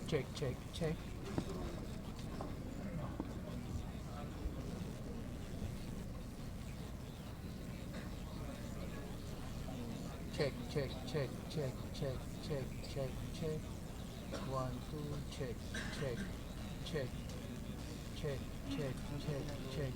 check, check, check. Check, check, check, check, check, check, check, check. 1, 2, check, check, check, check, check, check, check.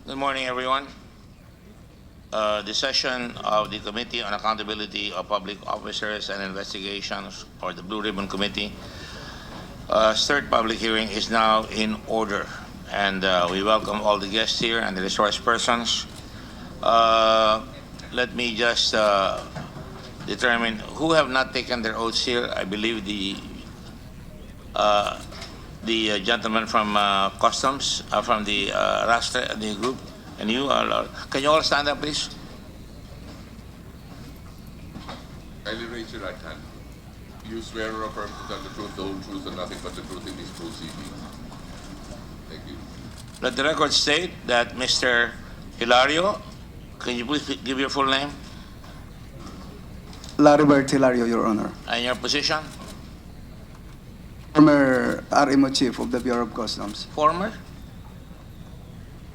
Good morning, everyone. The session of the Committee on Accountability of Public Officers and Investigations, or the Blue Ribbon Committee, third public hearing is now in order. And we welcome all the guests here and the resource persons. Let me just determine who have not taken their oaths here. I believe the gentleman from Customs, from the Rastra, the group, and you all. Can you all stand up, please? Kindly raise your right hand. You swear or affirm to tell the truth, the whole truth, and nothing but the truth in these proceedings. Thank you. Let the record state that Mr. Hilario, can you please give your full name Laribert Hilario, Your Honor. and your position? Former RMO Chief of the Bureau of Customs. Former?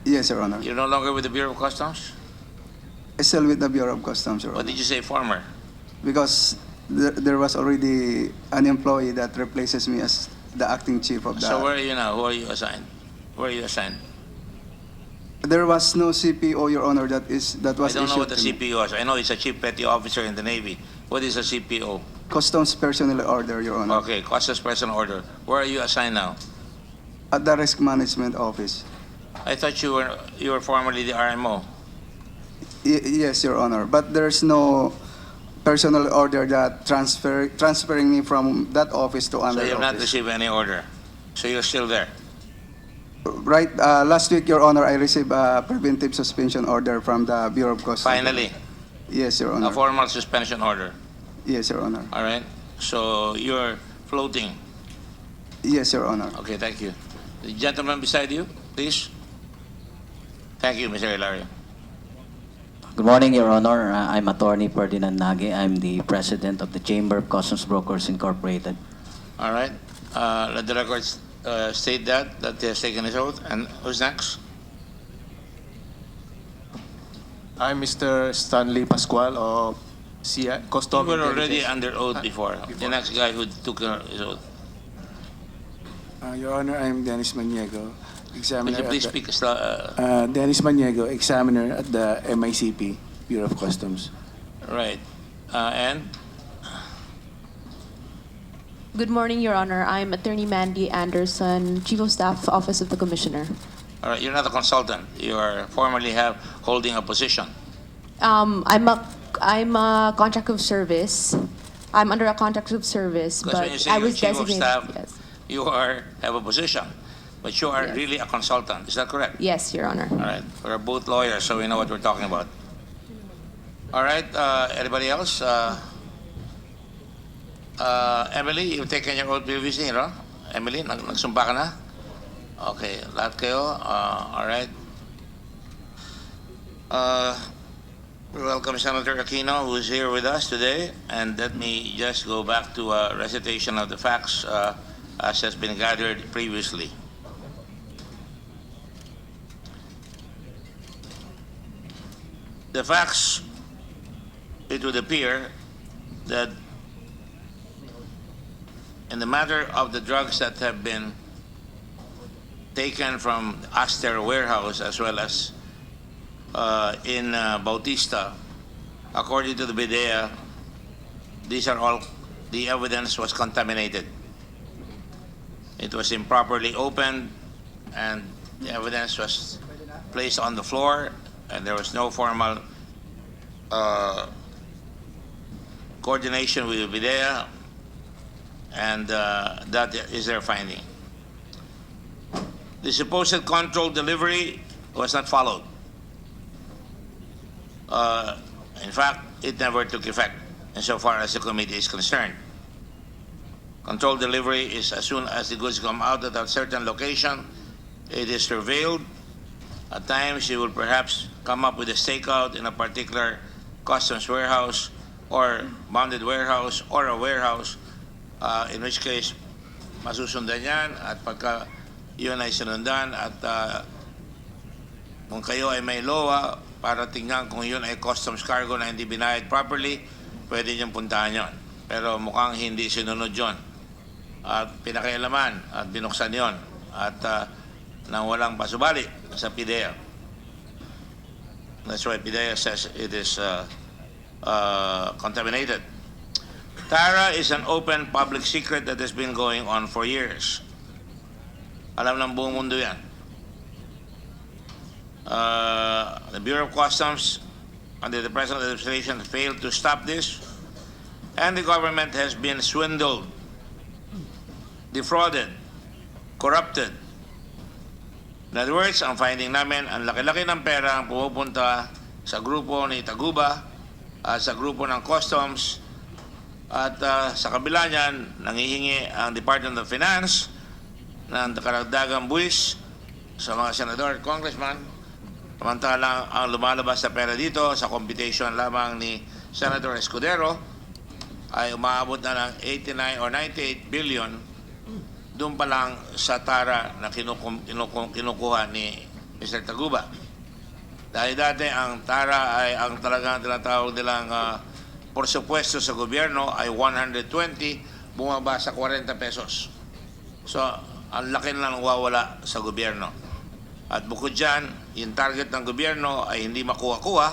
Yes, Your Honor. You're no longer with the Bureau of Customs? Still with the Bureau of Customs, Your What Honor. did you say, former? Because there was already an employee that replaces me as the acting chief of the... So where are you now? Who are you assigned? Where are you assigned? There was no CPO, Your Honor, that I was don't know what issued the to me. CPO is. I know it's a chief petty officer in the Navy. What is a CPO? Customs Personnel Order, Your Honor. Okay, Customs Personal Order. Where are you assigned now? At the Risk Management Office. I thought you were formerly the RMO. Yes, Your Honor. But there's no personal order that transferring me from that office to So another you have not office. received any order. So you're still there. Right. Last week, Your Honor, I received a preventive suspension order from the Bureau of Customs. Finally, Yes, Your Honor. a formal suspension order. Yes, Your Honor. All right. So you're floating. Yes, Your Honor. Okay, thank you. The gentleman beside you, please. Thank you, Mr. Hilario. Good morning, Your Honor. I'm Attorney Ferdinand Nage. I'm the President of the Chamber of Customs Brokers Incorporated. All right. Let the records state that he has taken his oath. And who's next? I'm Mr. Stanley Pascual of You Customs were already Intelligence. under oath before. The next guy who took his oath. Your Honor, I'm Dennis Maniego, Could examiner you at please the, speak? Dennis Maniego, examiner at the MICP, Bureau of Customs. Right. And Good morning, Your Honor. I'm Attorney Mandy Anderson, Chief of Staff, Office of the Commissioner. all right, you're not a consultant. You are formerly holding a position. I'm a contract of service. I'm under a contract of service, Because but when you say I you're was chief of designated. staff, Yes. you have a position, but you are Yes. really a consultant. Is that correct? Yes, Your Honor. All right. We're both lawyers, so we know what we're talking about. All right. Anybody else? Emily, you've taken your oath previously, no? Emily, nagsumpa ka na? Okay. Lahat kayo? All right. We welcome Senator Aquino, who is here with us today. And let me just go back to a recitation of the facts as has been gathered previously. The facts, it would appear that in the matter of the drugs that have been taken from Aster warehouse as well as in Bautista, according to the BIDEA, these are all, the evidence was contaminated. It was improperly opened and the evidence was placed on the floor and there was no formal coordination with the BIDEA, and that is their finding. The supposed controlled delivery was not followed. In fact, it never took effect insofar as the committee is concerned. Controlled delivery is as soon as the goods come out at a certain location, it is surveilled. At times, you will perhaps come up with a stakeout in a particular customs warehouse or bounded warehouse or a warehouse, in which case, masusundan yan at pagka yun ay sinundan at kung kayo ay may LOA para tingnan kung yun ay customs cargo na hindi binayad properly, pwede niyong puntahan yun. Pero mukhang hindi sinunod yun. At pinakialaman at binuksan yun at nang walang pasubali sa PIDEA. That's why PIDEA says it is contaminated. TARA is an open public secret that has been going on for years. Alam ng buong mundo yan. The Bureau of Customs under the present administration failed to stop this, and the government has been swindled, defrauded, corrupted. In other words, ang finding namin, ang laki-laki ng pera ang pumupunta sa grupo ni Taguba at sa grupo ng Customs at sa kabila niyan, nangihingi ang Department of Finance ng karagdagang buwis sa mga senador at congressman. Samantalang ang lumalabas sa pera dito sa computation lamang ni Senator Escudero ay umaabot na ng 89 or 98 billion doon pa lang sa TARA na kinukuha ni Mr. Taguba. Dahil dati ang tara ay ang talagang tinatawag nilang porsupuesto sa gobyerno ay 120, bumaba sa 40 pesos. So, ang laki na nawawala sa gobyerno. At bukod dyan, yung target ng gobyerno ay hindi makuha-kuha,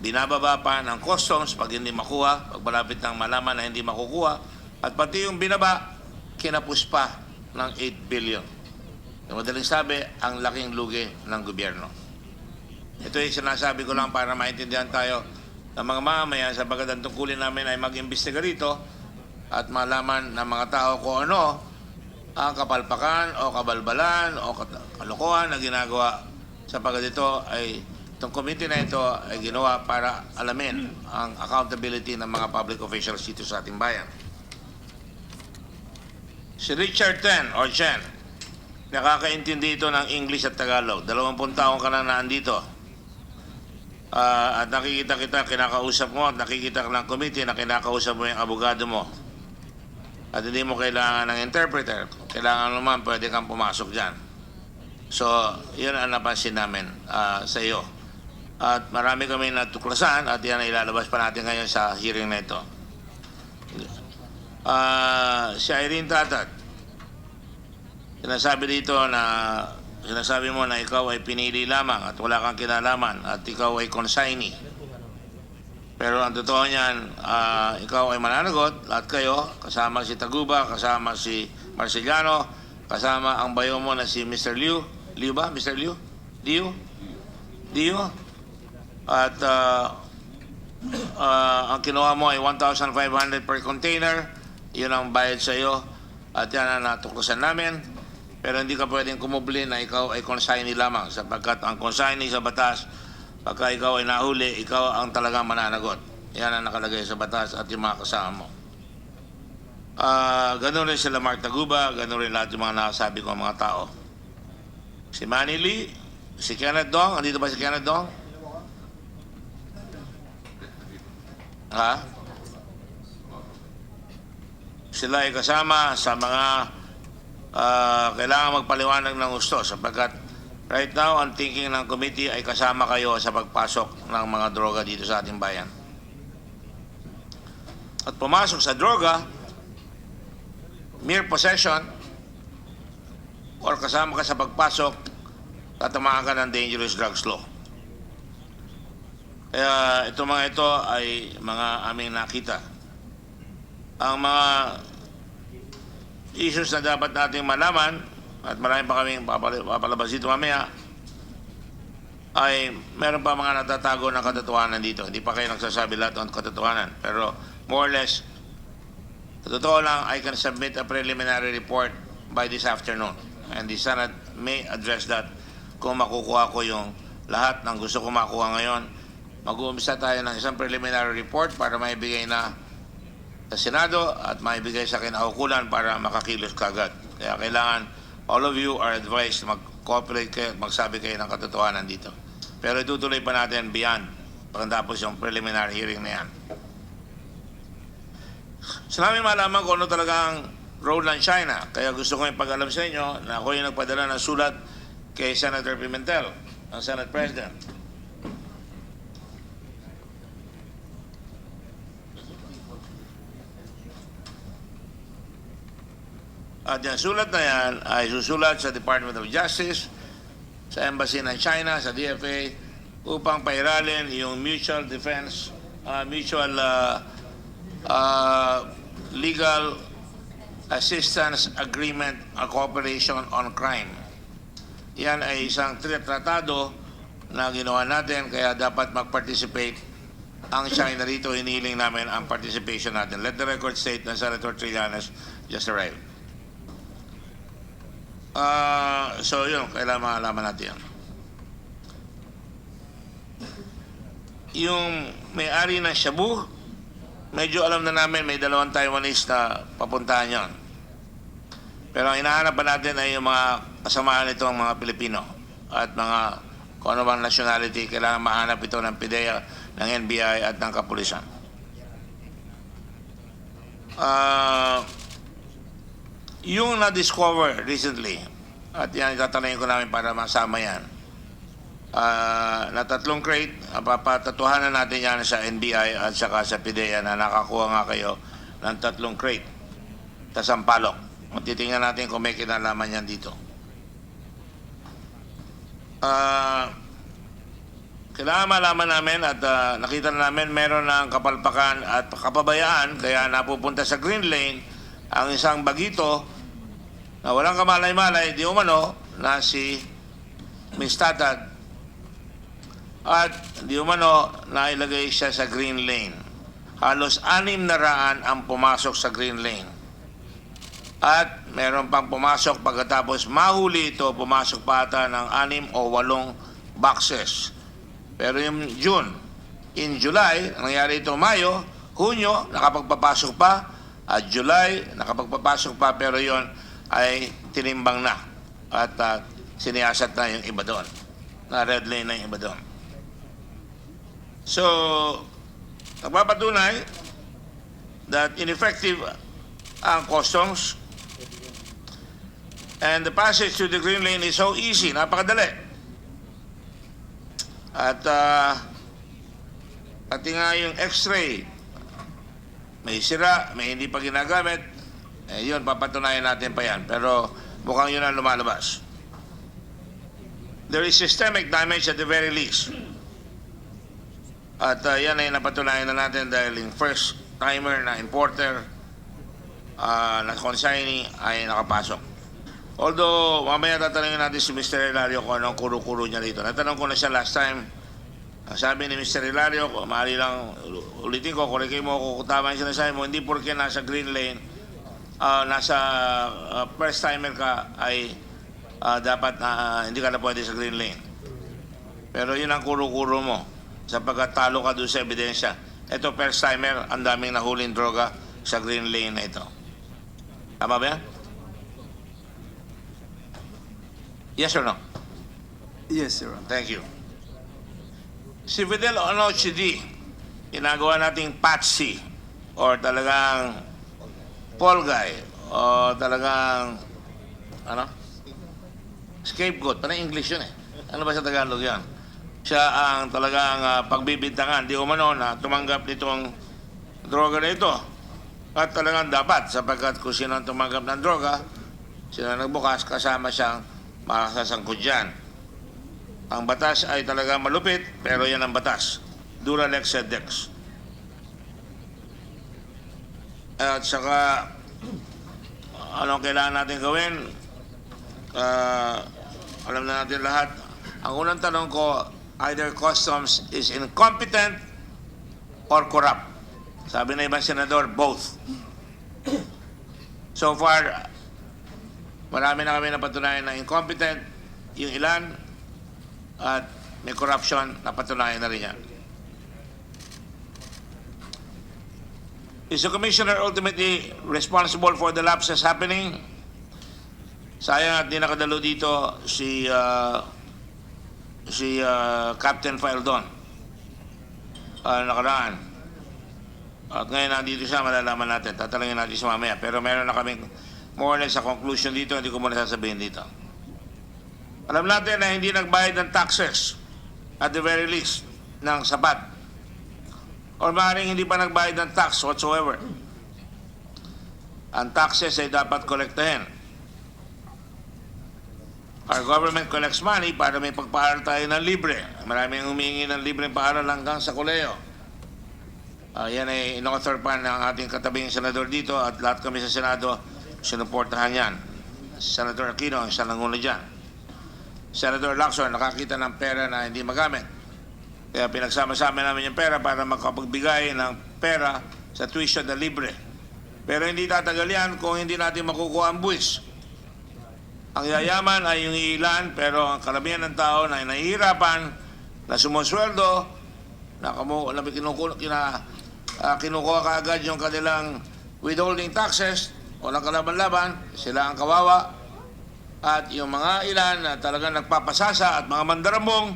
binababa pa ng customs pag hindi makuha, pag malapit ng malaman na hindi makukuha, at pati yung binaba, kinapus pa ng 8 billion. Yung madaling sabi, ang laking lugi ng gobyerno. Ito yung sinasabi ko lang para maintindihan tayo ng mga mamamayan sapagkat ang tungkulin namin ay mag-imbestiga rito at malaman ng mga tao kung ano ang kapalpakan o kabalbalan o kalokohan na ginagawa sapagkat ito ay itong committee na ito ay ginawa para alamin ang accountability ng mga public officials dito sa ating bayan. Si Richard Chen, nakakaintindi ito ng English at Tagalog. 20 taong ka na naandito. At nakikita kita, kinakausap mo, at nakikita ka ng committee na kinakausap mo yung abogado mo. At hindi mo kailangan ng interpreter. Kailangan naman, pwede kang pumasok dyan. So, yun ang napansin namin sa iyo. At marami kami natuklasan at yan ay ilalabas pa natin ngayon sa hearing na ito. Si Irene Tatat, sinasabi mo na ikaw ay pinili lamang at wala kang kinalaman at ikaw ay consignee. Pero ang totoo niyan, ikaw ay mananagot, lahat kayo, kasama si Taguba, kasama si Marceliano, kasama ang bayo mo na si Mr. Liu. Liu ba? Mr. Liu? Liu? Liu? At ang kinuha mo ay 1,500 per container. Yun ang bayad sa iyo. At yan ang natuklasan namin. Pero hindi ka pwedeng kumubli na ikaw ay consignee lamang sapagkat ang consignee sa batas, pagka ikaw ay nahuli, ikaw ang talagang mananagot. Yan ang nakalagay sa batas at yung mga kasama mo. Ganun rin sila Mark Taguba, ganun rin lahat yung mga nakasabi ko mga tao. Si Manny Lee, si Kenneth Dong, andito ba si Kenneth Dong? Ha? Sila ay kasama sa mga kailangan magpaliwanag ng gusto sapagkat right now ang thinking ng committee ay kasama kayo sa pagpasok ng mga droga dito sa ating bayan. At pumasok sa droga, mere possession or kasama ka sa pagpasok, tatamaan ka ng dangerous drugs law. Kaya ito mga ito ay mga aming nakita. Ang mga issues na dapat nating malaman at marami pa kaming papalabas dito mamaya ay meron pa mga natatago na katotohanan dito. Hindi pa kayo nagsasabi lahat ng katotohanan. Pero more or less, totoo lang, I can submit a preliminary report by this afternoon. And the Senate may address that kung makukuha ko yung lahat ng gusto ko makuha ngayon. Mag-uumpisa tayo ng isang preliminary report para maibigay na sa Senado at maibigay sa kinaukulan para makakilos kagad. Kaya kailangan, all of you are advised mag-cooperate kayo, magsabi kayo ng katotohanan dito. Pero itutuloy pa natin beyond pagkatapos yung preliminary hearing na yan. So namin malaman kung ano talaga ang role ng China. Kaya gusto ko ipag-alam sa inyo na ako yung nagpadala ng sulat kay Senator Pimentel, ang Senate President. At yung sulat na yan ay susulat sa Department of Justice, sa Embassy ng China, sa DFA, upang pairalin yung mutual defense, legal assistance agreement and cooperation on crime. Yan ay isang tratado na ginawa natin, kaya dapat mag-participate ang China rito. Hinihiling namin ang participation natin. Let the record state na Senator Trillanes just arrived. So yun, kailangan makalaman natin yan. Yung may-ari ng shabu, medyo alam na namin may 2 Taiwanese na papuntahan yon. Pero ang hinahanap pa natin ay yung mga kasamaan nito ang mga Pilipino at mga kung ano bang nationality. Kailangan mahanap ito ng PIDEA, ng NBI at ng kapulisan. Yung na-discover recently, at yan itatanungin ko namin para masama yan, na 3 crate. Papatatuhanan natin yan sa NBI at saka sa PIDEA na nakakuha nga kayo ng 3 crate sa Sampaloc. Titingnan natin kung may kinalaman yan dito. Kailangan malaman namin at nakita na namin meron ng kapalpakan at kapabayaan kaya napupunta sa green lane ang isang bagito na walang kamalay-malay, di umano, na si Ms. Tatad at di umano nailagay siya sa green lane. Halos 600 ang pumasok sa green lane. At meron pang pumasok pagkatapos mahuli ito, pumasok pa ata ng 6 o 8 boxes. Pero yung June, in July, nangyari ito Mayo, Hunyo, nakapagpapasok pa, at July, nakapagpapasok pa, pero yon ay tinimbang na. At siniyasat na yung iba doon. Na red lane na yung iba doon. So, nagpapatunay that ineffective ang customs and the passage to the green lane is so easy, napakadali. At pati nga yung x-ray, may sira, may hindi pa ginagamit, yun, papatunayan natin pa yan. Pero mukhang yun ang lumalabas. There is systemic damage at the very least. At yan ay napatunayan na natin dahil yung first timer na importer na consignee ay nakapasok. Although, mamaya tatanungin natin si Mr. Hilario kung anong kuro-kuro niya dito. Natanong ko na siya last time. Sabi ni Mr. Hilario, maaari lang ulitin ko, kung mo kung tama yung sinasabi mo, hindi porke nasa green lane, nasa first timer ka ay dapat hindi ka na pwede sa green lane. Pero yun ang kuro-kuro mo sapagkat talo ka doon sa ebidensya. Ito first timer, ang daming nahuling droga sa green lane na ito. Tama ba yan? Yes or no? Yes, Your Honor. Thank you. Si Fidel Onochidi, ginagawa nating patsy or talagang fall guy o talagang ano? Scapegoat. Parang English yun eh. Ano ba sa Tagalog yan? Siya ang talagang pagbibintangan. Di umano na tumanggap nitong droga na ito. At talagang dapat sapagkat kung sino ang tumanggap ng droga, sino nagbukas, kasama siyang makasasangkot dyan. Ang batas ay talaga malupit, pero yan ang batas. Dura lex sed dex. At saka, anong kailangan natin gawin? Alam na natin lahat. Ang unang tanong ko, either customs is incompetent or corrupt. Sabi na ibang senador, both. So far, marami na kami napatunayan na incompetent, yung ilan, at may corruption, napatunayan na rin yan. Is the commissioner ultimately responsible for the lapses happening? Sayang at di nakadalo dito si Captain Faildon nakaraan. At ngayon nandito siya, malalaman natin. Tatalangin natin siya mamaya. Pero meron na kaming more or less sa conclusion dito, hindi ko muna sasabihin dito. Alam natin na hindi nagbayad ng taxes at the very least ng sapat. Or maaaring hindi pa nagbayad ng tax whatsoever. Ang taxes ay dapat kolektahin. Our government collects money para may pagpaaral tayo ng libre. Maraming humingi ng libreng paaral hanggang sa koleyo. Yan ay in-author pa ng ating katabing senador dito at lahat kami sa Senado sinuportahan yan. Senator Aquino ang isa nanguna dyan. Senator Lacson nakakita ng pera na hindi magamit. Kaya pinagsama-sama namin yung pera para makapagbigay ng pera sa tuition na libre. Pero hindi tatagal yan kung hindi natin makukuha ang buwis. Ang yayaman ay yung ilan, pero ang karamihan ng tao na nahihirapan, na sumusweldo, na kinukuha kaagad yung kanilang withholding taxes, walang kalaban-laban, sila ang kawawa. At yung mga ilan na talagang nagpapasasa at mga mandarambong,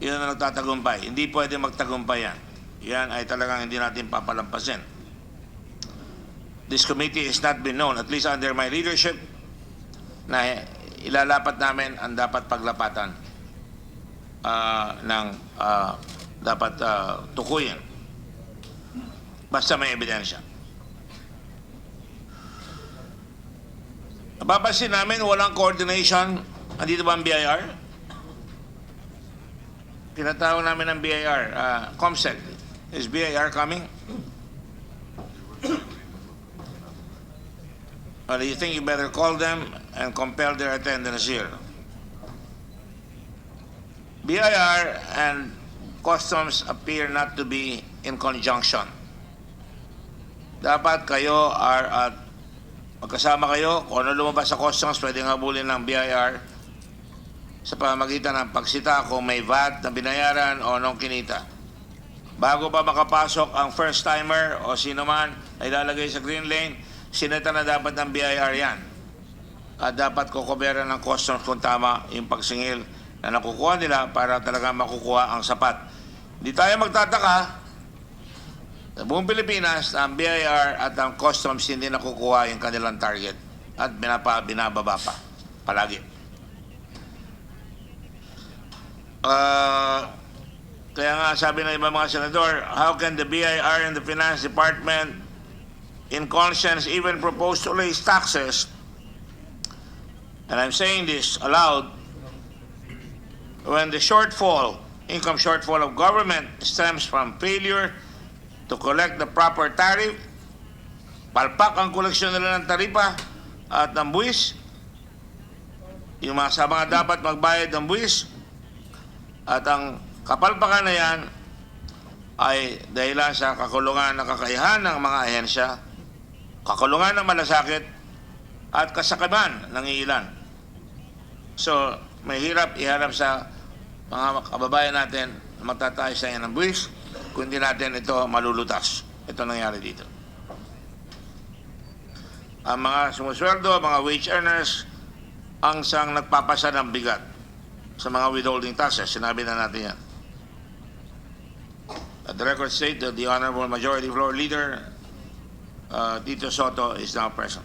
yun ang nagtatagumpay. Hindi pwede magtagumpay yan. Yan ay talagang hindi natin papalampasin. This committee has not been known, at least under my leadership, na ilalapat namin ang dapat paglapatan. dapat tukuyin. Basta may ebidensya. Napapansin namin walang coordination. Andito ba ang BIR? Pinatawag namin ang BIR. COMSEC. Is BIR coming? Or do you think you better call them and compel their attendance here? BIR and Customs appear not to be in conjunction. Dapat kayo magkasama kayo. Kung ano lumabas sa Customs, pwedeng habulin ng BIR sa pamamagitan ng pagsita kung may VAT na binayaran o anong kinita. Bago pa makapasok ang first-timer o sino man na ilalagay sa green lane, sineta na dapat ng BIR yan. At dapat kukuberan ng Customs kung tama yung pagsingil na nakukuha nila para talaga makukuha ang sapat. Hindi tayo magtataka sa buong Pilipinas, ang BIR at ang Customs hindi nakukuha yung kanilang target at binababa pa palagi. Kaya nga sabi ng ibang mga senador, how can the BIR and the Finance Department in conscience even propose to raise taxes? And I'm saying this aloud, when the income shortfall of government stems from failure to collect the proper tariff, palpak ang koleksyon nila ng taripa at ng buwis, yung mga dapat magbayad ng buwis, at ang kapalpakan na yan ay dahilan sa kakulungan ng kakayahan ng mga ahensya, kakulungan ng malasakit, at kasakiman ng ilan. So, mahirap iharap sa mga kababayan natin na magtatayos sa ng buwis, kundi natin ito malulutas. Ito nangyari dito. Ang mga sumusweldo, mga wage earners, ang siyang nagpapasa ng bigat sa mga withholding taxes. Sinabi na natin yan. At the record state that the Honorable Majority Floor Leader, Tito Soto, is now present.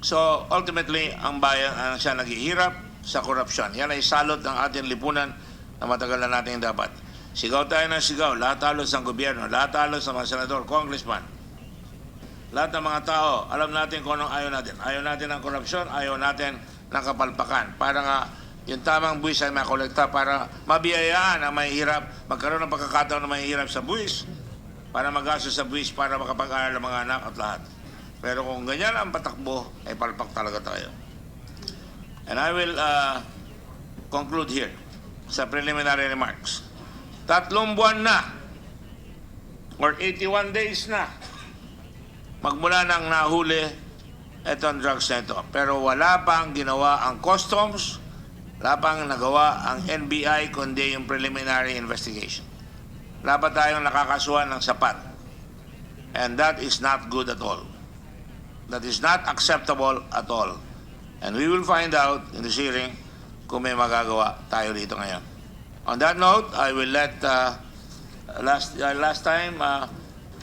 So ultimately, ang bayan ang siya naghihirap sa korupsyon. Yan ay salot ng ating lipunan na matagal na natin dapat. Sigaw tayo ng sigaw, lahat halos ng gobyerno, lahat halos ng mga senador, congressman, lahat ng mga tao, alam natin kung anong ayaw natin. Ayaw natin ng korupsyon, ayaw natin ng kapalpakan. Para nga yung tamang buwis ay makolekta para mabiyayaan ang mahihirap, magkaroon ng pagkakataon na mahihirap sa buwis, para magastos sa buwis, para makapag-aral ang mga anak at lahat. Pero kung ganyan ang patakbo, ay palpak talaga tayo. And I will conclude here sa preliminary remarks. 3 buwan na, or 81 days na, magmula nang nahuli itong drugs na ito. Pero wala pang ginawa ang Customs, wala pang nagawa ang NBI, kundi yung preliminary investigation. Wala pa tayong nakakasuhan ng sapat. And that is not good at all. That is not acceptable at all. And we will find out in this hearing kung may magagawa tayo dito ngayon. On that note, I will let last time,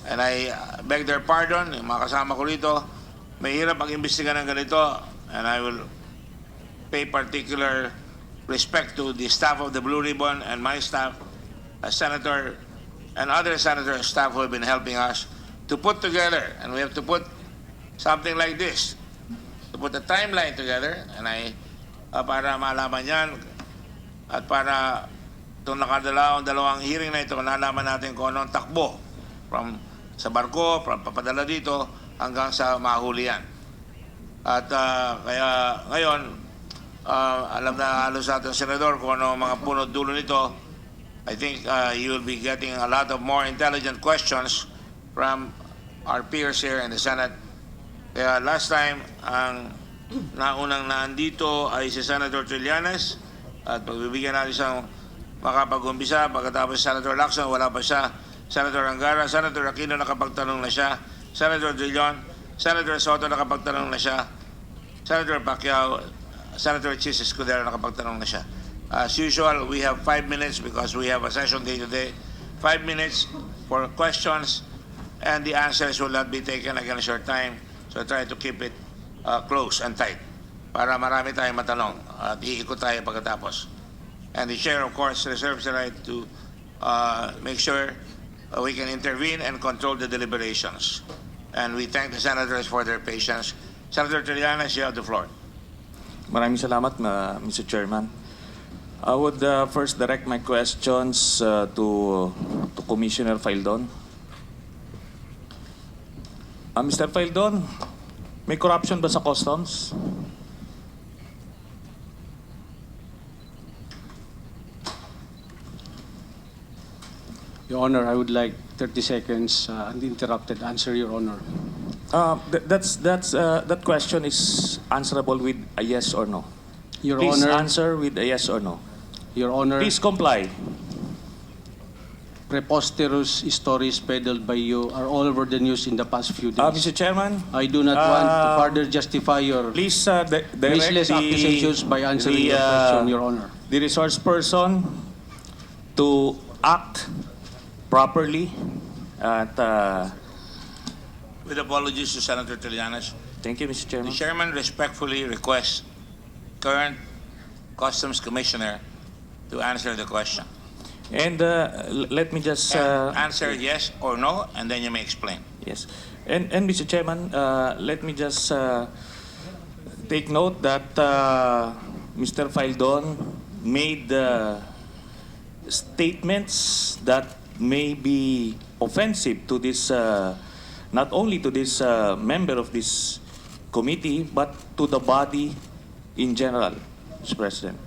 and I beg their pardon, yung mga kasama ko rito, mahirap mag-imbestiga ng ganito, and I will pay particular respect to the staff of the Blue Ribbon and my staff, Senator and other Senator staff who have been helping us to put together, and we have to put something like this, to put a timeline together, and para malaman yan, at para itong dalawang hearing na ito, nalaman natin kung anong takbo from sa barko, from papadala dito, hanggang sa mahuli yan. At kaya ngayon, alam na halos sa ating senador kung ano mga punot dulo nito. I think you will be getting a lot of more intelligent questions from our peers here in the Senate. Kaya last time, ang naunang naandito ay si Senator Trillanes, at pagbibigyan natin siyang makapag-umpisa. Pagkatapos Senator Lacson, wala pa siya. Senator Angara, Senator Aquino, nakapagtanong na siya. Senator Dillon, Senator Soto, nakapagtanong na siya. Senator Pacquiao, Senator Chis Escudero, nakapagtanong na siya. As usual, we have 5 minutes because we have a session day today. 5 minutes for questions and the answers will not be taken against your time. So try to keep it close and tight para marami tayong matanong at iikot tayo pagkatapos. And the chair, of course, reserves the right to make sure we can intervene and control the deliberations. And we thank the senators for their patience. Senator Trillanes, you have the floor. Maraming salamat, Mr. Chairman. I would first direct my questions to Commissioner Faildon. Mr. Faildon, may corruption ba sa customs? Your Honor, I would like 30 seconds uninterrupted answer, Your Honor. That question is answerable with a yes or no. Your Please Honor, answer with a yes or no. Your Honor, Please comply. preposterous stories peddled by you are all over the news in the past few days. Mr. Chairman, I do not want to further justify your please direct baseless accusations by answering your question, Your Honor. the resource person to act properly at With apologies to Senator Trillanes, thank you, Mr. the Chairman. chairman respectfully requests current Customs Commissioner to answer the question. And let me just And answer yes or no, and then you may explain. yes. And Mr. Chairman, let me just take note that Mr. Faildon made statements that may be offensive to this, not only to this member of this committee, but to the body in general, Mr. President.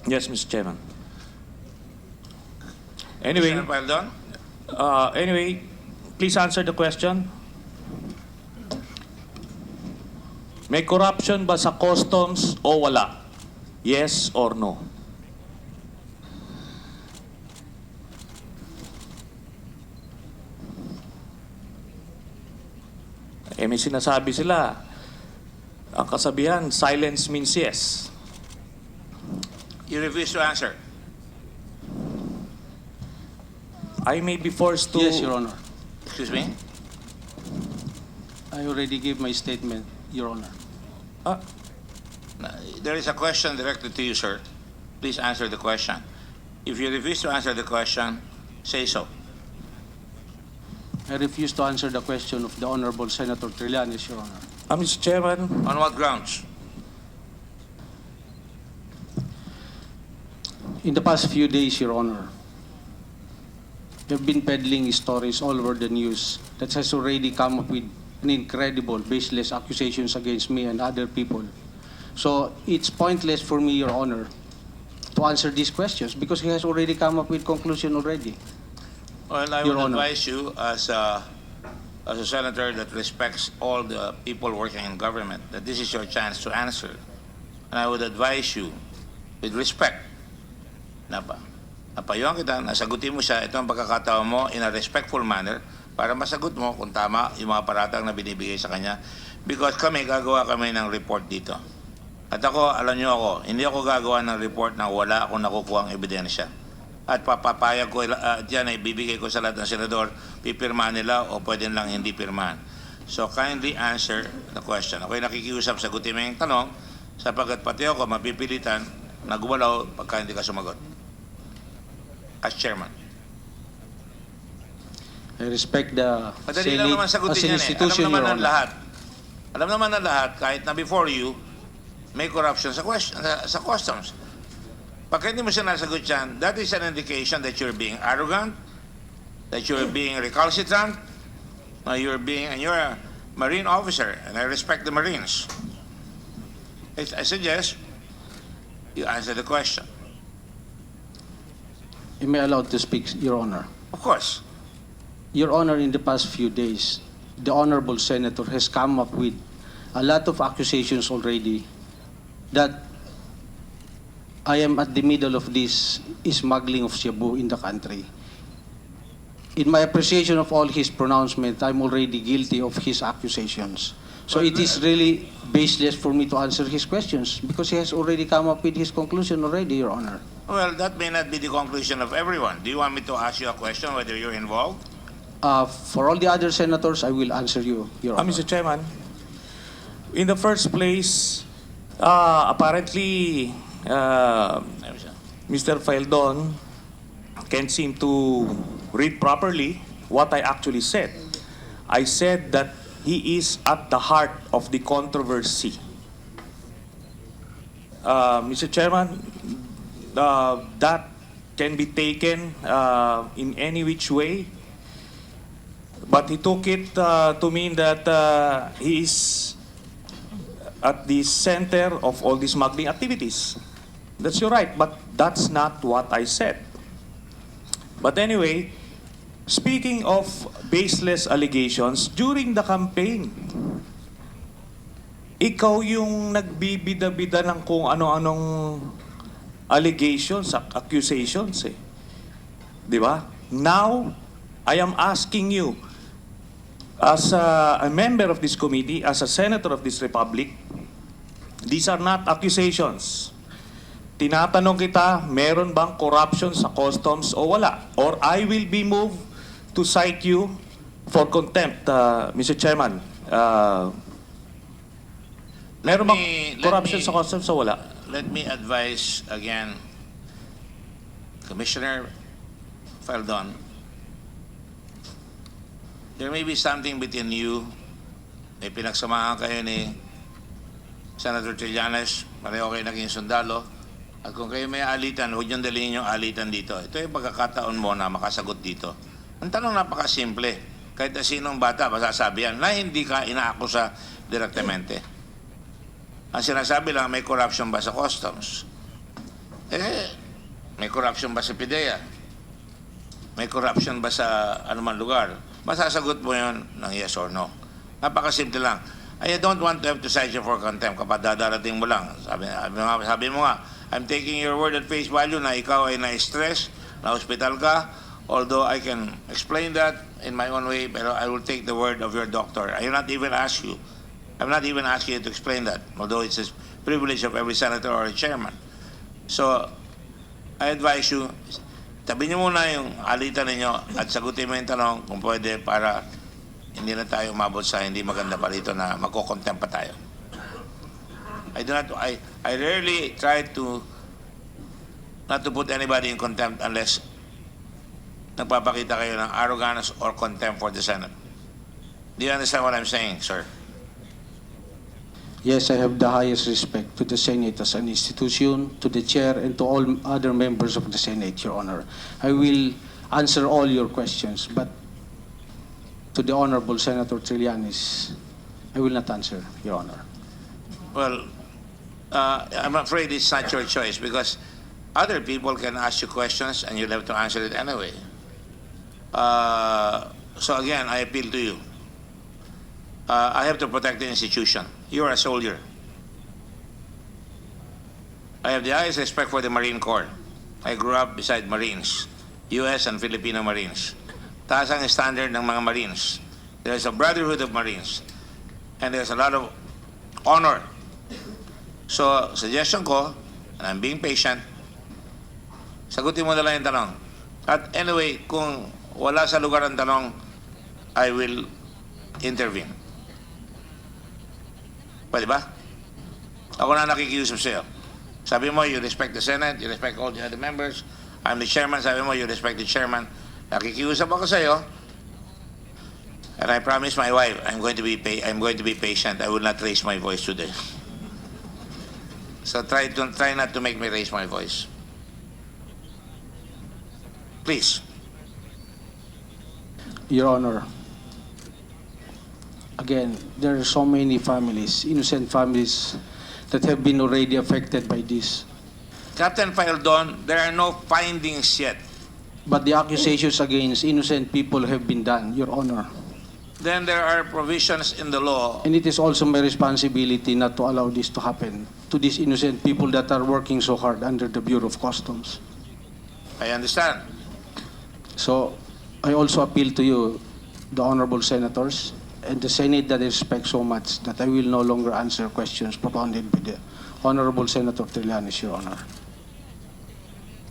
Yes, Mr. Chairman. Anyway, Senator Paldon? anyway, please answer the question. May corruption ba sa customs o wala? Yes or no? May sinasabi sila. Ang kasabihan, silence means yes. You refuse to answer. I may be forced to... Yes, Your Honor. Excuse me? I already gave my statement, Your Honor. There is a question directed to you, sir. Please answer the question. If you refuse to answer the question, say so. I refuse to answer the question of the Honorable Senator Trillanes, Your Honor. Mr. Chairman, On what grounds? In the past few days, Your Honor, they've been peddling stories all over the news that has already come up with an incredible, baseless accusations against me and other people. So it's pointless for me, Your Honor, to answer these questions because he has already come up with conclusion already. Well, I Your would Honor. advise you as a senator that respects all the people working in government that this is your chance to answer. And I would advise you with respect na napayuhan kita, nasagutin mo siya, ito ang pagkakataon mo in a respectful manner para masagot mo kung tama yung mga paratang na binibigay sa kanya. Because gagawa kami ng report dito. At ako, alam niyo ako, hindi ako gagawa ng report na wala akong nakukuha ang ebidensya. At papapayag ko, diyan ay bibigay ko sa lahat ng senador, pipirmahan nila o pwede lang hindi pirmahan. So kindly answer the question. Ako'y nakikiusap, sagutin mo yung tanong, sapagkat pati ako mapipilitan na gumalaw pagka hindi ka sumagot. As chairman. I respect the Madali lang naman as sagutin an yan eh. Alam institution, naman Your ng Honor. lahat. Alam naman ng lahat, kahit na before you, may corruption sa customs. Pagka hindi mo siya nasagot yan, that is an indication that you're being arrogant, that you're being recalcitrant, and you're a Marine officer, and I respect the Marines. I suggest you answer the question. Am I allowed to speak, Your Honor? Of course. Your Honor, in the past few days, the Honorable Senator has come up with a lot of accusations already that I am at the middle of this smuggling of shabu in the country. In my appreciation of all his pronouncement, I'm already guilty of his accusations. So it is really baseless for me to answer his questions because he has already come up with his conclusion already, Your Honor. Well, that may not be the conclusion of everyone. Do you want me to ask you a question whether you're involved? For all the other senators, I will answer you, Your Honor. Mr. Chairman, in the first place, apparently, Mr. Faildon can't seem to read properly what I actually said. I said that he is at the heart of the controversy. Mr. Chairman, that can be taken in any which way, but he took it to mean that he is at the center of all these smuggling activities. That's your right, but that's not what I said. But anyway, speaking of baseless allegations, during the campaign, ikaw yung nagbibida-bida ng kung ano-anong allegations, accusations eh. Di ba? Now, I am asking you, as a member of this committee, as a senator of this republic, these are not accusations. Tinatanong kita, meron bang corruption sa customs o wala? Or I will be moved to cite you for contempt, Mr. Chairman. Meron bang corruption sa customs o wala? Let me advise again, Commissioner Faildon, there may be something between you, may pinagsamahan kayo ni Senator Trillanes, pareho kayo naging sundalo, at kung kayo may alitan, huwag niyong dalhin yung alitan dito. Ito yung pagkakataon mo na makasagot dito. Ang tanong napakasimple, kahit na sinong bata, masasabi yan, na hindi ka inaakusa direktamente. Ang sinasabi lang, may corruption ba sa customs? May corruption ba sa PIDEA? May corruption ba sa anuman lugar? Masasagot mo yun ng yes or no. Napakasimple lang. I don't want to have to cite you for contempt kapag dadarating mo lang. Sabi mo nga, I'm taking your word at face value na ikaw ay na-stress, na-hospital ka, although I can explain that in my own way, pero I will take the word of your doctor. I will not even ask you. I'm not even asking you to explain that, although it's a privilege of every senator or a chairman. So, I advise you, tabi niyo muna yung alitan ninyo at sagutin mo yung tanong kung pwede para hindi na tayo umabot sa hindi maganda pa rito na magkocontempt pa tayo. I rarely try to not to put anybody in contempt unless nagpapakita kayo ng arrogance or contempt for the Senate. Do you understand what I'm saying, sir? Yes, I have the highest respect to the Senate as an institution, to the chair, and to all other members of the Senate, Your Honor. I will answer all your questions, but to the Honorable Senator Trillanes, I will not answer, Your Honor. Well, I'm afraid it's not your choice because other people can ask you questions and you'll have to answer it anyway. So again, I appeal to you. I have to protect the institution. You are a soldier. I have the highest respect for the Marine Corps. I grew up beside Marines, U.S. and Filipino Marines. Taas ang standard ng mga Marines. There's a brotherhood of Marines. And there's a lot of honor. So, suggestion ko, and I'm being patient, sagutin mo na lang yung tanong. At anyway, kung wala sa lugar ang tanong, I will intervene. Pwede ba? Ako na nakikiusap sa'yo. Sabi mo, you respect the Senate, you respect all the other members. I'm the chairman, sabi mo, you respect the chairman. Nakikiusap ako sa'yo. And I promise my wife, I'm going to be patient. I will not raise my voice today. So try not to make me raise my voice. Please. Your Honor, again, there are so many families, innocent families, that have been already affected by this. Captain Faildon, there are no findings yet. But the accusations against innocent people have been done, Your Honor. Then there are provisions in the law. And it is also my responsibility not to allow this to happen to these innocent people that are working so hard under the Bureau of Customs. I understand. So, I also appeal to you, the honorable senators, and the Senate that I respect so much that I will no longer answer questions propounded by the Honorable Senator Trillanes, Your Honor.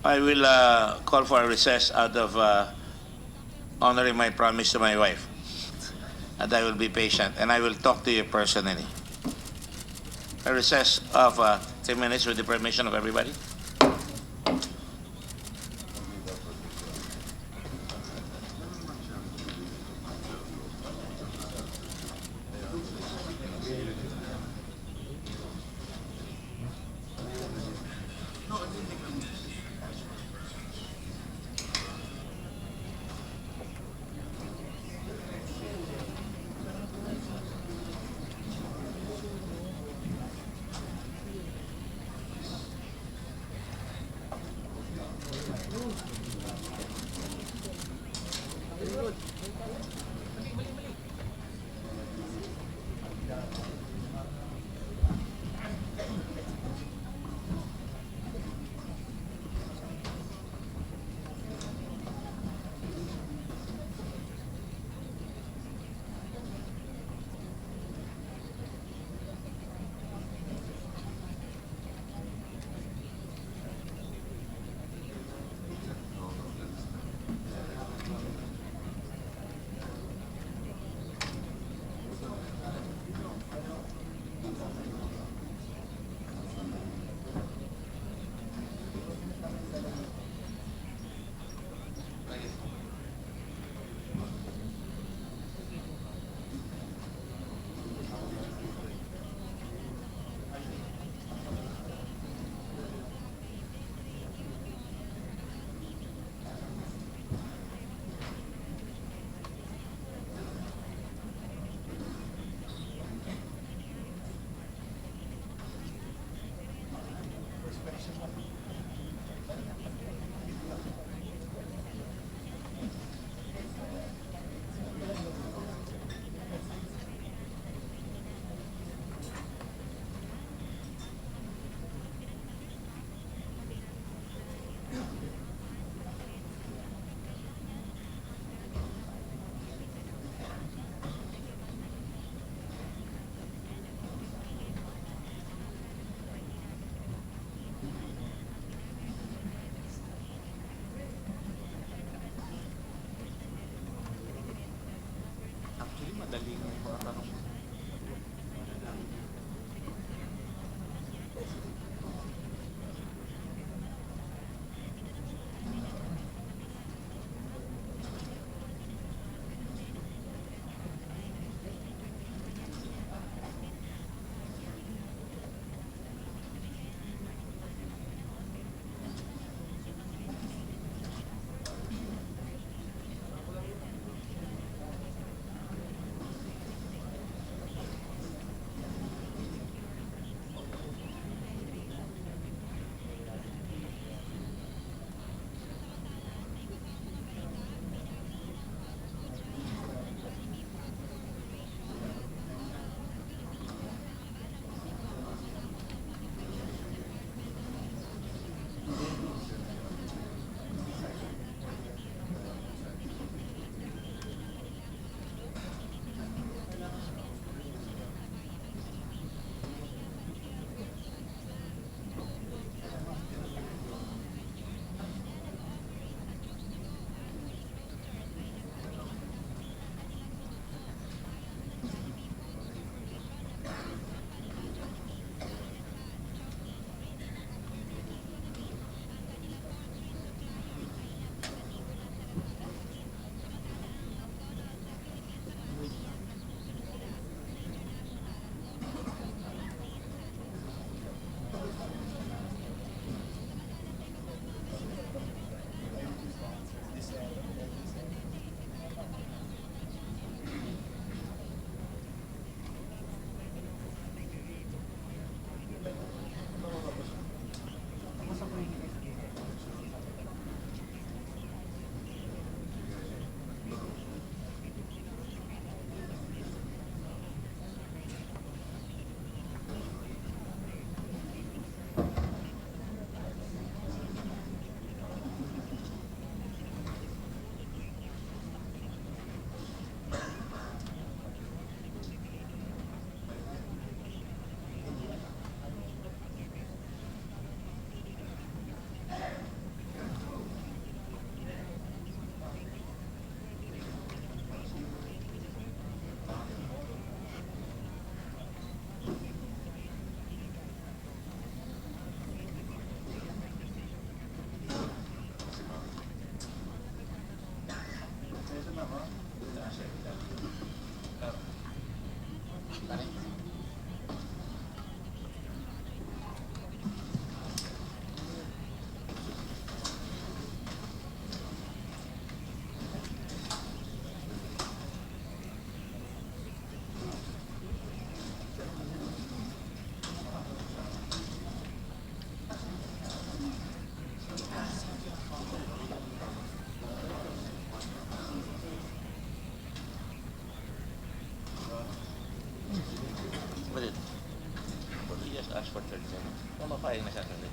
I will call for a recess out of honoring my promise to my wife. And I will be patient, and I will talk to you personally. A recess of 10 minutes with the permission of everybody. What did? You just asked for 30 seconds. Pumapayag na siya tuloy.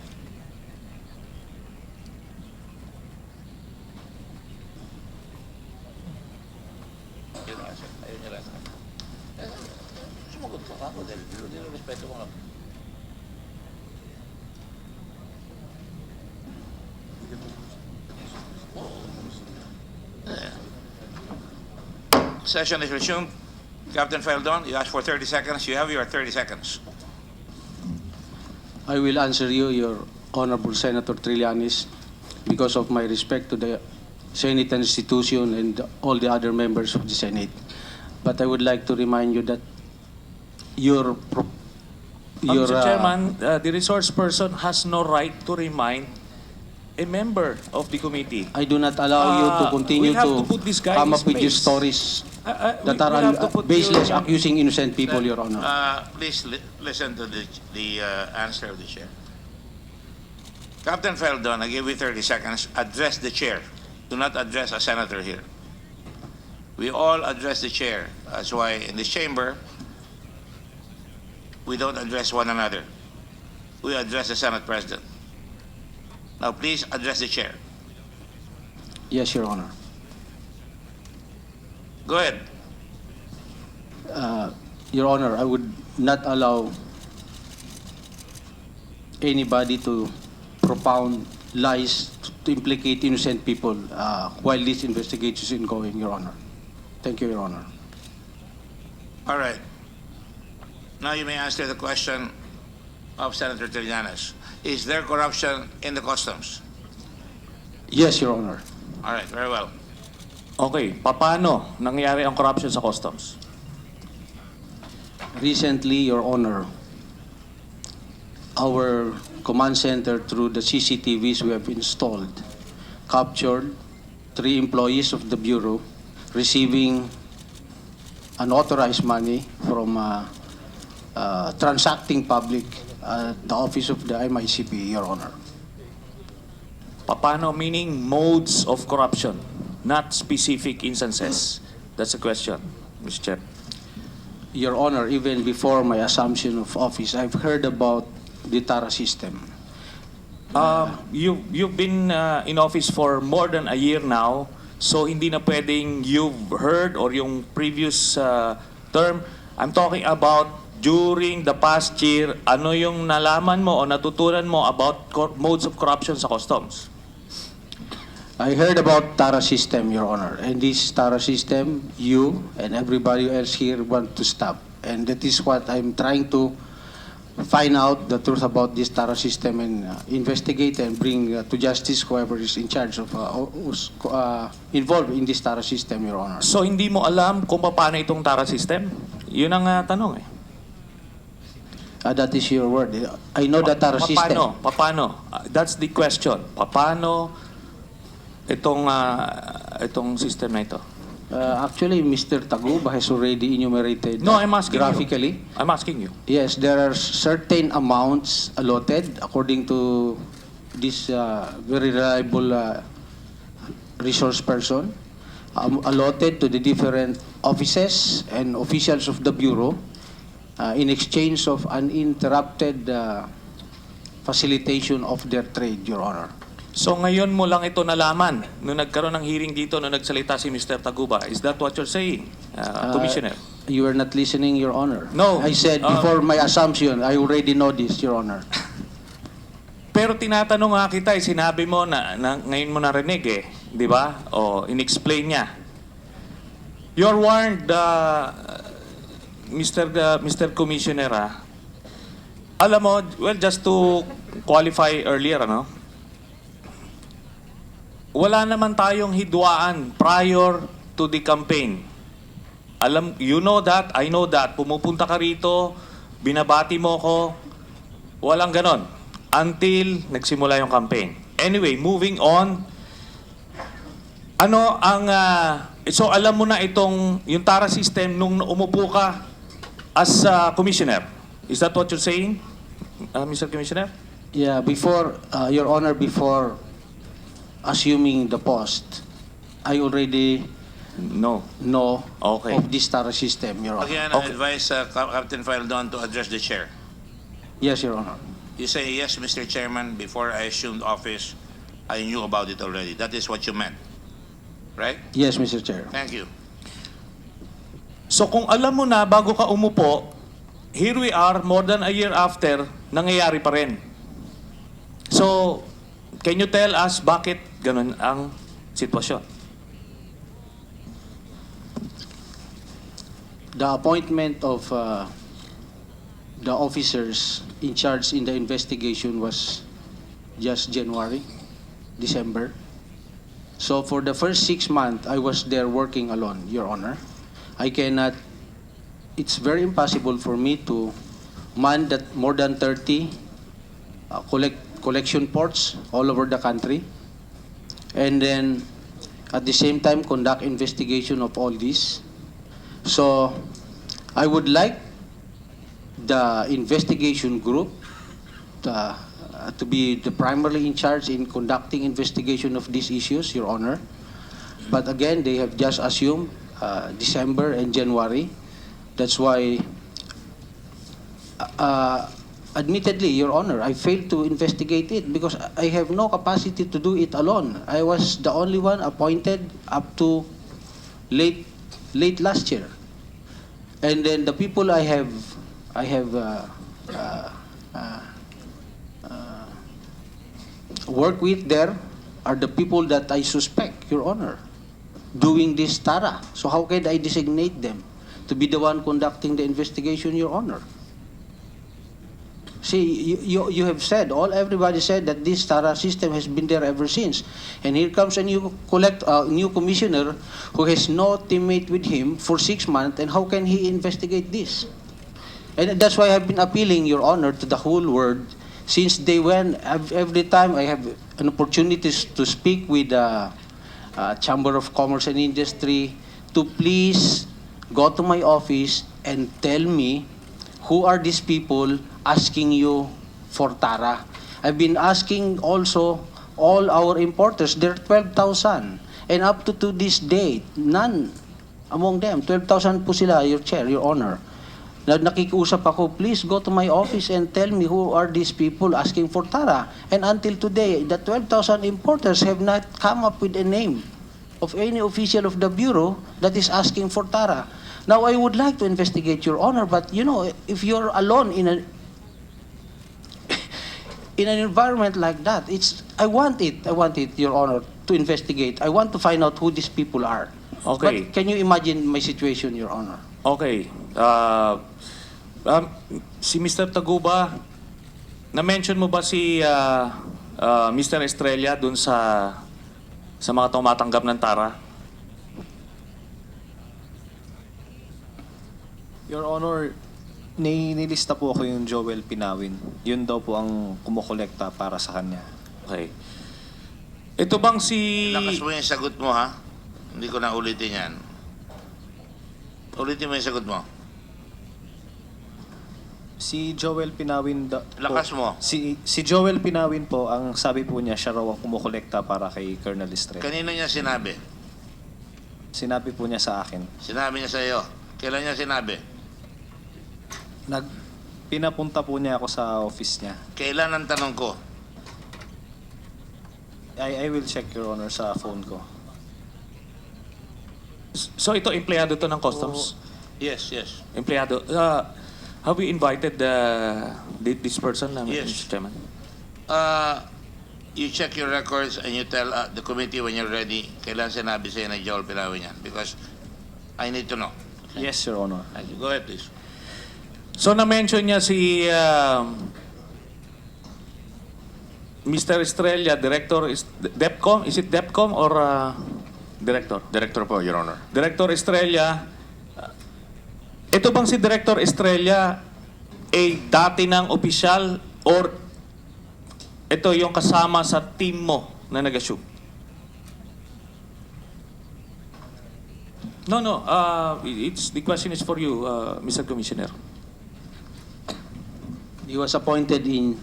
Yun na siya. Ayun niya lang. Sumagot ka ako dahil respeto ko nga. Session is resumed. Captain Feldon, you asked for 30 seconds. You have your 30 seconds. I will answer you, Your Honorable Senator Trillanes, because of my respect to the Senate institution and all the other members of the Senate. But I would like to remind you that your Mr. Chairman, the resource person has no right to remind a member of the committee. I do not allow you to continue we have to to put this guy come in up with your space. stories that We are have to put baseless, you- accusing innocent people, Your Honor. Please listen to the answer of the chair. Captain Feldon, I give you 30 seconds. Address the chair. Do not address a senator here. We all address the chair. That's why in this chamber, we don't address one another. We address the Senate President. Now, please address the chair. Yes, Your Honor. Go ahead. Your Honor, I would not allow anybody to propound lies to implicate innocent people while this investigation is ongoing, Your Honor. Thank you, Your Honor. All right. Now you may answer the question of Senator Trillanes. Is there corruption in the customs? Yes, Your Honor. All right, very well. Okay, paano nangyari ang corruption sa customs? Recently, Your Honor, our command center through the CCTVs we have installed captured 3 employees of the Bureau receiving unauthorized money from transacting public at the office of the MICP, Your Honor. Paano meaning modes of corruption, not specific instances? That's the question, Mr. Chair. Your Honor, even before my assumption of office, I've heard about the TARA system. You've been in office for more than a year now, so hindi na pwedeng you've heard or yung previous term. I'm talking about during the past year, ano yung nalaman mo o natutunan mo about modes of corruption sa customs? I heard about TARA system, Your Honor, and this TARA system, you and everybody else here want to stop. And that is what I'm trying to find out the truth about this TARA system and investigate and bring to justice whoever is in charge of who's involved in this TARA system, Your Honor. So hindi mo alam kung paano itong TARA system? Yun ang tanong eh. That is your word. I know the TARA system. Paano? That's the question. Paano itong system na ito? Actually, Mr. Taguba has already enumerated No, I'm asking graphically. you. I'm asking you. Yes, there are certain amounts allotted according to this very reliable resource person, allotted to the different offices and officials of the Bureau in exchange of uninterrupted facilitation of their trade, Your Honor. So ngayon mo lang ito nalaman nung nagkaroon ng hearing dito nung nagsalita si Mr. Taguba. Is that what you're saying, Commissioner? You are not listening, Your Honor. No. I said before my assumption, I already know this, Your Honor. Pero tinatanong nga kita, sinabi mo na ngayon mo narinig eh. Di ba? O, in-explain niya. You're warned, Mr. Commissioner, alam mo, well, just to qualify earlier, ano? Wala naman tayong hidwaan prior to the campaign You know that, I know that. Pumupunta ka rito, binabati mo ko, walang ganon. Until nagsimula yung campaign. Anyway, moving on. Ano ang... so alam mo na itong yung TARA system nung umupo ka as commissioner. Is that what you're saying, Mr. Commissioner? Yeah, before, Your Honor, before assuming the post, I already No. know Okay. of this TARA system, Your Honor. Again, I advise Captain Faldon to address the chair. Yes, Your Honor. You say, yes, Mr. Chairman, before I assumed office, I knew about it already. That is what you meant. Right? Yes, Mr. Chair. Thank you. So kung alam mo na bago ka umupo, here we are, more than a year after, nangyayari pa rin. So, can you tell us bakit ganun ang sitwasyon? The appointment of the officers in charge in the investigation was just January, December. So for the first 6 months, I was there working alone, Your Honor. I cannot, it's very impossible for me to man that more than 30 collection ports all over the country. And then at the same time conduct investigation of all this. So I would like the investigation group to be the primarily in charge in conducting investigation of these issues, Your Honor. But again, they have just assumed December and January. That's why, admittedly, Your Honor, I failed to investigate it because I have no capacity to do it alone. I was the only one appointed up to late last year. And then the people I have worked with there are the people that I suspect, Your Honor, doing this TARA. So how can I designate them to be the one conducting the investigation, Your Honor? See, you have said, everybody said that this TARA system has been there ever since. And here comes a new commissioner who has no teammate with him for 6 months, and how can he investigate this? And that's why I've been appealing, Your Honor, to the whole world since day one. Every time I have an opportunity to speak with the Chamber of Commerce and Industry to please go to my office and tell me who are these people asking you for TARA. I've been asking also all our importers, there are 12,000. And up to this date, none among them, 12,000 po sila, Your Chair, Your Honor. Nakikiusap ako, please go to my office and tell me who are these people asking for TARA. And until today, the 12,000 importers have not come up with a name of any official of the Bureau that is asking for TARA. Now, I would like to investigate, Your Honor, but you know, if you're alone in an environment like that, I want it, Your Honor, to investigate. I want to find out who these people are. Okay. But can you imagine my situation, Your Honor? Okay. Si Mr. Taguba, na-mention mo ba si Mr. Estrella dun sa mga tumatanggap ng TARA? Your Honor, nilista po ako yung Joel Pinawin. Yun daw po ang kumukolekta para sa kanya. Okay. Ito bang si... Lakas mo yung sagot mo, ha? Hindi ko na ulitin yan. Ulitin mo yung sagot mo. Si Joel Pinawin Lakas mo. Si Joel Pinawin po, ang sabi po niya, siya raw ang kumukolekta para kay Colonel Estrella. Kanino niya sinabi? Sinabi po niya sa akin. Sinabi niya sa iyo. Kailan niya sinabi? Pinapunta po niya ako sa office niya. Kailan ang tanong ko? I will check, Your Honor, sa phone ko. So ito, empleyado to ng customs? Yes, yes. Empleyado. Have we invited this person, Yes. Mr. Chairman? You check your records and you tell the committee when you're ready kailan sinabi sa'yo na Joel Pinawin yan. Because I need to know. Yes, Your Honor. Thank you. Go ahead, please. So na-mention niya si Mr. Estrella, Director, DEPCOM? Is it DEPCOM or Director? Director po, Your Honor. Director Estrella, ito bang si Director Estrella dati ng opisyal or ito yung kasama sa team mo na nag-assume? No. The question is for you, Mr. Commissioner. He was appointed in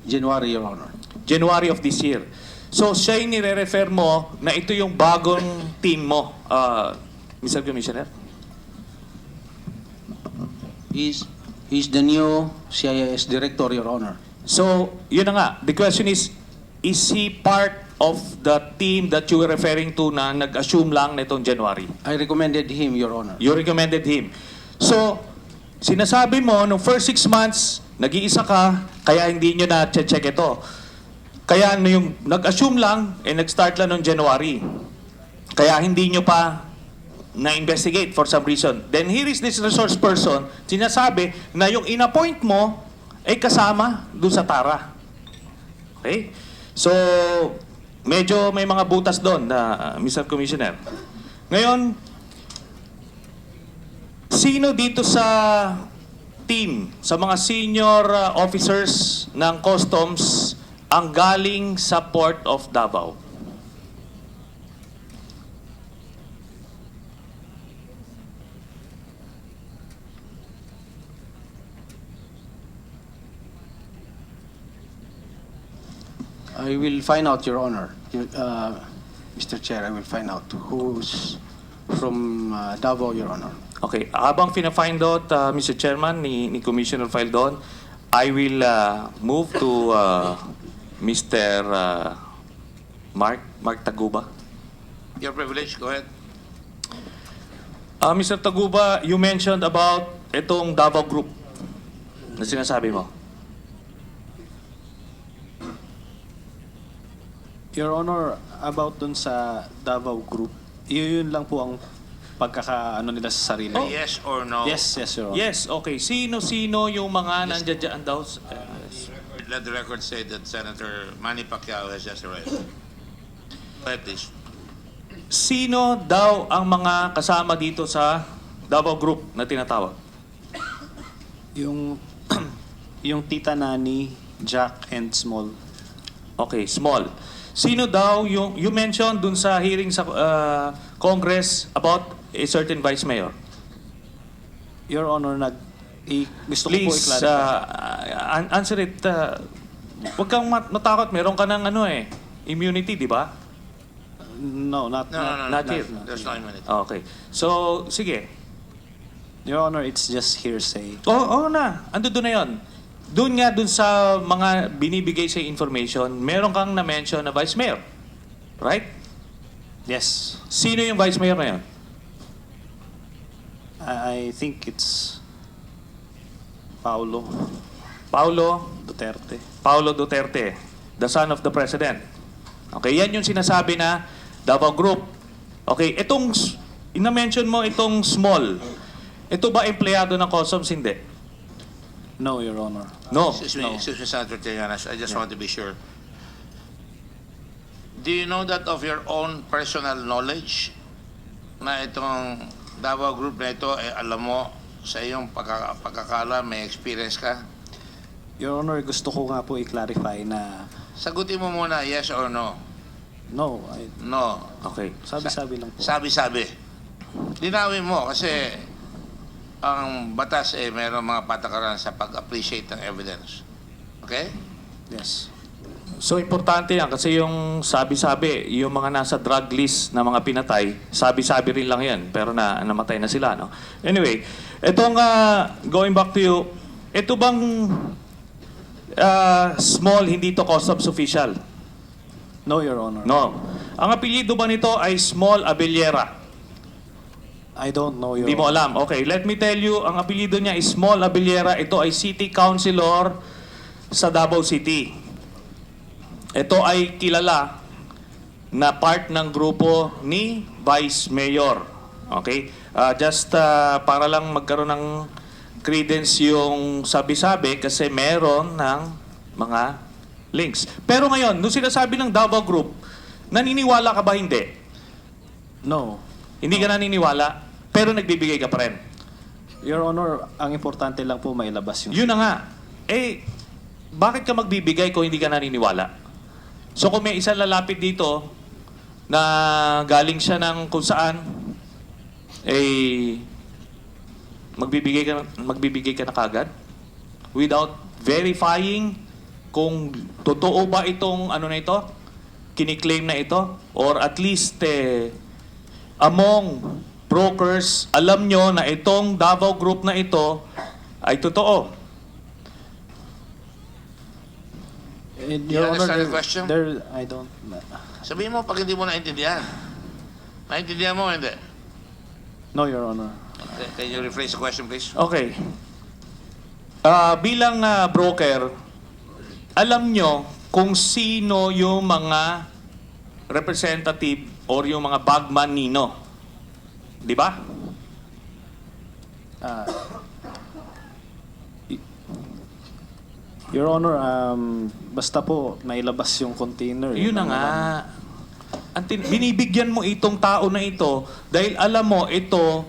January, Your Honor. January of this year. So, siya yung nire-refer mo na ito yung bagong team mo, Mr. Commissioner? He's the new CIS Director, Your Honor. So, yun na nga. The question is he part of the team that you were referring to na nag-assume lang na itong January? I recommended him, Your Honor. You recommended him. So, sinasabi mo, nung first 6 months, nag-iisa ka, kaya hindi nyo na-check ito. Kaya yung nag-assume lang, nag-start lang noong January. Kaya hindi nyo pa na-investigate for some reason. Then here is this resource person, sinasabi na yung in-appoint mo ay kasama doon sa TARA. Okay? So, medyo may mga butas doon na Mr. Commissioner. Ngayon, sino dito sa team, sa mga senior officers ng customs ang galing sa Port of Davao? I will find out, Your Honor. Mr. Chair, I will find out who's from Davao, Your Honor. Okay, habang fina-find out, Mr. Chairman, ni Commissioner file doon, I will move to Mr. Mark Taguba. Your privilege, go ahead. Mr. Taguba, you mentioned about itong Davao Group na sinasabi mo. Your Honor, about dun sa Davao Group, yun lang po ang pagkakaano nila sa sarili. Yes or no? Yes, Your Honor. Yes, okay. Sino-sino yung mga nandiyan daw? Let the record say that Senator Manny Pacquiao has just arrived. Go ahead, please. Sino daw ang mga kasama dito sa Davao Group na tinatawag? Yung yung Tita Nani, Jack, and Small. Okay, Small. Sino daw yung, you mentioned dun sa hearing sa Congress about a certain Vice Mayor? Your Honor, gusto ko po Please, i-clarify. answer it. Huwag kang matakot. Meron ka ng immunity, di ba? No, No. Not here. There's no immunity. Okay. So, sige. Your Honor, it's just hearsay. Oo na. Ando doon na yun. Doon nga, doon sa mga binibigay sa information, meron kang na-mention na Vice Mayor. Right? Yes. Sino yung Vice Mayor na yun? I think it's Paulo Duterte. Paulo Duterte, the son of the President. Okay, yan yung sinasabi na Davao Group. Okay, ina-mention mo itong Small. Ito ba empleyado ng Customs? Hindi. No, Your Honor. No. Excuse me, Senator Trillanes. I just want to be sure. Do you know that of your own personal knowledge na itong Davao Group na ito, alam mo sa iyong pagkakala, may experience ka? Your Honor, gusto ko nga po i-clarify na Sagutin mo muna, yes or no? no. No. Okay. Sabi-sabi lang po. Sabi-sabi. Linawin mo kasi ang batas mayroong mga patakaran sa pag-appreciate ng evidence. Okay? Yes. So, importante yan kasi yung sabi-sabi, yung mga nasa drug list na mga pinatay, sabi-sabi rin lang yan, pero namatay na sila, no? Anyway, itong, going back to you, ito bang Small, hindi to Customs official? No, Your Honor. No. Ang apelyido ba nito ay Small Abellera? I don't know, Your Hindi mo Honor. alam. Okay, let me tell you, ang apelyido niya is Small Abellera. Ito ay City Councilor sa Davao City. Ito ay kilala na part ng grupo ni Vice Mayor. Okay? Just para lang magkaroon ng credence yung sabi-sabi kasi meron ng mga links. Pero ngayon, nung sinasabi ng Davao Group, naniniwala ka ba hindi? No. Hindi ka naniniwala, pero nagbibigay ka pa rin. Your Honor, ang importante lang po mailabas yung... Yun na nga. Eh, bakit ka magbibigay kung hindi ka naniniwala? So kung may isang lalapit dito na galing siya ng kung saan, eh, magbibigay ka na kagad without verifying kung totoo ba itong ano na ito, kiniklaim na ito, or at least among brokers, alam nyo na itong Davao Group na ito ay totoo. Your You Honor, understand the question? I don't... Sabihin mo pag hindi mo naintindihan. Naintindihan mo o hindi? No, Your Honor. Can you rephrase the question, please? Okay. Bilang broker, alam nyo kung sino yung mga representative or yung mga bagman nino. Di ba? Your Honor, basta po nailabas yung container. Yun na nga. Binibigyan mo itong tao na ito dahil alam mo ito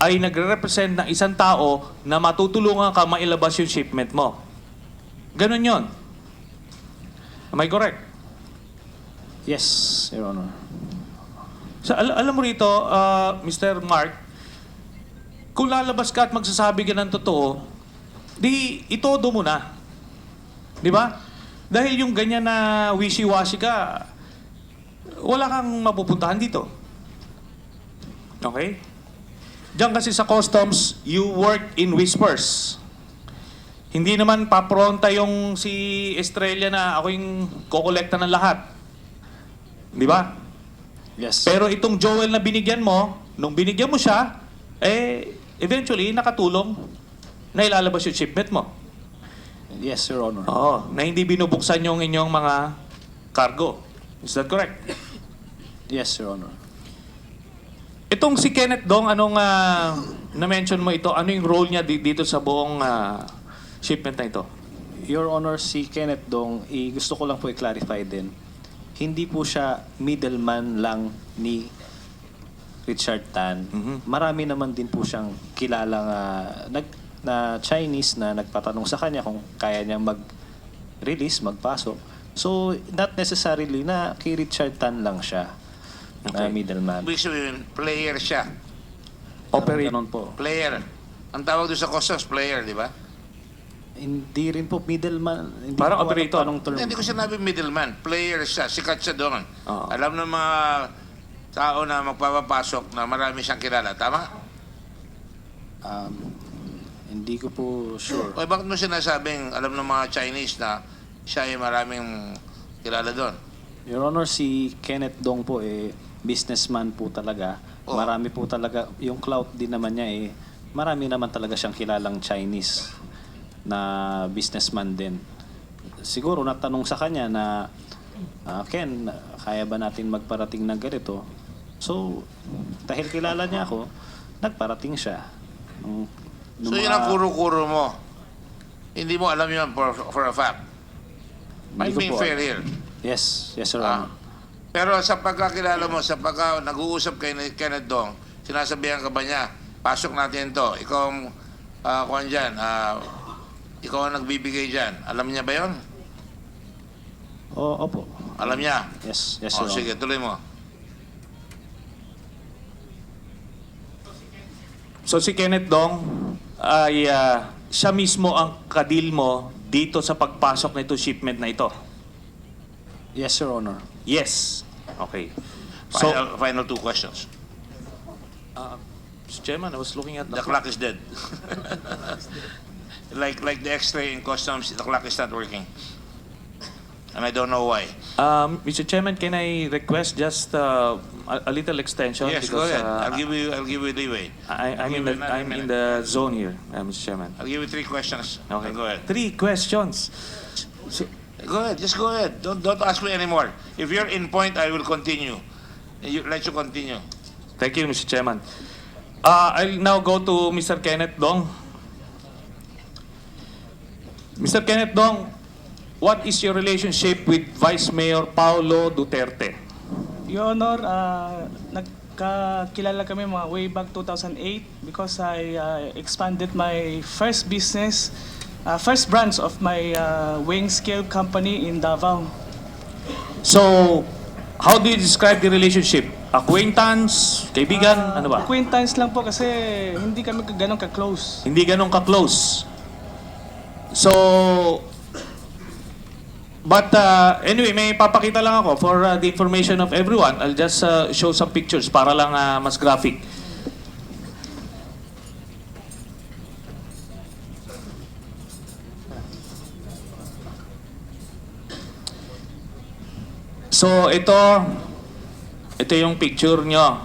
ay nagre-represent ng isang tao na matutulungan ka mailabas yung shipment mo. Ganon yon. Am I correct? Yes, Your Honor. So, alam mo rito, Mr. Mark, kung lalabas ka at magsasabi ka ng totoo, di itodo mo na. Di ba? Dahil yung ganyan na wishy-washy ka, wala kang mapupuntahan dito. Okay? Diyan kasi sa customs, you work in whispers. Hindi naman papronta yung si Estrella na ako yung kokolekta ng lahat. Di ba? Yes. Pero itong Joel na binigyan mo, nung binigyan mo siya, eventually nakatulong na ilalabas yung shipment mo. Yes, Your Honor. Oo, na hindi binubuksan yung inyong mga cargo. Is that correct? Yes, Your Honor. Itong si Kenneth Dong, anong na-mention mo ito? Ano yung role niya dito sa buong shipment na ito? Your Honor, si Kenneth Dong, gusto ko lang po i-clarify din. Hindi po siya middleman lang ni Richard Tan. Marami naman din po siyang kilalang na Chinese na nagpatanong sa kanya kung kaya niyang mag-release, magpasok. So, not necessarily na kay Richard Tan lang siya na middleman. Ibig sabihin, player siya. Ganun po. Player. Ang tawag doon sa customs, player, di ba? Hindi rin po middleman. Hindi Parang ko alam operator. anong term. Hindi ko sinabi middleman. Player siya. Sikat siya doon. Oo. Alam ng mga tao na magpapapasok na marami siyang kilala. Tama? Hindi ko po sure. O bakit mo sinasabing alam ng mga Chinese na siya ay maraming kilala doon? Your Honor, si Kenneth Dong po businessman po talaga. Oh. Marami po talaga, yung clout din naman niya marami naman talaga siyang kilalang Chinese na businessman din. Siguro natanong sa kanya na, Ken, kaya ba natin magparating ng ganito? So, dahil kilala niya ako, nagparating siya. So yun ang kuro-kuro mo. Hindi mo alam yun for a fact. I'm Hindi ko being po fair alam. here. Yes, Your Honor. Pero sa pagkakilala mo, sa pagka nag-uusap kay Kenneth Dong, sinasabihan ka ba niya, pasok natin to, ikaw ang kuhan dyan, ikaw ang nagbibigay dyan. Alam niya ba yun? Opo. Alam niya? Yes, Your Honor. Sige, tuloy mo. So si Kenneth Dong ay siya mismo ang kadil mo dito sa pagpasok na ito, shipment na ito. Yes, Your Honor. Yes. Okay. So, Final two questions. Mr. Chairman, I was looking at The clock is dead. like the X-ray in customs, the clock is not working. And I don't know why. Mr. Chairman, can I request just a little extension? Yes, go ahead. I'll give you leeway. I'm in the zone here, Mr. Chairman. I'll give you 3 questions. Okay. Go ahead. 3 questions. Go ahead. Just go ahead. Don't ask me anymore. If you're in point, I will continue. Let you continue. Thank you, Mr. Chairman. I'll now go to Mr. Kenneth Dong. Mr. Kenneth Dong, what is your relationship with Vice Mayor Paulo Duterte? Your Honor, Magkakilala kami mga way back 2008 because I expanded my first business, first branch of my weighing scale company in Davao. So, how do you describe the relationship? Acquaintance? Kaibigan? Ano ba? Acquaintance lang po kasi hindi kami ganun ka-close. Hindi ganun ka-close. So, but anyway, may papakita lang ako for the information of everyone. I'll just show some pictures para lang mas graphic. So, ito yung picture nyo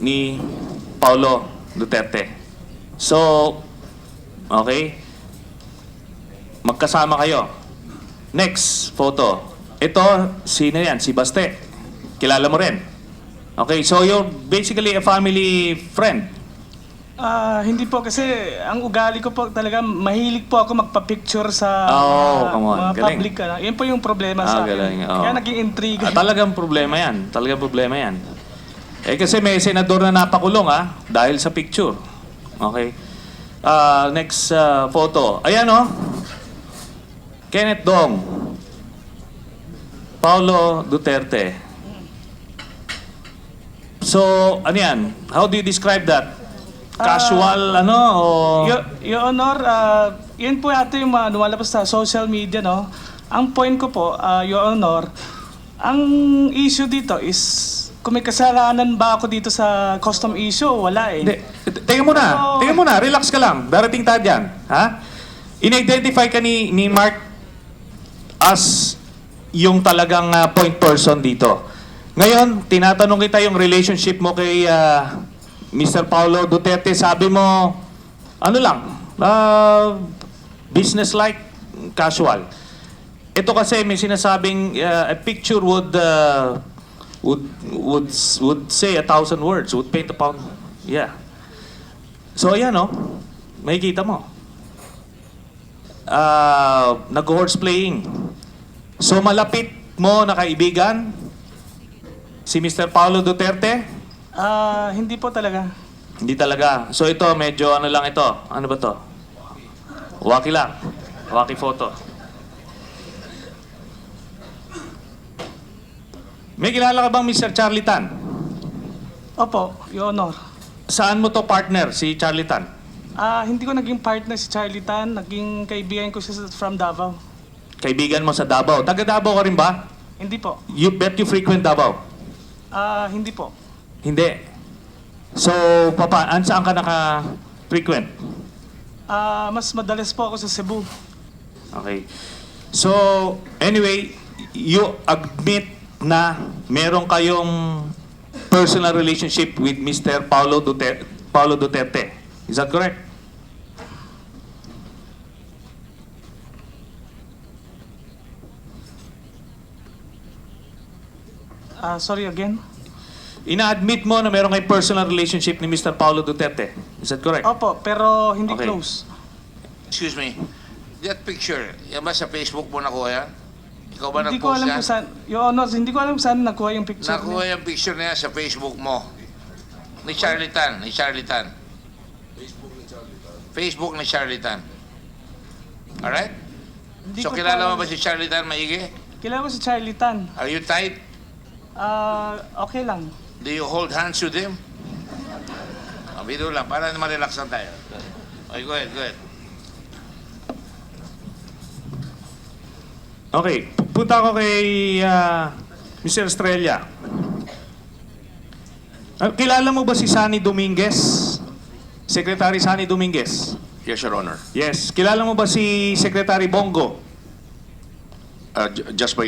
ni Paulo Duterte. So, okay. Magkasama kayo. Next photo. Ito, sino yan? Si Baste. Kilala mo rin. Okay, so you're basically a family friend. Hindi po kasi ang ugali ko po talaga mahilig po ako magpa-picture sa Come on. mga Galing. public. Yan po yung problema sa akin. Galing. Kaya naging intriga. Talagang problema yan. Talagang problema yan. Eh kasi may senador na napakulong dahil sa picture. Okay. Next photo. Ayan Kenneth Dong. Paulo Duterte. So, ano yan? How do you describe that? Casual, o... Your Honor, yun po ate yung lumalabas sa social media, no? Ang point ko po, Your Honor, ang issue dito is kung may kasalanan ba ako dito sa custom issue, wala eh. Hindi. Teka muna. Relax ka lang. Darating tayo dyan. Ha? In-identify ka ni Mark as yung talagang point person dito. Ngayon, tinatanong kita yung relationship mo kay Mr. Paulo Duterte. Sabi mo, ano lang, business-like, casual. Ito kasi may sinasabing a picture would say 1,000 words, would paint a pound. Yeah. So ayan makikita mo. Nag-horse playing. So malapit mo na kaibigan si Mr. Paulo Duterte? Hindi po talaga. Hindi talaga. So ito, medyo ano lang ito. Ano ba to? Waki lang. Waki photo. May kilala ka bang Mr. Charlie Tan? Opo, Your Honor. Saan mo to partner, si Charlie Tan? Hindi ko naging partner si Charlie Tan. Naging kaibigan ko siya from Davao. Kaibigan mo sa Davao. Taga Davao ka rin ba? Hindi po. You bet you frequent Davao? Hindi po. Hindi. So, saan ka naka-frequent? Mas madalas po ako sa Cebu. Okay. So, anyway, you admit na meron kayong personal relationship with Mr. Paulo Duterte. Is that correct? Sorry again? Ina-admit mo na meron kayong personal relationship ni Mr. Paulo Duterte. Is that correct? Opo, pero hindi Okay. close. Excuse me. That picture, yan ba sa Facebook mo nakuha yan? Ikaw ba Hindi ko nag-post alam yan? kung saan, Your Honor, hindi ko alam kung saan nakuha yung picture Nakuha niya. yung picture na yan sa Facebook mo. Ni Charlie Tan. Facebook ni Charlie Tan. Alright? Hindi So ko kilala po mo ba alam. si Charlie Tan maigi? Kilala ko si Charlie Tan. Are you tight? Okay lang. Do you hold hands with him? Biro lang, para ma-relax lang tayo. Okay, go ahead. Okay. Punta ako kay Mr. Estrella. Kilala mo ba si Sunny Dominguez? Secretary Sunny Dominguez? Yes, Your Honor. Yes. Kilala mo ba si Secretary Bongo? Just by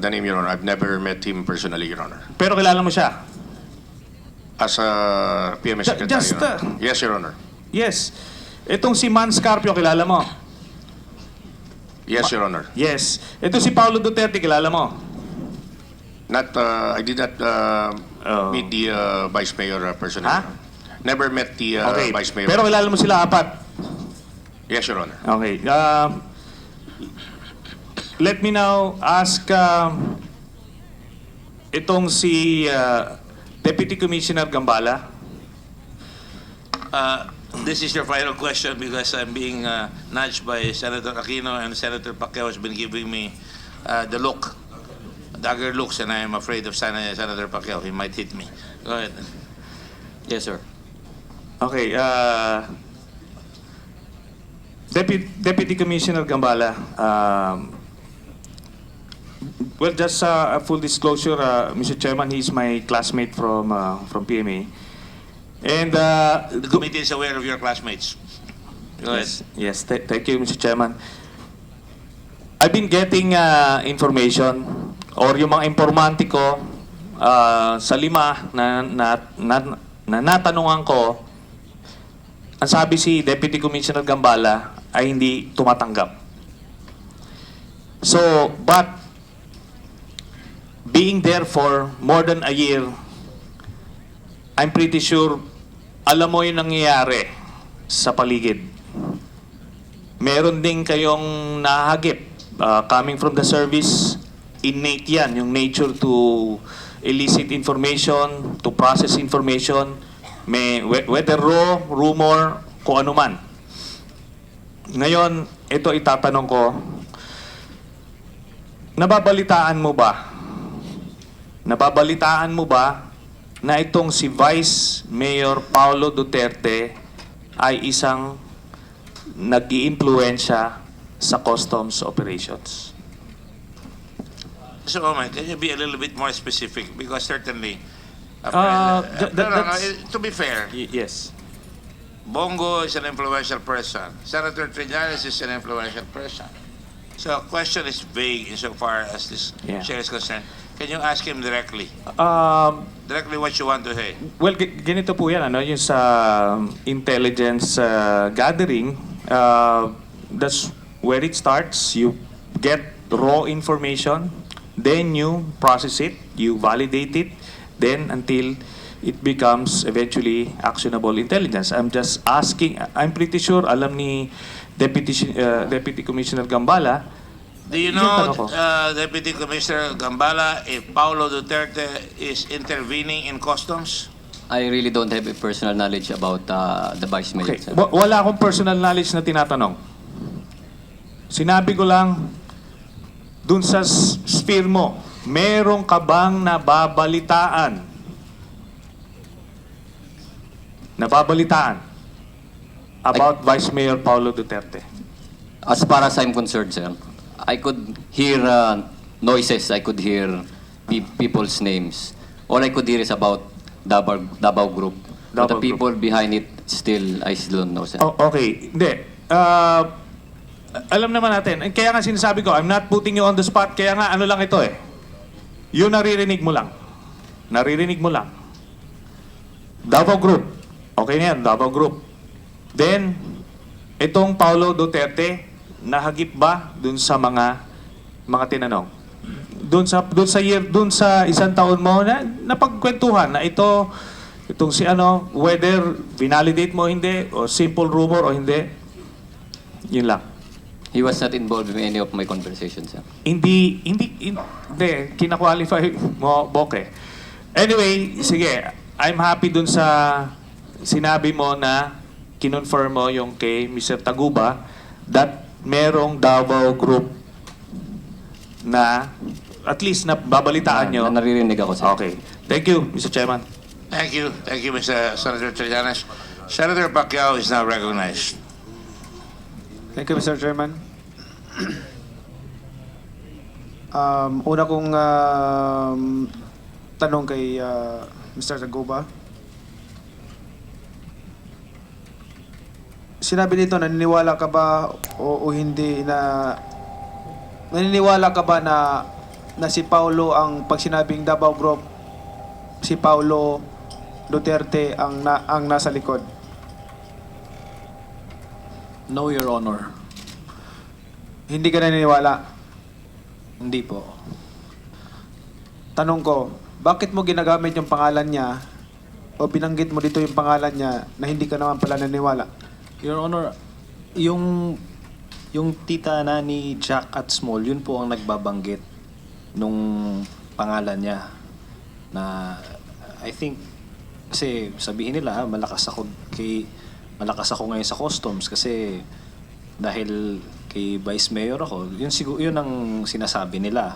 the name, Your Honor. I've never met him personally, Your Honor. Pero kilala mo siya? As a PMS Secretary, Just, Your Honor. Yes, Your Honor. Yes. Itong si Man Scarpio, kilala mo? Yes, Your Honor. Yes. Ito si Paulo Duterte, kilala mo? I did not meet the Vice Mayor personally. Ha? Never met the Okay. Vice Mayor. Pero kilala mo sila apat? Yes, Your Honor. Okay. Let me now ask itong si Deputy Commissioner Gambala. This is your final question because I'm being nudged by Senator Aquino, and Senator Pacquiao has been giving me the look, dagger looks, and I am afraid of Senator Pacquiao. He might hit me. Go ahead. Yes, sir. Okay, Deputy Commissioner Gambala, well, just a full disclosure, Mr. Chairman, he's my classmate from PMA. And The committee is aware of your classmates. Go ahead. yes, thank you, Mr. Chairman. I've been getting information or yung mga informanti ko sa lima na natanungan ko, ang sabi si Deputy Commissioner Gambala ay hindi tumatanggap. So, but being there for more than a year, I'm pretty sure alam mo yung nangyayari sa paligid. Meron din kayong nahagip coming from the service. Innate yan, yung nature to elicit information, to process information, whether raw, rumor, kung ano man. Ngayon, ito itatanong ko, nababalitaan mo ba na itong si Vice Mayor Paulo Duterte ay isang nag-iimpluwensya sa customs operations? So, Oman, can you be a little bit more specific? Because certainly, to be fair, Yes. Bongo is an influential person. Senator Trillanes is an influential person. So, the question is vague insofar as this chair is concerned. Can you ask him directly? Directly what you want to say. Well, ganito po yan, yung sa intelligence gathering, that's where it starts. You get raw information, then you process it, you validate it, then until it becomes eventually actionable intelligence. I'm just asking, I'm pretty sure alam ni Deputy Commissioner Gambala. Do you know, Deputy Commissioner Gambala, if Paulo Duterte is intervening in customs? I really don't have a personal knowledge about the Vice Mayor, Okay. sir. Wala akong personal knowledge na tinatanong. Sinabi ko lang, dun sa sphere mo, meron ka bang nababalitaan about Vice Mayor Paulo Duterte? As far as I'm concerned, sir, I could hear noises, I could hear people's names. All I could hear is about Davao Group. But the Davao Group. people behind it, I still don't know, sir. Oh, okay. Hindi. Alam naman natin. Kaya nga sinasabi ko, I'm not putting you on the spot. Kaya nga, ano lang ito eh. Yung naririnig mo lang. Naririnig mo lang. Davao Group. Okay na yan, Davao Group. Then, itong Paulo Duterte, nahagip ba dun sa mga tinanong? Dun sa isang taon mo na napagkwentuhan na itong si whether vinalidate mo o hindi, o simple rumor o hindi, yun lang. He was not involved in any of my conversations, sir. Hindi, kina-qualify mo, Boke. Anyway, sige, I'm happy dun sa sinabi mo na kinonfirm mo yung kay Mr. Taguba that merong Davao Group na at least na babalitaan nyo. Naririnig ako, sir. Okay. Thank you, Mr. Chairman. Thank you. Thank you, Mr. Senator Trillanes. Senator Pacquiao is now recognized. Thank you, Mr. Chairman. Una kong tanong kay Mr. Taguba. Sinabi nito, naniniwala ka ba o hindi na naniniwala ka ba na si Paulo ang pag sinabing Davao Group, si Paulo Duterte ang nasa likod? No, Your Honor. Hindi ka naniniwala? Hindi po. Tanong ko, bakit mo ginagamit yung pangalan niya o binanggit mo dito yung pangalan niya na hindi ka naman pala naniniwala? Your Honor, yung tita na ni Jack at Small, yun po ang nagbabanggit nung pangalan niya na I think, kasi sabihin nila, malakas ako ngayon sa customs kasi dahil kay Vice Mayor ako, yun ang sinasabi nila.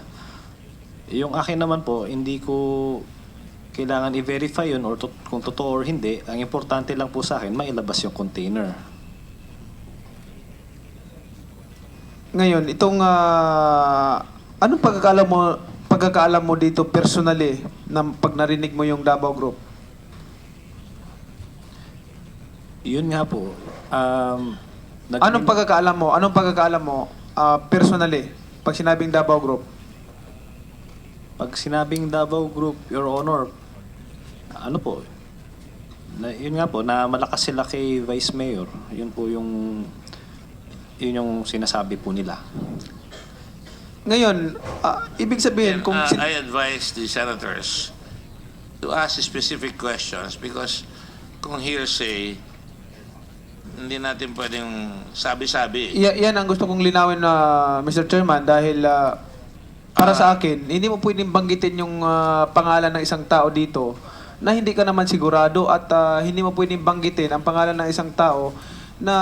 Yung akin naman po, hindi ko kailangan i-verify yun or kung totoo or hindi. Ang importante lang po sa akin, mailabas yung container. Ngayon, itong anong pagkakaalam mo dito personally na pag narinig mo yung Davao Group? Yun nga po. Anong pagkakaalam mo personally pag sinabing Davao Group? Pag sinabing Davao Group, Your Honor, ano po, yun nga po, na malakas sila kay Vice Mayor. Yun yung sinasabi po nila. Ngayon, ibig sabihin kung... I advise the senators to ask specific questions because kung hearsay, hindi natin pwedeng sabi-sabi. Yan ang gusto kong linawin na Mr. Chairman dahil para sa akin, hindi mo pwedeng banggitin yung pangalan ng isang tao dito na hindi ka naman sigurado at hindi mo pwedeng banggitin ang pangalan ng isang tao na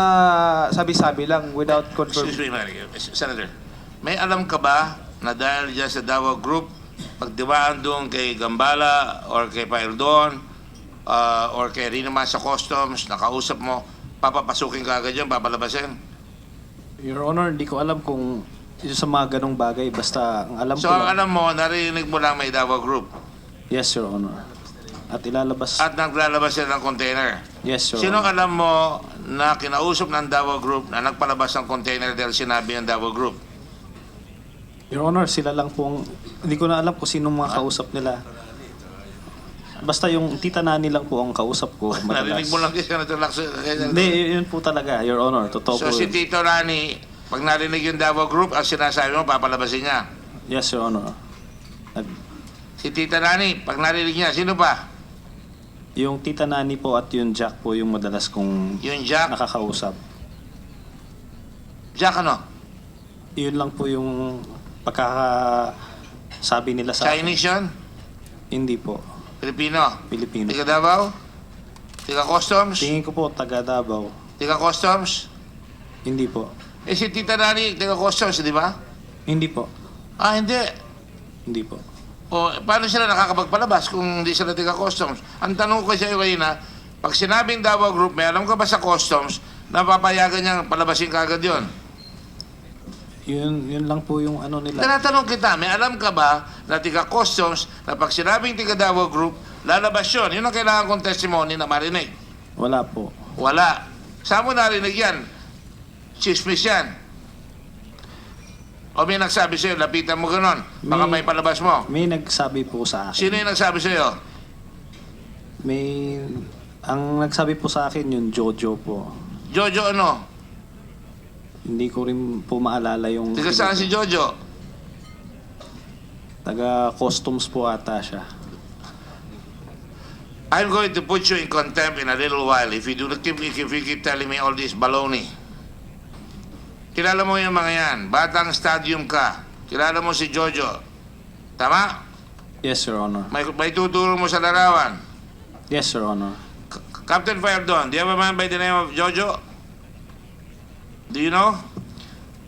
sabi-sabi lang without confirming. Excuse me, Senator. May alam ka ba na dahil dyan sa Davao Group, pagdiwaan doon kay Gambala or kay Paildon or kay Rinaman sa Customs, nakausap mo, papapasukin ka agad yun, papalabasin? Your Honor, hindi ko alam kung ito sa mga ganong bagay. Basta ang alam So ko ang lang. alam mo, narinig mo lang may Davao Group. Yes, Your Honor. At ilalabas. At naglalabas sila ng container. Yes, Your Sino Honor. alam mo na kinausap ng Davao Group na nagpalabas ng container dahil sinabi ng Davao Group? Your Honor, sila lang pong... Hindi ko na alam kung sinong mga kausap nila. Basta yung tita nani lang po ang kausap ko. Madalas. Narinig mo lang kay Senator Lacson. Hindi, yun po talaga, Your Honor. Totoo So po si yun. Tito Rani, pag narinig yung Davao Group, ang sinasabi mo, papalabasin niya. Yes, Your Honor. Si Tita Rani, pag narinig niya, sino pa? Yung tita nani po at yung Jack po yung madalas kong Yung Jack? nakakausap. Jack ano? Yun lang po yung pagkakasabi nila sa Chinese yun? Hindi po. Filipino? Pilipino. Tiga Davao? Tiga Customs? Tingin ko po taga Davao. Tiga Customs? Hindi po. Eh si Tita Rani, tiga Customs, di ba? Hindi po. Ah, hindi. Hindi po. O, paano sila nakakapagpalabas kung hindi sila tiga Customs? Ang tanong ko sa iyo kanina, pag sinabing Davao Group, may alam ka ba sa Customs na papayagan niyang palabasin ka agad yun? Yun lang po yung ano nila. Tinatanong kita, may alam ka ba na tiga Customs na pag sinabing tiga Davao Group, lalabas yun? Yun ang kailangan kong testimony na marinig. Wala po. Wala. Saan mo narinig yan? Chismis yan. O may nagsabi sa'yo, lapitan mo ganon. Baka may palabas mo. May nagsabi po sa akin. Sino yung nagsabi sa'yo? Ang nagsabi po sa akin yung Jojo po. Jojo ano? Hindi ko rin po maalala yung... Tiga saan si Jojo? Taga customs po ata siya. I'm going to put you in contempt in a little while if you keep telling me all this baloney. Kilala mo yung mga yan. Batang stadium ka. Kilala mo si Jojo. Tama? Yes, Your Honor. May tuturo mo sa larawan. Yes, Your Honor. Captain Firedon, do you have a man by the name of Jojo? Do you know?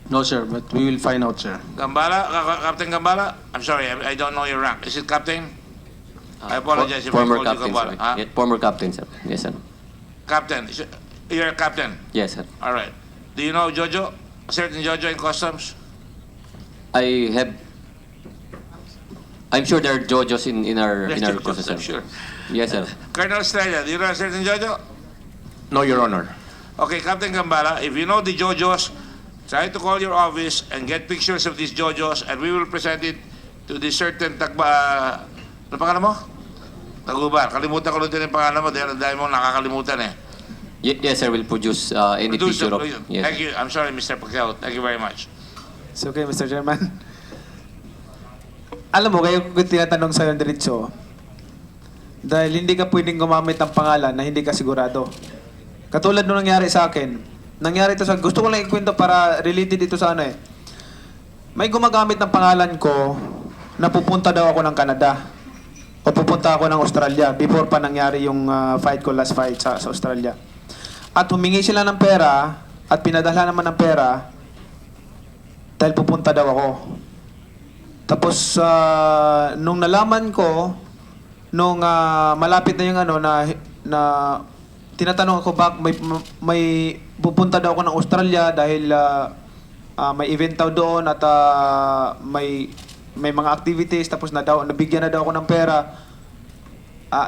No, sir, but we will find out, sir. Gambala? Captain Gambala? I'm sorry, I don't know your rank. Is it Captain? I apologize if I Former called you captain, Gambala. sir. Huh? Yeah, former captain, sir. Yes, sir. Captain. You're a captain? Yes, sir. All right. Do you know Jojo? A certain Jojo in customs? I'm sure there are JoJos in our process, sir. I'm sure. Yes, sir. Colonel Estrella, do you know a certain Jojo? No, Your Honor. Okay, Captain Gambala, if you know the Jojos, try to call your office and get pictures of these Jojos and we will present it to the certain ano pangalan mo? Tagubar. Kalimutan ko din yung pangalan mo dahil mo nakakalimutan eh. Yes, sir. We'll produce any Producer, picture of... Yes. Thank you. I'm sorry, Mr. Pacquiao. Thank you very much. It's okay, Mr. Chairman. Alam mo, kaya ko tinatanong sa'yo ng diretso, dahil hindi ka pwedeng gumamit ng pangalan na hindi ka sigurado. Katulad nung nangyari sa akin, nangyari ito sa... Gusto ko lang ikwento para related ito sa ano eh. May gumagamit ng pangalan ko na pupunta daw ako ng Canada. o pupunta ako ng Australia before pa nangyari yung fight ko, last fight sa Australia. At humingi sila ng pera at pinadala naman ng pera dahil pupunta daw ako. Tapos nung nalaman ko, nung malapit na yung na tinatanong ako may pupunta daw ako ng Australia dahil may event daw doon at may mga activities, tapos nabigyan na daw ako ng pera.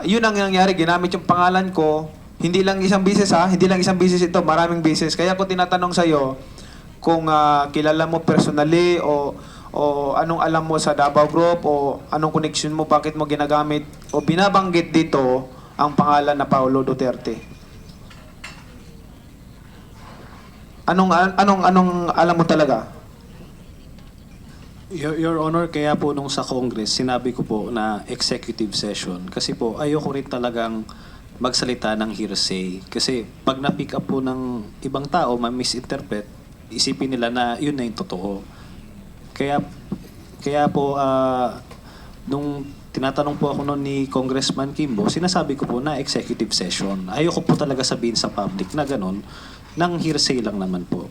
Yun ang nangyari, ginamit yung pangalan ko, hindi lang isang beses hindi lang isang beses ito, maraming beses. Kaya ko tinatanong sa'yo kung kilala mo personally o anong alam mo sa Davao Group o anong connection mo, bakit mo ginagamit o binabanggit dito ang pangalan na Paulo Duterte. Anong alam mo talaga? Your Honor, kaya po nung sa Congress, sinabi ko po na executive session. Kasi po, ayoko rin talagang magsalita ng hearsay. Kasi pag na-pick up po ng ibang tao, ma-misinterpret, isipin nila na yun na yung totoo. Kaya po, nung tinatanong po ako noon ni Congressman Kimbo, sinasabi ko po na executive session. Ayoko po talaga sabihin sa public na ganun, nang hearsay lang naman po.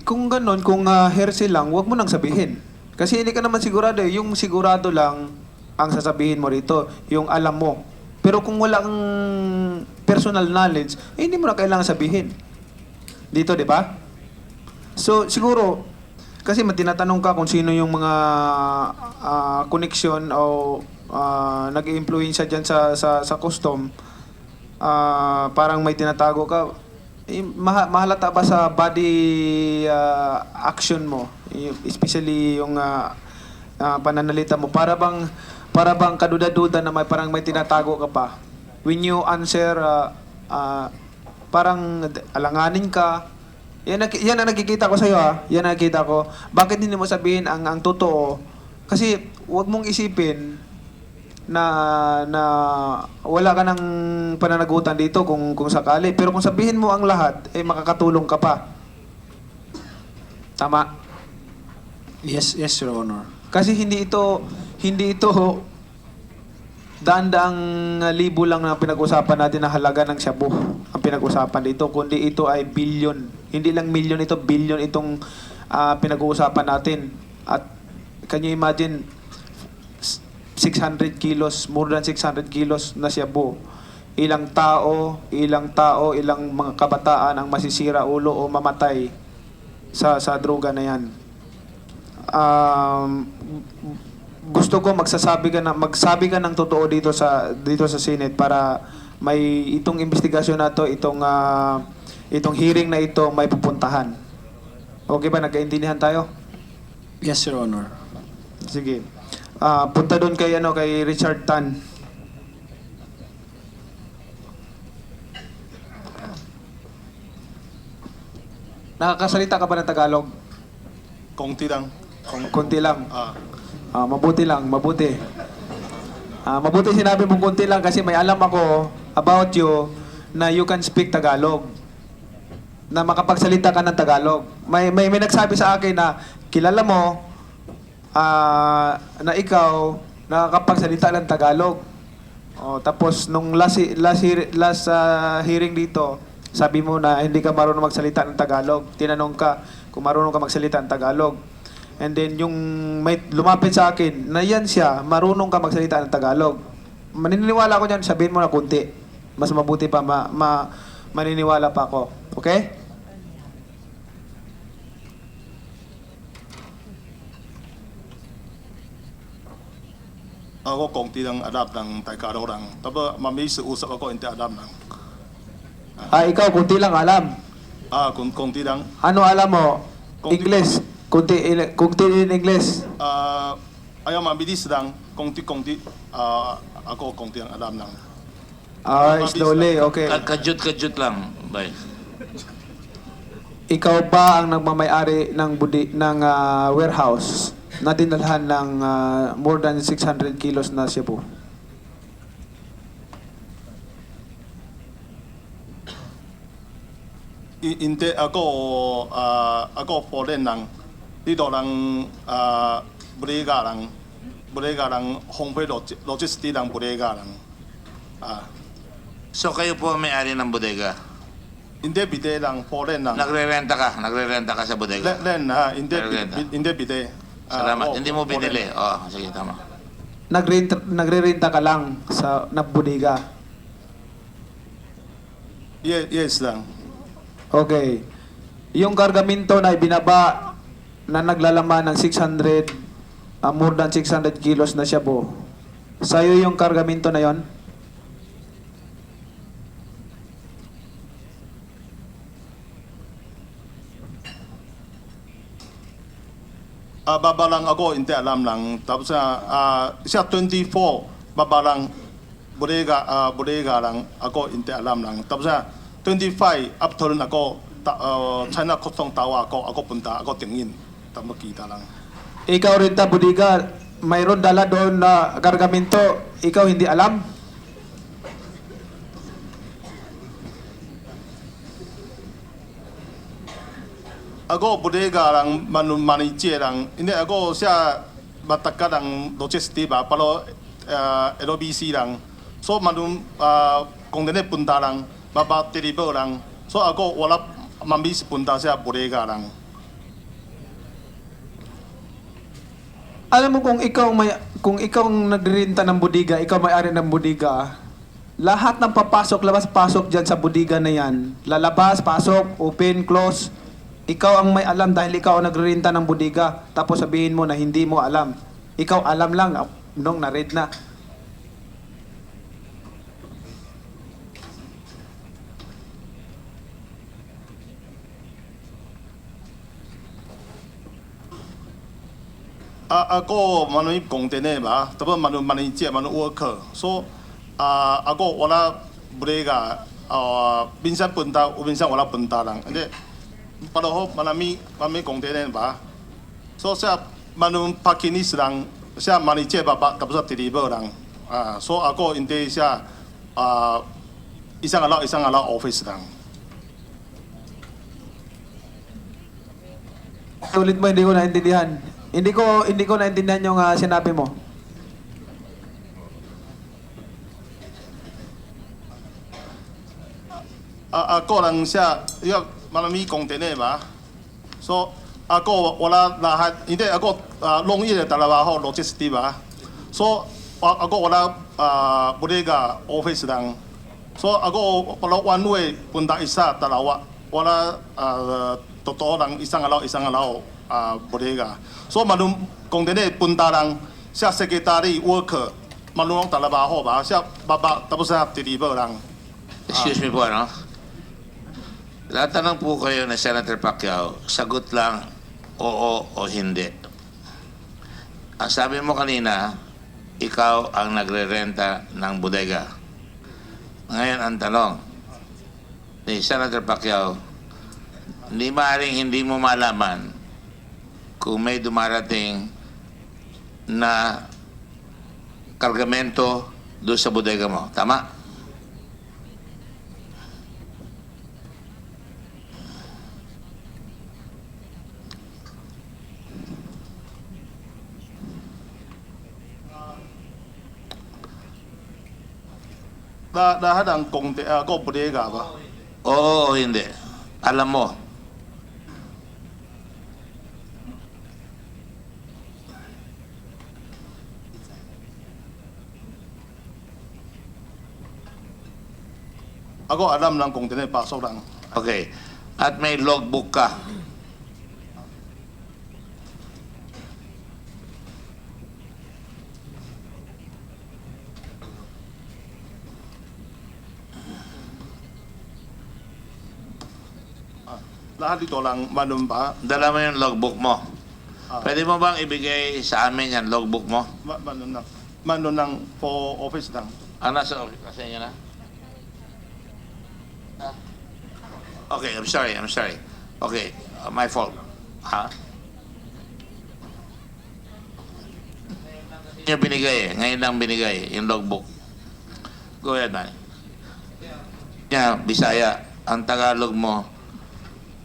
Kung ganon, kung hearsay lang, wag mo nang sabihin. Kasi hindi ka naman sigurado. Yung sigurado lang ang sasabihin mo rito, yung alam mo. Pero kung walang personal knowledge, hindi mo na kailangan sabihin. Dito, di ba? So, siguro, kasi matinatanong ka kung sino yung mga connection o nag-i-influensya dyan sa custom, parang may tinatago ka. Mahalata ba sa body action mo, especially yung pananalita mo, para bang kaduda-duda na parang may tinatago ka pa when you answer, parang alanganin ka. Yan ang nakikita ko sa iyo, yan ang nakikita ko. Bakit hindi mo sabihin ang totoo? Kasi wag mong isipin na wala ka ng pananagutan dito kung sakali. Pero kung sabihin mo ang lahat, makakatulong ka pa. Tama? Yes, Your Honor. Kasi hindi ito daan-daang libo lang na pinag-usapan natin na halaga ng shabu ang pinag-usapan dito, kundi ito ay billion. Hindi lang million ito, billion itong pinag-uusapan natin. At can you imagine 600 kilos, more than 600 kilos na shabu. Ilang tao, ilang mga kabataan ang masisira ulo o mamatay sa droga na yan. Gusto ko magsabi ka ng totoo dito sa Senate para may itong investigasyon na to, itong hearing na ito may pupuntahan. Okay ba? Nagkaintindihan tayo? Yes, Your Honor. Sige. Punta doon kay Richard Tan. Nakakasalita ka ba ng Tagalog? Konti lang. Konti lang. Mabuti lang, mabuti. Mabuti sinabi mong konti lang kasi may alam ako about you na you can speak Tagalog. Na makapagsalita ka ng Tagalog. May nagsabi sa akin na kilala mo na ikaw nakakapagsalita ng Tagalog. Tapos nung last hearing dito, sabi mo na hindi ka marunong magsalita ng Tagalog. Tinanong ka kung marunong ka magsalita ng Tagalog. And then yung may lumapit sa akin na yan siya, marunong ka magsalita ng Tagalog. Maniniwala ko dyan, sabihin mo na kunti. Mas mabuti pa, maniniwala pa ako. Okay? Ako konti lang alam ng Tagalog lang. Tapos usap ako hindi alam lang. Ikaw, kunti lang alam. Konti lang. Ano alam mo? English. Kunti in English. Ayaw mabilis lang. Konti. Ako konti lang alam lang. Slowly, okay. Kadyut lang. Bye. Ikaw ba ang nagmamay-ari ng warehouse na dinalhan ng more than 600 kilos na shabu? Hindi ako foreign lang. Dito lang Briga lang. bodega ng Hongpei Logistics ng bodega ng. So kayo po ang may-ari ng bodega? Hindi bide lang, foreign lang. Nagrerenta ka sa bodega? Hindi bide. Salamat. Hindi mo binili. Sige, tama. Nagre-renta ka lang na bodega. Yes lang. Okay. Yung kargamento na ibinaba na naglalaman ng 600, more than 600 kilos na shabu, sa'yo yung kargamento na yon? Babalang ako, hindi alam lang. Tapos siya 24, babalang bodega lang ako, hindi alam lang. Tapos 25, afternoon ako, China Custom tawa ako punta, ako tingin. Tapos makita lang. Ikaw rin ta, bodega, mayroon dala doon na kargamento, ikaw hindi alam? Ako bodega lang, manager lang. Hindi ako siya mataka ng logistic ba, pero LBC lang. So kung dine punta lang, deliver lang. So ako wala mambis punta siya bodega lang. Alam mo kung ikaw ang nagrenta ng bodega, ikaw may-ari ng bodega, lahat ng papasok, labas-pasok diyan sa bodega na yan, lalabas, pasok, open, close, ikaw ang may alam dahil ikaw ang nagrenta ng bodega. Tapos sabihin mo na hindi mo alam. Ikaw alam lang nung na-read na. Ako manuip container ba, tapos manager, worker. So ako wala bodega, minsan punta, minsan wala punta lang. Hindi, pero marami container ba. So siya pakinis lang, siya manager ba, tapos deliver lang. So ako hindi siya isang alaw office lang. Ulit mo, hindi ko naintindihan. Hindi ko naintindihan yung sinabi mo. Ako lang siya, marami container ba. So ako wala lahat, hindi ako long year trabaho logistic ba. So ako wala bodega office lang. So ako pala one way punta isa dalawa, wala totoo lang isang alaw bodega. So kung dine punta lang siya secretary worker, marunong trabaho ba, siya baba tapos siya deliver lang. Excuse me po, ano? Tatanong po kayo na Senator Pacquiao, sagot lang oo o hindi. Ang sabi mo kanina, ikaw ang nagre-renta ng bodega. Ngayon ang tanong ni Senator Pacquiao, hindi maaaring hindi mo malaman kung may dumarating na kargamento doon sa bodega mo. Tama? Lahat ang ako bodega ba? Oo o hindi. Alam mo. Ako alam lang kung pasok lang. Okay. At may logbook ka. Lahat dito lang manum ba? Dala mo yung logbook mo. Pwede mo bang ibigay sa amin yan, logbook mo? Manum lang for office lang. Nasa office? Nasa inyo na? Okay, I'm sorry. Okay, my fault. Ha? Ngayon binigay Ngayon lang binigay yung logbook. Go ahead, man. Bisaya. Ang Tagalog mo,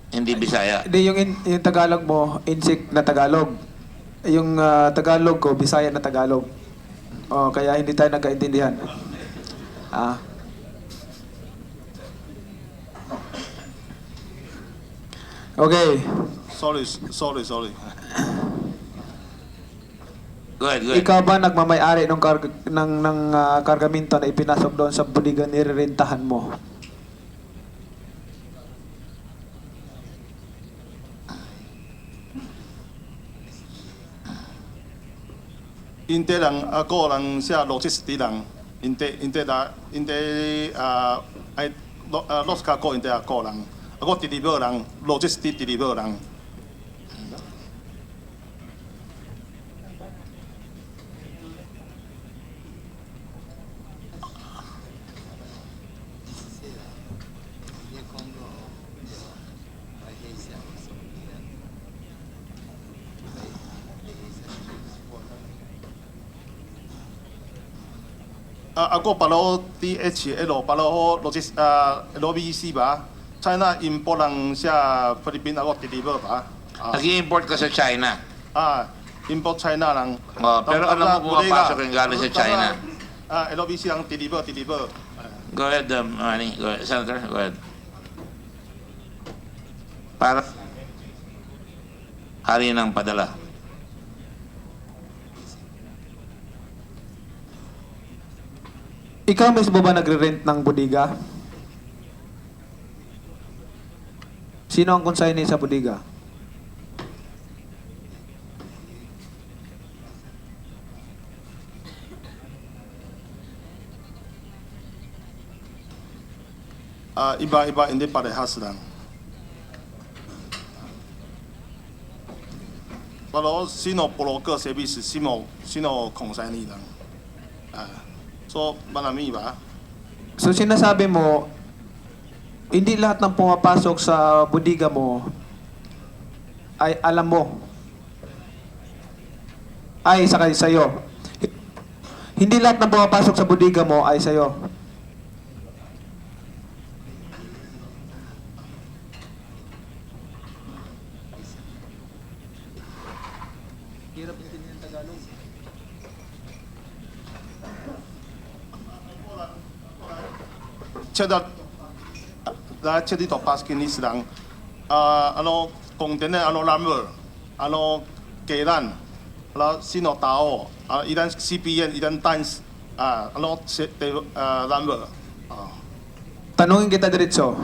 hindi Bisaya. Hindi, yung Tagalog mo, insik na Tagalog. yung Tagalog ko, Bisaya na Tagalog. Oh, kaya hindi tayo nagkaintindihan. Ah. Okay. Sorry. Go ahead. Ikaw ba nagmamay-ari ng kargamento na ipinasok doon sa budiga nirerentahan mo? Inte lang ako lang siya logistic lang. Inte ay los ka ko inte ako lang. Ako deliver lang, logistic deliver lang. Ako palo THL, palo LBC ba? China import lang siya Philippines ako deliver ba? Nag-i-import ka sa China. Import China lang. Pero alam mo pumapasok yung galing sa China. LBC lang deliver. Go ahead, Manny. Go ahead. Senator, go ahead. Para hari ng padala. Ikaw mismo ba nagre-rent ng bodega? Sino ang consignee sa bodega? Iba hindi parehas lang. Pero sino broker service, sino consignee lang. So, marami ba? So sinasabi mo, hindi lahat ng pumapasok sa bodega mo ay alam mo. Ay, sa'yo. Hindi lahat ng pumapasok sa bodega mo ay sa'yo. Hirap intindihan Tagalog. Siya dito paskinis lang. Container, number, kailan, sino tao, ilan CPN, ilan times, number. Tanungin kita diretso.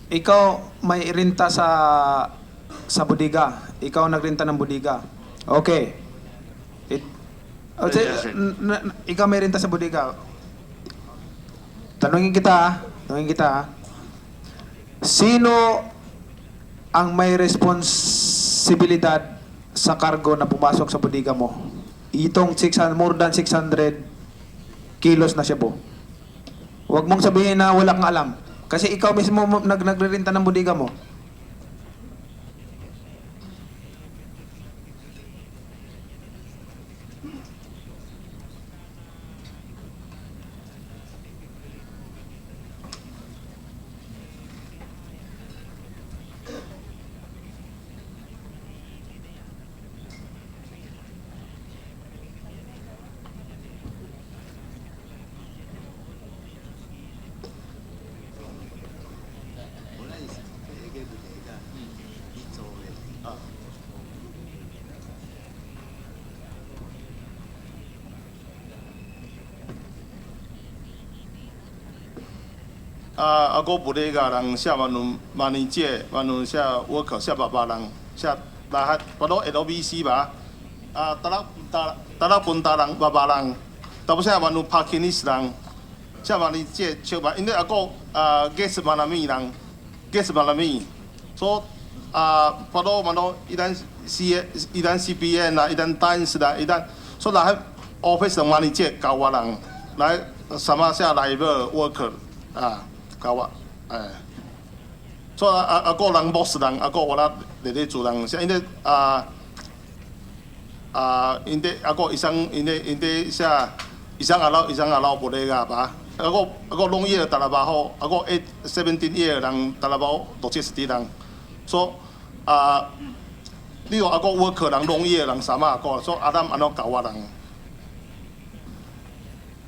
Ikaw may renta sa bodega. Ikaw nagrenta ng bodega. Okay. Ikaw may renta sa bodega. Tanungin kita. Sino ang may responsibilidad sa cargo na pumasok sa bodega mo? Itong more than 600 kilos na shabu. Huwag mong sabihin na wala kang alam. Kasi ikaw mismo nagre-renta ng bodega mo. Ako bodega lang siya manager, siya worker, siya baba lang. Siya lahat, pero LBC ba? Tara punta lang, baba lang. Tapos siya parkinis lang. Siya manager, siya ba? Hindi ako guest malami lang. So, pero ilan CPN na, ilan times na, so lahat office ng manager kawa lang. Lahat sama siya driver, worker. Kawa. So ako lang boss lang, ako wala diretso lang. Siya hindi ako hindi siya isang araw bodega ba. Ako long year trabaho. Ako 17 year lang trabaho logistic lang. So 呢個ako worker 人農業人sama ako. So Adam ano kawa lang.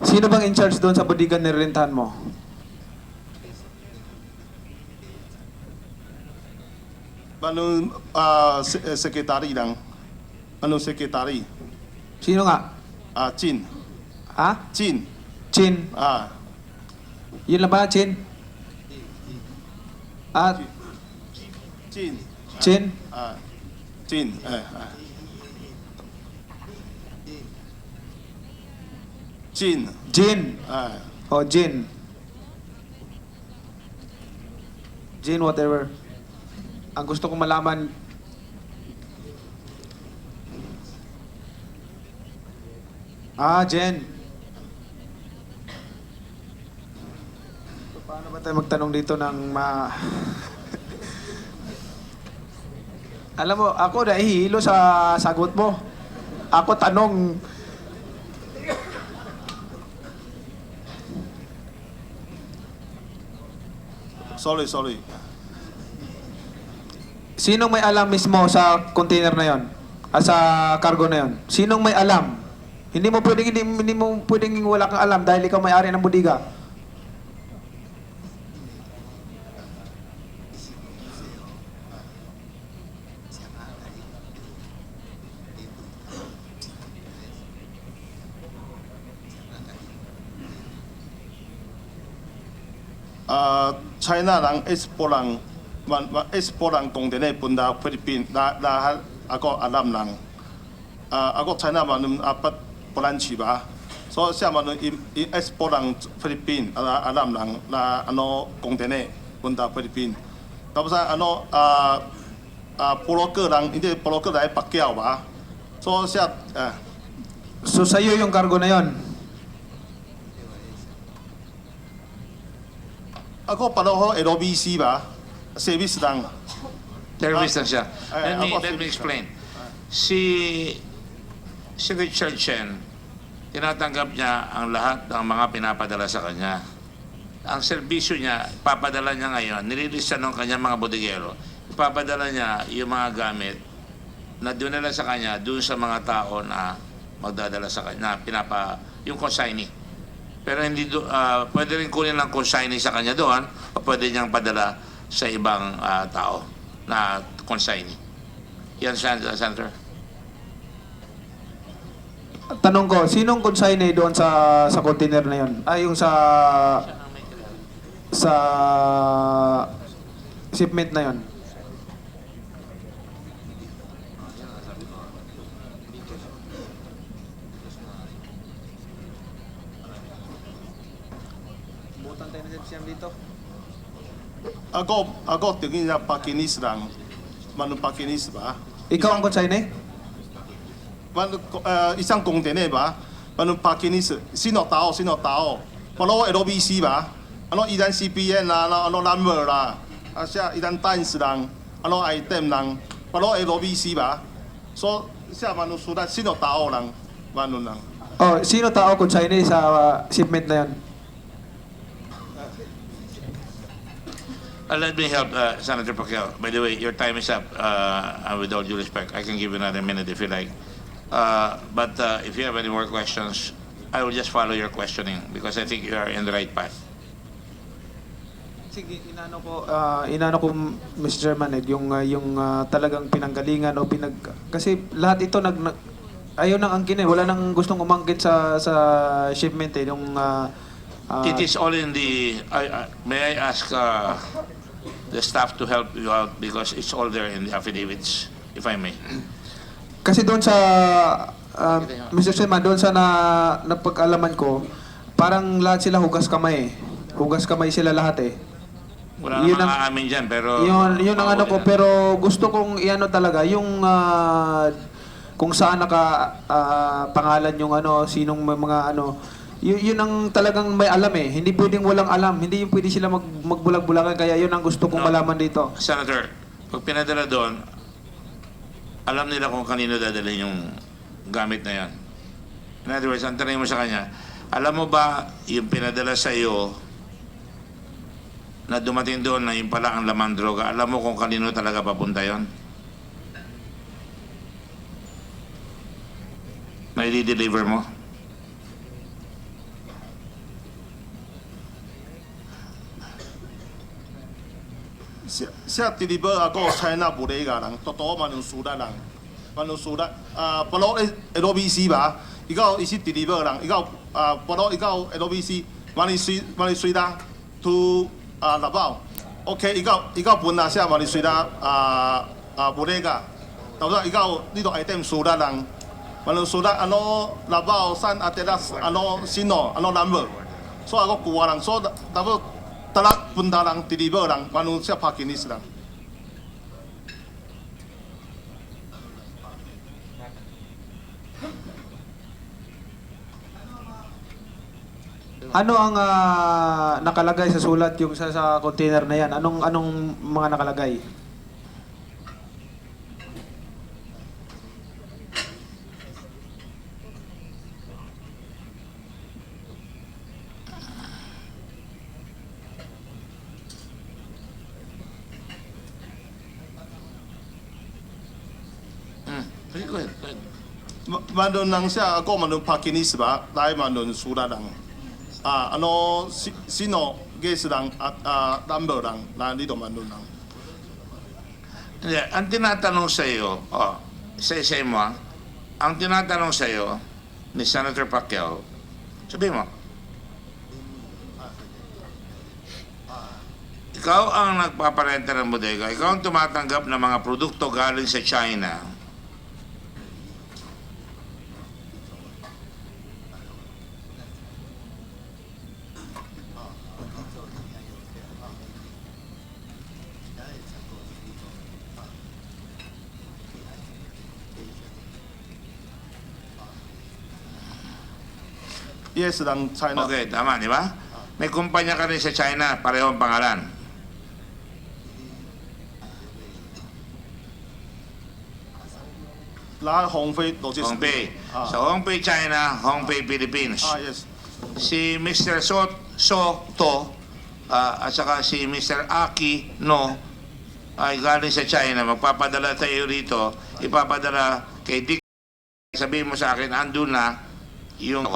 Sino bang in charge doon sa bodegan na rentahan mo? Anong secretary lang. Anong secretary? Sino nga? Chin. Ha? Chin. Chin. Yun lang ba, Chin? At Chin. Chin? Chin. Chin. Jin. Oh, Jin. Jin, whatever. Ang gusto kong malaman, Jen. So, paano ba tayo magtanong dito ng Alam mo, ako nahihilo sa sagot mo. Ako tanong, Sorry. sinong may alam mismo sa container na yon? Sa cargo na yon? Sinong may alam? Hindi mo pwedeng wala kang alam dahil ikaw may-ari ng bodega. China lang export lang container punta Philippines dahil ako alam lang. Ako China man apat branch ba. So siya man export lang Philippines alam lang na ano container punta Philippines. Tapos broker lang hindi broker dahil Pacquiao ba. So siya So sa'yo yung cargo na yon? ako pareho LBC ba? Service lang. Service lang siya. ako Let me explain. Si Richard Chen, tinatanggap niya ang lahat ng mga pinapadala sa kanya. Ang serbisyo niya, papadala niya ngayon, nililista ng kanyang mga bodegero, ipapadala niya yung mga gamit na dinala sa kanya doon sa mga tao na magdadala sa kanya, yung consignee. Pero hindi pwede rin kunin ng consignee sa kanya doon o pwede niyang padala sa ibang tao na consignee. Yan, Senator. Tanong ko, sinong consignee doon sa container na yon? Yung sa shipment na yon? Dito. Ako tingin niya pakinis lang. Manong pakinis ba? Ikaw ang consignee? Isang container ba? Manong pakinis. Sino tao? Palo LBC ba? Ano ilan CPN na ano number la? Siya ilan times lang. Ano item lang. Palo LBC ba? So siya manong sulat sino tao lang. Manong lang. Oh, sino tao consignee sa shipment na yon? Let me help Senator Pacquiao. By the way, your time is up. With all due respect, I can give you another minute if you like. But if you have any more questions, I will just follow your questioning because I think you are in the right path. Sige, inano ko Mr. Chairman, yung talagang pinanggalingan o kasi lahat ito ayaw nang angkin wala nang gustong umangkin sa shipment yung it is all in the. May I ask the staff to help you out because it's all there in the affidavits, if I may. Kasi doon sa Mr. Chairman, doon sa napag-alaman ko, parang lahat sila hugas kamay. Hugas kamay sila lahat eh. Wala namang aamin dyan, pero. Yun ang ano ko, pero gusto kong iano talaga yung kung saan pangalan yung sinong mga yun ang talagang may alam eh. Hindi pwedeng walang alam. Hindi yung pwede sila magbulag-bulagan. Kaya yun ang gusto kong malaman dito. Senator, pag pinadala doon, alam nila kung kanino dadalhin yung gamit na yan. In other words, ang tanongin mo sa kanya, alam mo ba yung pinadala sa iyo na dumating doon na yung pala ang laman droga, alam mo kung kanino talaga papunta yon? May di-deliver mo? Siya deliver ako China bodega lang, totoo man yung sulat lang. Man yung sulat, pero LBC ba? Ikaw isi deliver lang, pero ikaw LBC, mani suida to Davao. Okay, ikaw punta siya mani suida bodega. Tapos ikaw dito item sulat lang. Man yung sulat, Davao, San Atenas, sino, number. So ako kuha lang, so tapos talak punta lang, deliver lang, manusia pakinis lang. Ano ang nakalagay sa sulat yung sa container na yan? Anong mga nakalagay? Go ahead, go ahead. Mandun lang siya, ako mandun pakinis ba? Dahil mandun sulat lang. Sino, guess lang, at number lang, nandito mandun lang. Hindi, ang tinatanong sa iyo, isa-isa mo ang tinatanong sa iyo ni Senator Pacquiao, sabi mo, ikaw ang nagpaparenta ng bodega, ikaw ang tumatanggap ng mga produkto galing sa China. Yes lang, China. Okay, tama, di ba? May kumpanya ka rin sa China, parehong pangalan. La Hongfei Logistics. Hongpei. So, Hongpei China, Hongpei Philippines. Yes. Si Mr. Soto at saka si Mr. Aki No ay galing sa China. Magpapadala tayo rito. Ipapadala kay Dick. Sabihin mo sa akin, andun na yung...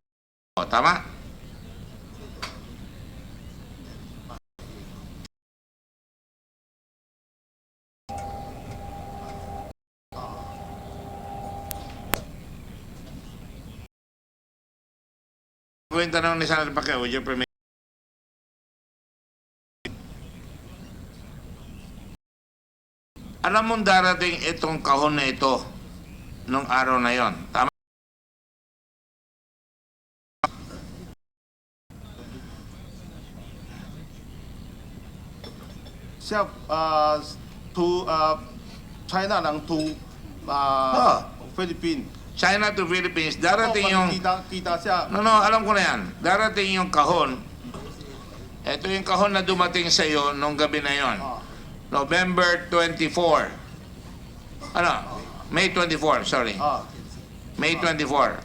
Tama? Yung tanong ni Senator Pacquiao, would you permit? Alam mong darating itong kahon na ito nung araw na yon. Tama? Siya, to China lang to Philippines. China to Philippines, darating yung... Kita siya. No, alam ko na yan. Darating yung kahon. Ito yung kahon na dumating sa iyo nung gabi na yon. November 24. May 24, sorry. May 24.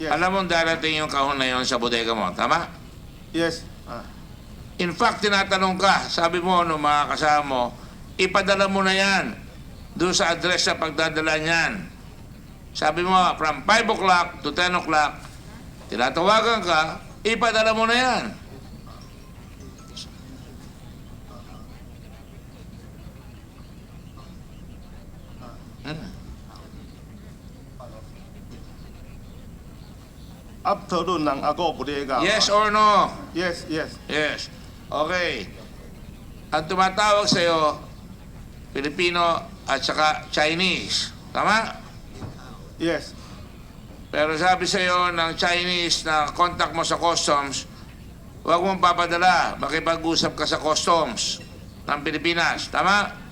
Yes. Alam mo darating yung kahon na yon sa bodega mo, tama? Yes. In fact, tinatanong ka, sabi mo nung mga kasama mo, ipadala mo na yan doon sa address na pagdadala niyan. Sabi mo, from 5 o'clock to 10 o'clock, tinatawagan ka, ipadala mo na yan. Afternoon lang ako bodega. Yes or no? Yes. Yes. Okay. Ang tumatawag sa'yo, Filipino at saka Chinese. Tama? Yes. Pero sabi sa'yo ng Chinese na contact mo sa customs, huwag mong papadala, makipag-usap ka sa customs ng Pilipinas. Tama?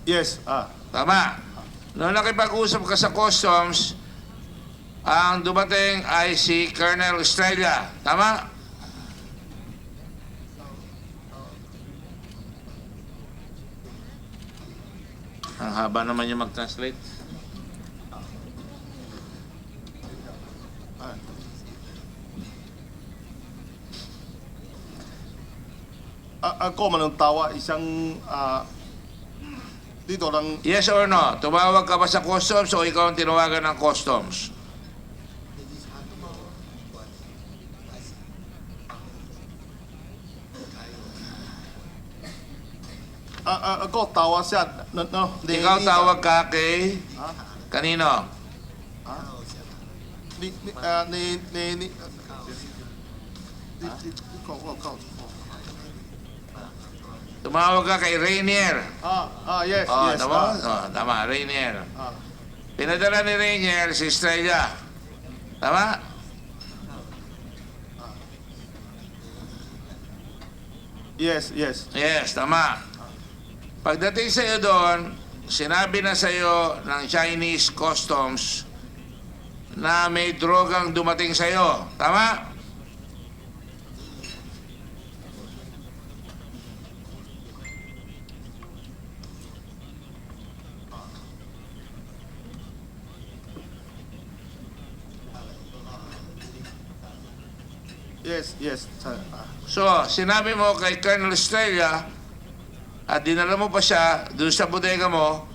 Yes. Tama. Noong nakipag-usap ka sa customs, ang dumating ay si Colonel Estrella. Tama? Ang haba naman yung mag-translate. ako manuntawa isang dito lang. Yes or no? Tumawag ka ba sa customs o ikaw ang tinawagan ng customs? Ako tawa siya. Ikaw tawag ka kay kanino? Tumawag ka kay Rainier. Yes, Oh, yes. tama, Rainier. Pinadala ni Rainier si Estrella. Tama? Yes, yes. Yes, tama. Pagdating sa iyo doon, sinabi na sa iyo ng Chinese Customs na may drogang dumating sa iyo. Tama? Yes, yes. So, sinabi mo kay Colonel Estrella at dinala mo pa siya doon sa bodega mo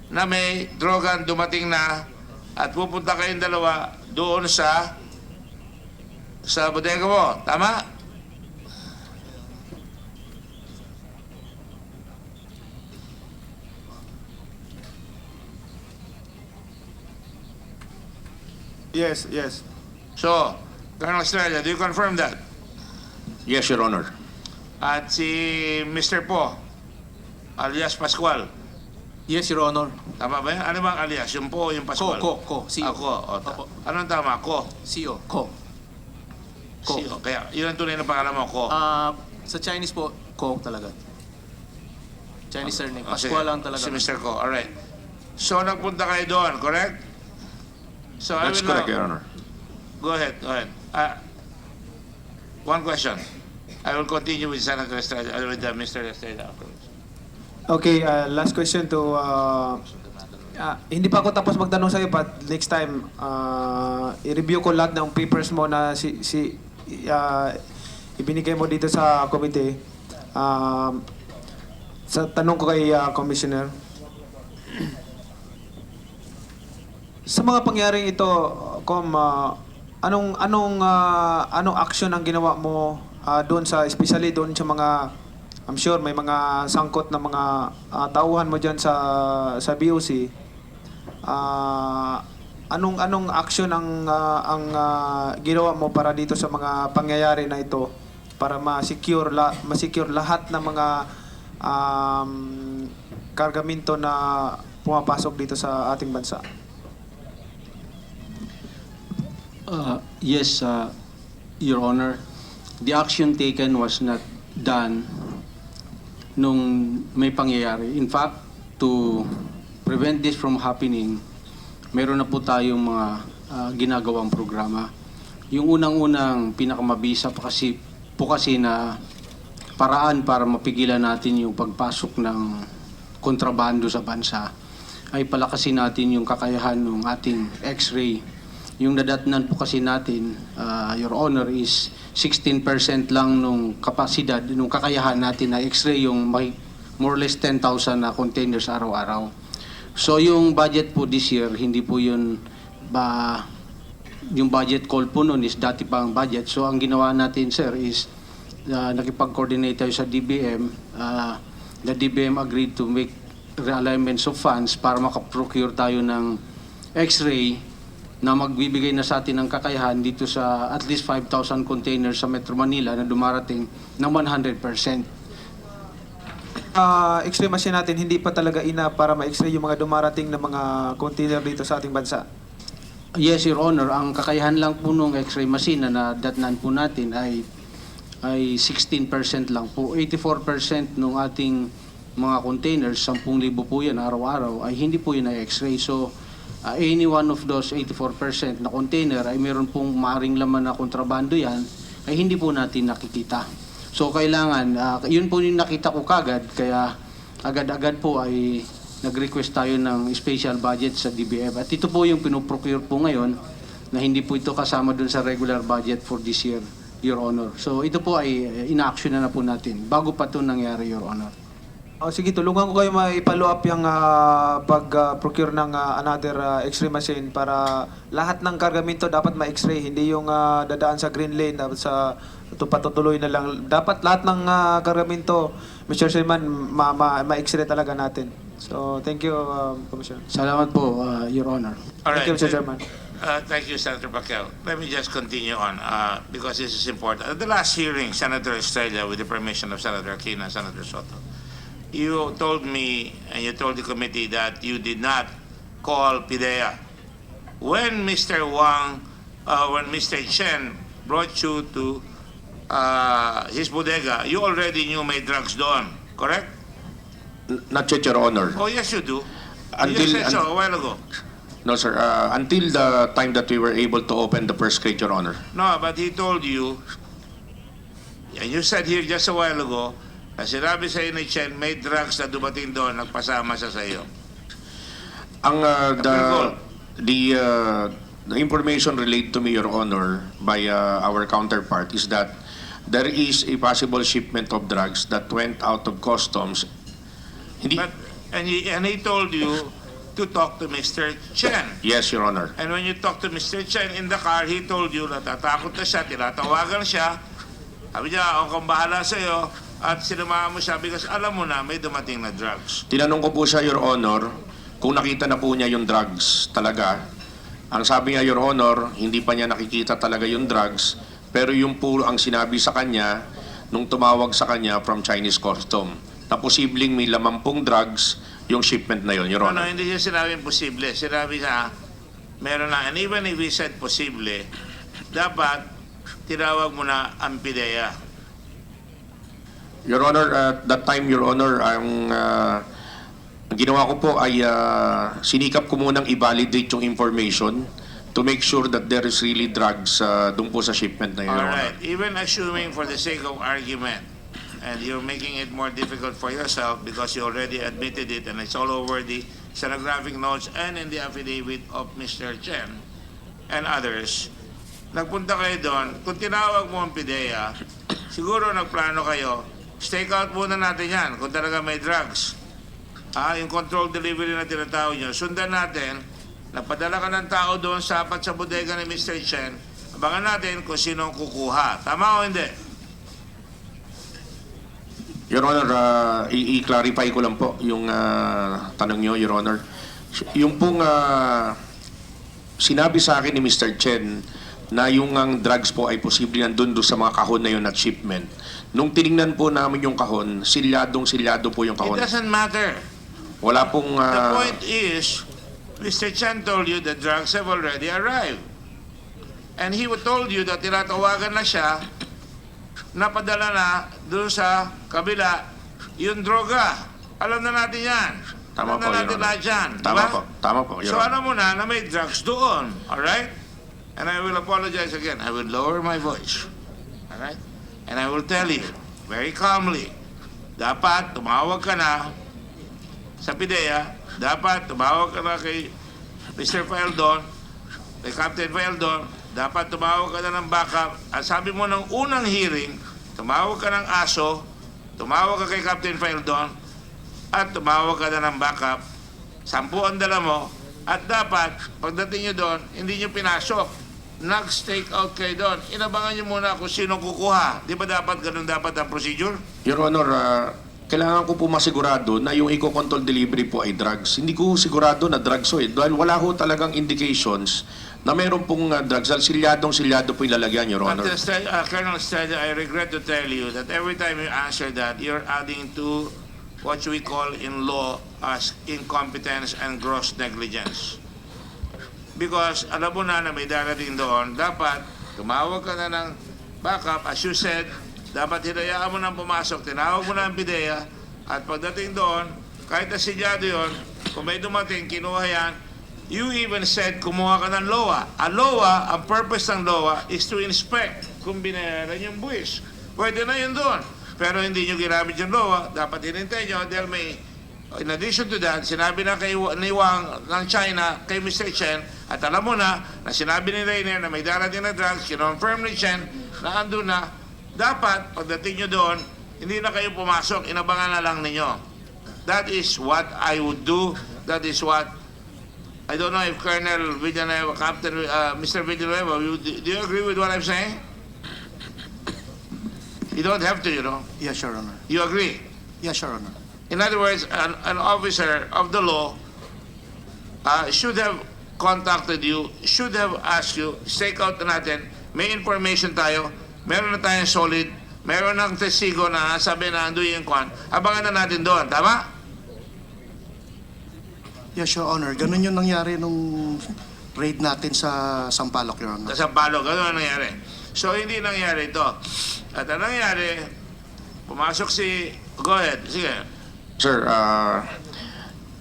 na may drogan dumating na at pupunta kayong dalawa doon sa bodega mo. Tama? Yes, yes. So, Colonel Estrella, do you confirm that? Yes, Your Honor. At si Mr. Po, alias Pascual. Yes, Your Honor. Tama ba yan? Ano bang alias? Yung Po o yung Pascual? Ko. CEO. Ako. Anong tama? Ko. CEO. Ko. Ko. Kaya, yun ang tunay na pangalan mo, Ko. Sa Chinese po, Ko talaga. Chinese surname. Sige. Pascual lang talaga. Si Mr. Ko. Alright. So, nagpunta kayo doon, correct? So, I That's will correct, now- Your Honor. Go ahead. One question. I will continue with Senator Estrella, with Mr. Estrella afterwards. Okay, last question to hindi pa ako tapos magtanong sa iyo, but next time i-review ko lahat ng papers mo na ibinigay mo dito sa committee. Sa tanong ko kay Commissioner, sa mga pangyaring ito, anong action ang ginawa mo doon especially doon sa mga, I'm sure may mga sangkot na mga tauhan mo diyan sa BOC. Anong action ang ginawa mo para dito sa mga pangyayari na ito para ma-secure lahat ng mga kargamento na pumapasok dito sa ating bansa? Yes, Your Honor. The action taken was not done nung may pangyayari. In fact, to prevent this from happening, meron na po tayong mga ginagawang programa. Yung unang-unang pinakamabisa kasi na paraan para mapigilan natin yung pagpasok ng kontrabando sa bansa ay palakasin natin yung kakayahan ng ating X-ray. Yung nadatnan po kasi natin, Your Honor, is 16% lang nung kapasidad, nung kakayahan natin na X-ray, yung may more or less 10,000 na containers araw-araw. So yung budget po this year, hindi po yun yung budget call po nun is dati pa ang budget. So ang ginawa natin, sir, is nakipag-coordinate tayo sa DBM. The DBM agreed to make realignments of funds para makaprocure tayo ng X-ray na magbibigay na sa atin ng kakayahan dito sa at least 5,000 containers sa Metro Manila na dumarating ng 100%. X-ray machine natin hindi pa talaga ina para ma-X-ray yung mga dumarating na mga container dito sa ating bansa. Yes, Your Honor. Ang kakayahan lang po nung X-ray machine na nadatnan po natin ay 16% lang po. 84% nung ating mga containers, 10,000 po yan araw-araw, ay hindi po yun na X-ray. So, any one of those 84% na container ay meron pong maring laman na kontrabando yan, ay hindi po natin nakikita. So, kailangan, yun po yung nakita ko kagad, kaya agad-agad po ay nag-request tayo ng special budget sa DBM. At ito po yung pinoprocure po ngayon na hindi po ito kasama dun sa regular budget for this year. Your Honor. So ito po ay in-action na po natin bago pa ito nangyari, Your Honor. Sige, tulungan ko kayo ma-follow up yung pag-procure ng another X-ray machine para lahat ng kargamento dapat ma-X-ray, hindi yung dadaan sa green lane, dapat sa patutuloy na lang. Dapat lahat ng kargamento, Mr. Chairman, ma-X-ray talaga natin. So, thank you, Commissioner. Salamat po, Your Honor. All Thank right. you, Mr. Chairman. Thank you, Senator Pacquiao. Let me just continue on because this is important. At the last hearing, Senator Estrella, with the permission of Senator Aquino and Senator Soto, you told me and you told the committee that you did not call PIDEA. When Mr. When Mr. Chen brought you to his bodega, you already knew may drugs doon, correct? Not yet, Your Honor. Oh, yes, you do. You just said so a while ago. No, sir. Until the time that we were able to open the first crate, Your Honor. No, but he told you, and you said here just a while ago, na sinabi sa ni Chen, may drugs na dumating doon, nagpasama siya sa iyo. Ang the information relayed to me, Your Honor, by our counterpart is that there is a possible shipment of drugs that went out of customs. Hindi. But, and he told you to talk to Mr. Chen. Yes, Your Honor. And when you talk to Mr. Chen in the car, he told you na tatakot na siya, tinatawagan siya. Sabi niya, ako kang bahala sa iyo. At sinamahan mo siya because alam mo na may dumating na drugs. Tinanong ko po siya, Your Honor, kung nakita na po niya yung drugs talaga. Ang sabi niya, Your Honor, hindi pa niya nakikita talaga yung drugs, pero yung po ang sinabi sa kanya nung tumawag sa kanya from Chinese custom na posibleng may laman pong drugs yung shipment na yun, Your Honor. No, hindi siya sinabing posible. Sinabi siya, meron na. And even if he said posible, dapat tinawag mo na ang PIDEA. Your Honor, at that time, Your Honor, ang ginawa ko po ay sinikap ko munang i-validate yung information to make sure that there is really drugs doon po sa shipment na yun, Your Honor. Alright, even assuming for the sake of argument, and you're making it more difficult for yourself because you already admitted it and it's all over the stenographic notes and in the affidavit of Mr. Chen and others, nagpunta kayo doon, kung tinawag mo ang PIDEA, siguro nagplano kayo, stake out muna natin yan kung talaga may drugs. Yung control delivery na tinatawag nyo, sundan natin, napadala ka ng tao doon sapat sa bodega ni Mr. Chen, abangan natin kung sino ang kukuha. Tama o hindi? Your Honor, i-clarify ko lang po yung tanong nyo, Your Honor. Yung pong sinabi sa akin ni Mr. Chen na yung ang drugs po ay posible nandun doon sa mga kahon na yun at shipment. Nung tiningnan po namin yung kahon, silyado po yung kahon. It doesn't matter. Wala pong... The point is, Mr. Chen told you the drugs have already arrived. And he told you that tinatawagan na siya, napadala na doon sa kabila yung droga. Alam na natin yan. Tama Alam po, na natin Your Honor. lahat yan. Tama Diba? po, tama po, Your So Honor. alam mo na may drugs doon. Alright? And I will apologize again. I will lower my voice. Alright? And I will tell you, very calmly, dapat tumawag ka na sa PIDEA, dapat tumawag ka na kay Mr. Faeldon, kay Captain Faeldon, dapat tumawag ka na ng backup. At sabi mo ng unang hearing, tumawag ka ng ASO, tumawag ka kay Captain Faeldon, at tumawag ka na ng backup. 10 ang dala mo, at dapat, pagdating nyo doon, hindi nyo pinasok. Nag-stake out kayo doon. Inabangan nyo muna kung sino kukuha. Di ba dapat ganun dapat ang procedure? Your Honor, kailangan ko po masigurado na yung eco-control delivery po ay drugs. Hindi ko sigurado na drugs o dahil wala ho talagang indications na mayroon pong drugs. Silyado po yung lalagyan, Your Honor. But, Colonel Estrella, I regret to tell you that every time you answer that, you're adding to what we call in law as incompetence and gross negligence. Because alam mo na may darating doon, dapat tumawag ka na ng backup. As you said, dapat hinayaan mo nang pumasok, tinawag mo na ang PIDEA, at pagdating doon, kahit na silyado yun, kung may dumating, kinuha yan, you even said kumuha ka ng LOA. Ang LOA, ang purpose ng LOA is to inspect kung binayaran yung buwis. Pwede na yun doon. Pero hindi nyo ginamit yung LOA, dapat hinintay nyo dahil may, in addition to that, sinabi na kay ni Wang ng China, kay Mr. Chen, at alam mo na sinabi ni Rainer na may darating na drugs, kinonfirm ni Chen, na andun na, dapat pagdating nyo doon, hindi na kayo pumasok, inabangan na lang ninyo. That is what I would do. That is what, I don't know if Colonel Villanueva, Captain, Mr. Villanueva, do you agree with what I'm saying? You don't have to, you know. Yes, Your Honor. You agree? Yes, Your Honor. In other words, an officer of the law should have contacted you, should have asked you, stake out na natin, may information tayo, meron na tayong solid, meron ng testigo na sabi na ando yung kwan, abangan na natin doon, tama? Yes, Your Honor. Ganun yung nangyari nung raid natin sa Sampaloc, Your Honor. Sa Sampaloc, ano ang nangyari? So, hindi nangyari ito. At ang nangyari, pumasok si, go ahead, sige. Sir,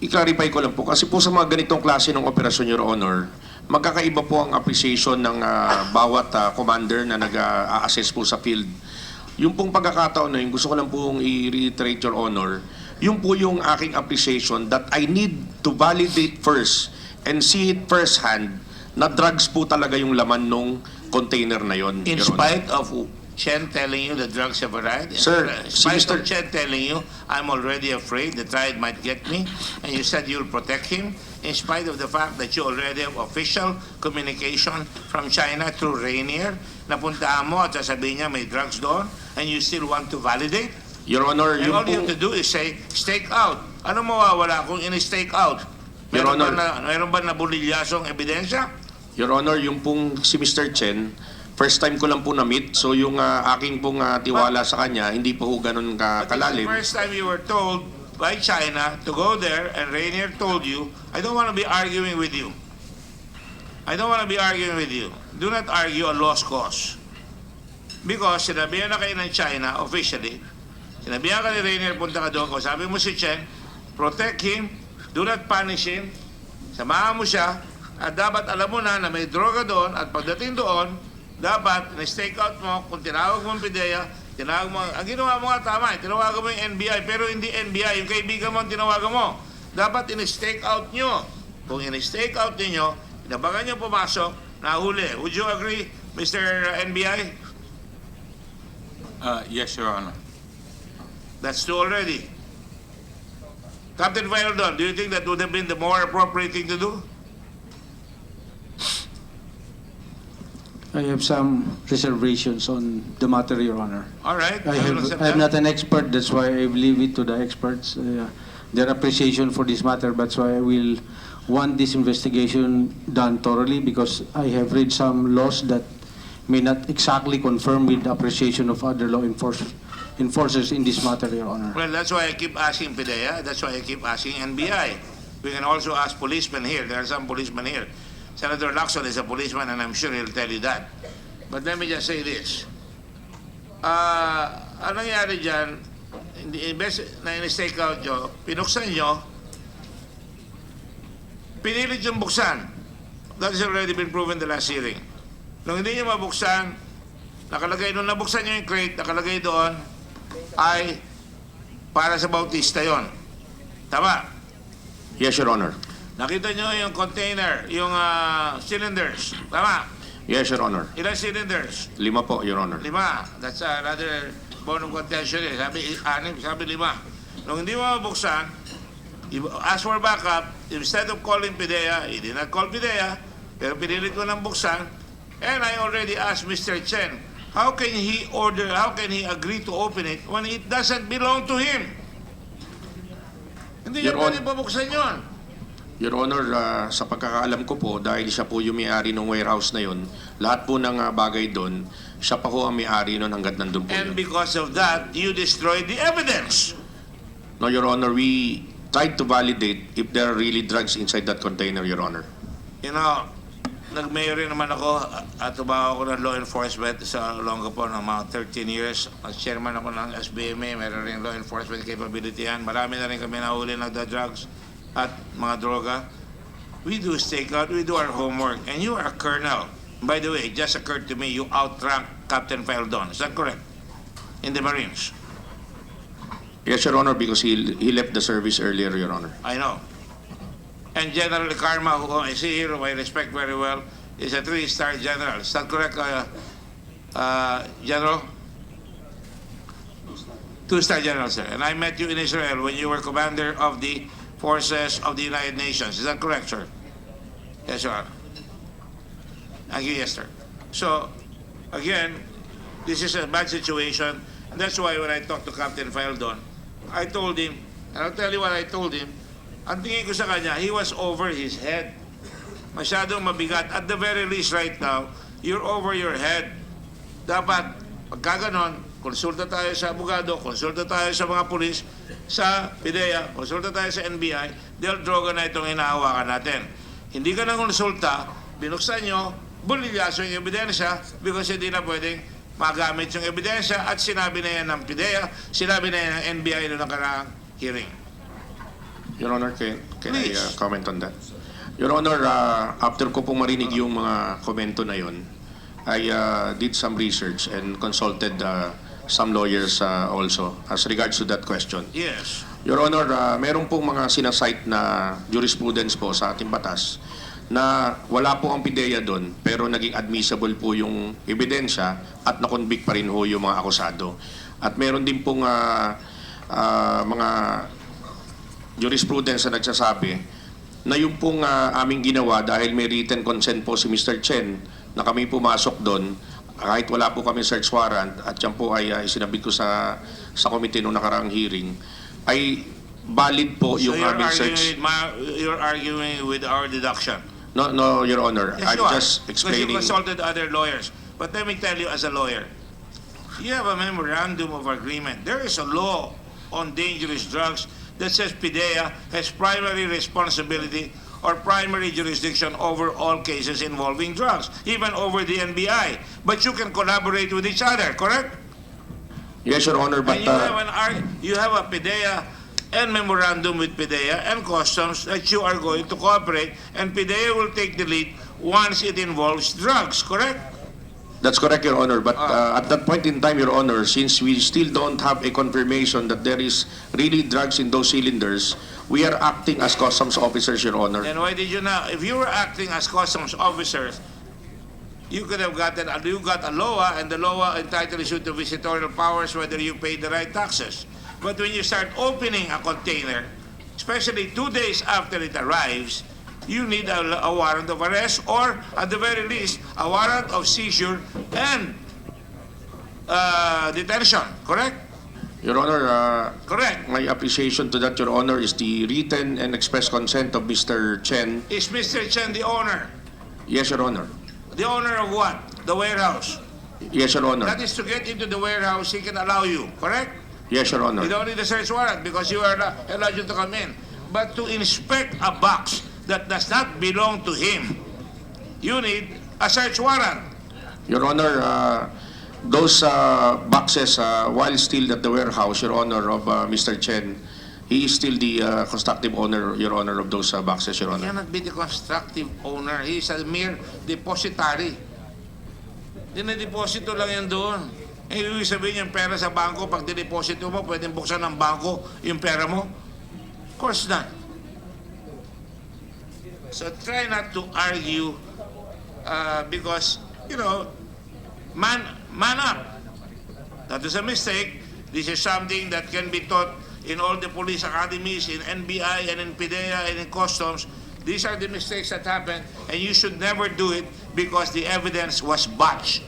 i-clarify ko lang po, kasi po sa mga ganitong klase ng operasyon, Your Honor, magkakaiba po ang appreciation ng bawat commander na nag-assess po sa field. Yung pong pagkakataon na yun, gusto ko lang pong i-reiterate, Your Honor, yung po yung aking appreciation that I need to validate first and see it firsthand na drugs po talaga yung laman nung container na yon. In spite of Chen telling you the drugs have arrived? Sir, in spite of Chen telling you, I'm already afraid the triad might get me, and you said you'll protect him, in spite of the fact that you already have official communication from China through Rainier, napuntaan mo at sasabihin niya may drugs doon, and you still want to validate? Your Honor, And yung all you have to do is say, stake out. Ano mawawala kung in-stake out? Your Honor, Meron ba na bulilyasong ebidensya? Your Honor, yung pong si Mr. Chen, first time ko lang po na-meet, so yung aking pong tiwala sa kanya, hindi po ganun kalalim. The first time you were told by China to go there and Rainier told you, I don't want to be arguing with you. I don't want to be arguing with you. Do not argue a lost cause. Because sinabihan na kayo ng China officially, sinabihan ka ni Rainier, punta ka doon, kung sabi mo si Chen, protect him, do not punish him, samahan mo siya, at dapat alam mo na may droga doon, at pagdating doon, dapat na-stake out mo, kung tinawag mo ang PIDEA, tinawag mo, ang ginawa mo nga tama, tinawagan mo yung NBI, pero hindi NBI, yung kaibigan mo ang tinawagan mo. Dapat in-stake out nyo. Kung in-stake out ninyo, inabangan nyo pumasok, nahuli. Would you agree, Mr. NBI? Yes, Your Honor. That's two already. Captain Vialdon, do you think that would have been the more appropriate thing to do? I have some reservations on the matter, Your Honor. All right. I'm not an expert, that's why I leave it to the experts. Their appreciation for this matter, that's why I will want this investigation done thoroughly, because I have read some laws that may not exactly confirm with the appreciation of other law enforcers in this matter, Your Honor. Well, that's why I keep asking PIDEA. That's why I keep asking NBI. We can also ask policemen here. There are some policemen here. Senator Lacson is a policeman, and I'm sure he'll tell you that. But let me just say this. Anong nangyari dyan, imbes na in-stake out nyo, pinuksan nyo, pinilit yung buksan. That has already been proven the last hearing. Nung hindi nyo mabuksan, nakalagay, nung nabuksan nyo yung crate, nakalagay doon, ay para sa Bautista yon. Tama? Yes, Your Honor. Nakita nyo yung container, yung cylinders. Tama? Yes, Your Honor. Ilan cylinders? 5 po, Your Honor. 5. That's another bone of contention. Sabi 6, sabi 5. Nung hindi mo mabuksan, ask for backup. Instead of calling PIDEA, he did not call PIDEA, pero pinilit ko ng buksan. And I already asked Mr. Chen, how can he agree to open it when it doesn't belong to him? Hindi niya pwede pabuksan yun. Your Honor, sa pagkakaalam ko po, dahil siya po yung may-ari ng warehouse na yun, lahat po ng bagay doon, siya pa po ang may-ari nun hanggat nandun po And yun. because of that, you destroyed the evidence. No, Your Honor, we tried to validate if there are really drugs inside that container, Your Honor. You know, nag-mayor rin naman ako at tumawa ako ng law enforcement sa Olongapo ng mga 13 years. As chairman ako ng SBMA, meron rin law enforcement capability yan. Marami na rin kami nahuli nagda-drugs at mga droga. We do stake out, we do our homework. And you are a colonel. By the way, it just occurred to me, you outrank Captain Vialdon. Is that correct? In the Marines. Yes, Your Honor, because he left the service earlier, Your Honor. I know. And General Karma, who I see here, who I respect very well, is a 3-star general. Is that correct, General? Two-star general, sir. And I met you in Israel when you were commander of the forces of the United Nations. Is that correct, sir? Yes, Your Honor. Thank you, yes, sir. So, again, this is a bad situation. And that's why when I talked to Captain Faldon, I told him, and I'll tell you what I told him, ang tingin ko sa kanya, he was over his head. Masyadong mabigat. At the very least right now, you're over your head. Dapat, pagka ganon, konsulta tayo sa abogado, konsulta tayo sa mga pulis, sa PIDEA, konsulta tayo sa NBI, dahil droga na itong hinahawakan natin. Hindi ka nang konsulta, binuksan nyo, bulilyaso yung ebidensya because hindi na pwedeng magamit yung ebidensya at sinabi na yan ng PIDEA, sinabi na yan ng NBI noong nakaraang hearing. Your Honor, can I comment on that? Your Honor, after ko pong marinig yung mga komento na yon, I did some research and consulted some lawyers also as regards to that question. Yes. Your Honor, meron pong mga sinasite na jurisprudence po sa ating batas na wala po ang PIDEA doon pero naging admissible po yung ebidensya at nakonvict pa rin ho yung mga akusado. At meron din pong mga jurisprudence na nagsasabi na yung pong aming ginawa dahil may written consent po si Mr. Chen na kami pumasok doon kahit wala po kami search warrant at yan po ay isinabit ko sa committee noong nakaraang hearing ay valid po yung aming search. You're arguing with our deduction. No, Your Honor. Yes, I'm just explaining. Because you consulted other lawyers. But let me tell you as a lawyer, you have a memorandum of agreement. There is a law on dangerous drugs that says PIDEA has primary responsibility or primary jurisdiction over all cases involving drugs, even over the NBI. But you can collaborate with each other, correct? Yes, Your Honor, but... And you have a PIDEA and memorandum with PIDEA and Customs that you are going to cooperate, and PIDEA will take the lead once it involves drugs, correct? That's correct, Your Honor. But at that point in time, Your Honor, since we still don't have a confirmation that there is really drugs in those cylinders, we are acting as customs officers, Your Honor. Then why did you not? If you were acting as customs officers, you could have gotten, you got a LOA, and the LOA entitles you to visitorial powers whether you pay the right taxes. But when you start opening a container, especially 2 days after it arrives, you need a warrant of arrest or, at the very least, a warrant of seizure and detention, correct? Your Honor, correct. My appreciation to that, Your Honor, is the written and express consent of Mr. Chen. Is Mr. Chen the owner? Yes, Your Honor. The owner of what? The warehouse? Yes, Your Honor. That is to get into the warehouse, he can allow you, correct? Yes, Your Honor. You don't need a search warrant because you are not allowed to come in. But to inspect a box that does not belong to him, you need a search warrant. Your Honor, those boxes, while still at the warehouse, Your Honor, of Mr. Chen, he is still the constructive owner, Your Honor, of those boxes, Your He Honor. cannot be the constructive owner. He is a mere depositary. Dinideposito lang yan doon. Eh, ibig sabihin yung pera sa bangko, pag dineposito mo, pwedeng buksan ng bangko yung pera mo? Of course not. So try not to argue because, you know, man up. That is a mistake. This is something that can be taught in all the police academies, in NBI and in PIDEA and in Customs. These are the mistakes that happen and you should never do it because the evidence was botched.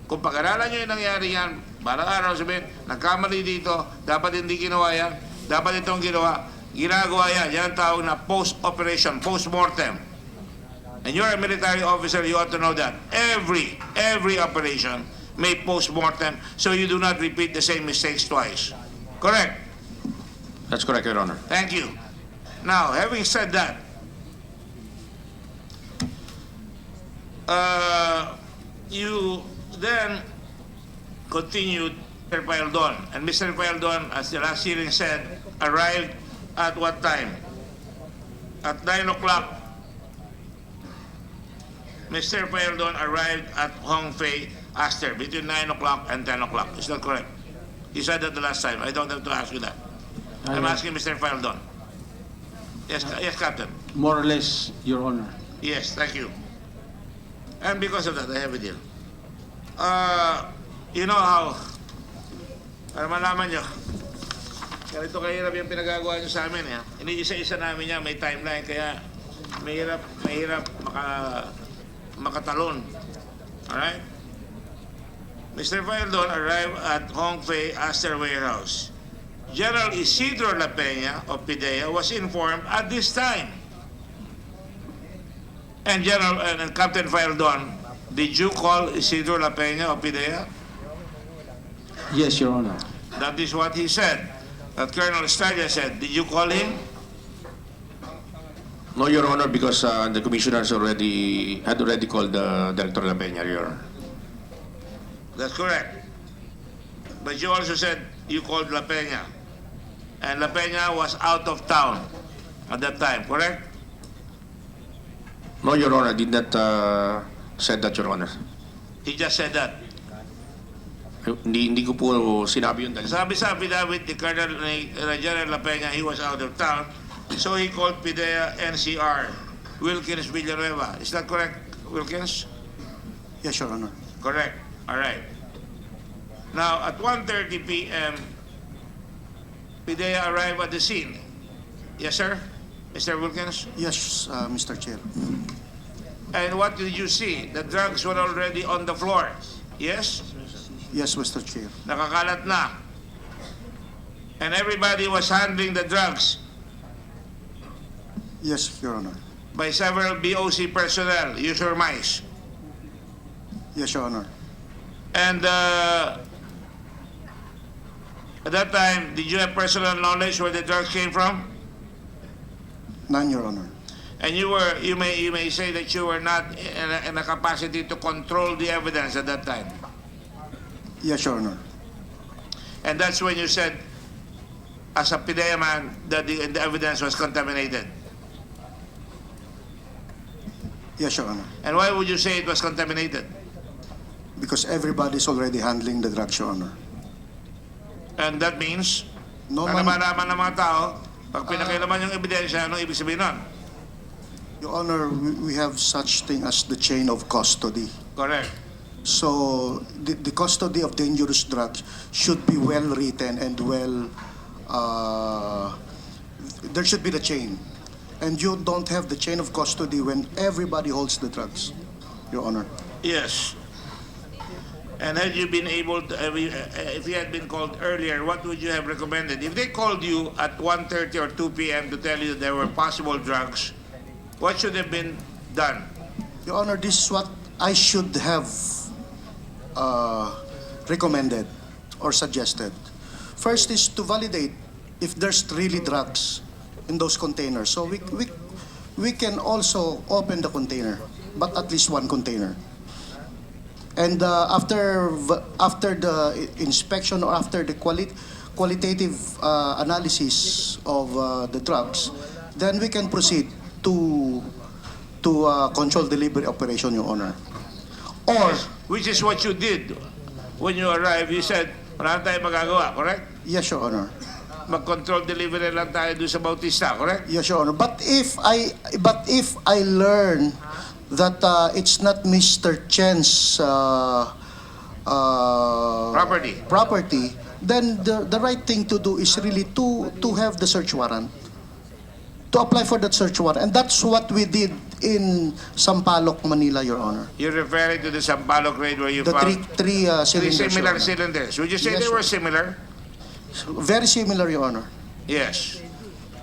Kung pag-aralan nyo yung nangyari yan, balang araw sabihin, nagkamali dito, dapat hindi ginawa yan, dapat itong ginagawa yan. Yan ang tawag na post-operation, post-mortem. And you're a military officer, you ought to know that. Every operation may post-mortem so you do not repeat the same mistakes twice. Correct? That's correct, Your Honor. Thank you. Now, having said that, you then continued Mr. Faldon. And Mr. Faldon, as the last hearing said, arrived at what time? At 9 o'clock. Mr. Faldon arrived at Hong Fei Aster between 9 o'clock and 10 o'clock. Is that correct? He said that the last time. I don't have to ask you that. I'm asking Mr. Faldon. Yes, Captain. More or less, Your Honor. Yes, thank you. And because of that, I have a deal. You know how, para malaman nyo, ganito kahirap yung pinagagawa nyo sa amin. Iniisa-isa namin yan, may timeline, kaya mahirap makatalon. Alright? Mr. Faeldon arrived at Hong Fei Aster Warehouse. General Isidro La Peña of PIDEA was informed at this time. And Captain Faeldon, did you call Isidro La Peña of PIDEA? Yes, Your Honor. That is what he said. That Colonel Estrella said. Did you call him? No, Your Honor, because the commissioners had already called Director La Peña, Your Honor. That's correct. But you also said you called La Peña. And La Peña was out of town at that time, correct? No, Your Honor, I did not said that, Your Honor. He just said that. Hindi ko po sinabi yun dahil Sabi sa affidavit ni General La Peña, he was out of town. So he called PIDEA NCR, Wilkins Villanueva. Is that correct, Wilkins? Yes, Your Honor. Correct. All right. Now, at 1:30 p.m., PIDEA arrived at the scene. Yes, sir? Mr. Wilkins? Yes, Mr. Chair. And what did you see? The drugs were already on the floor. Yes? Yes, Mr. Chair. Nakakalat na. And everybody was handling the drugs Yes, Your Honor. by several BOC personnel, you surmise. Yes, Your Honor. And at that time, did you have personal knowledge where the drugs came from? None, Your Honor. And you may say that you were not in a capacity to control the evidence at that time. Yes, Your Honor. And that's when you said, as a PIDEA man, that the evidence was contaminated. Yes, Your Honor. And why would you say it was contaminated? Because everybody's already handling the drugs, Your Honor. And that means, No para man, malaman ng mga tao, pag pinakilaman yung ebidensya, anong ibig sabihin nun? Your Honor, we have such thing as the chain of custody. Correct. So the custody of dangerous drugs should be well written and well. There should be the chain, and you don't have the chain of custody when everybody holds the drugs, Your Honor. Yes. And had you been able to, if you had been called earlier, what would you have recommended? If they called you at 1:30 or 2 p.m. to tell you there were possible drugs, what should have been done? Your Honor, this is what I should have recommended or suggested. First is to validate if there's really drugs in those containers. So we can also open the container, but at least one container. And after the inspection or after the qualitative analysis of the drugs, then we can proceed to control delivery operation, Your Honor. Or, Which is what you did when you arrived. You said, wala tayong magagawa, correct? yes, Your Honor. Mag-control delivery lang tayo doon sa Bautista, correct? Yes, Your Honor. But if I learn that it's not Mr. Chen's property, then the right thing to do is really to have the search warrant, to apply for that search warrant, and that's what we did in Sampaloc, Manila, Your Honor. You're referring to the Sampaloc raid where you The found three three cylinders, Your similar Honor. cylinders. Would you say Yes, they were sir. similar? Very similar, Your Honor. Yes.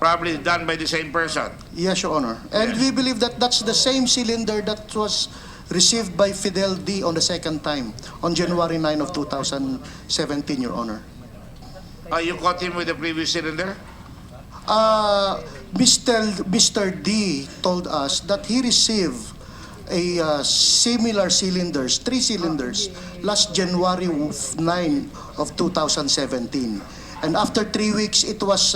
Probably done by the same person. Yes, Your Honor. And Yes. we believe that that's the same cylinder that was received by Fidel D on the second time, on January 9 of 2017, Your Honor. You caught him with the previous cylinder? Mr. D told us that he received a similar cylinders, 3 cylinders, last January 9 of 2017. And after 3 weeks, it was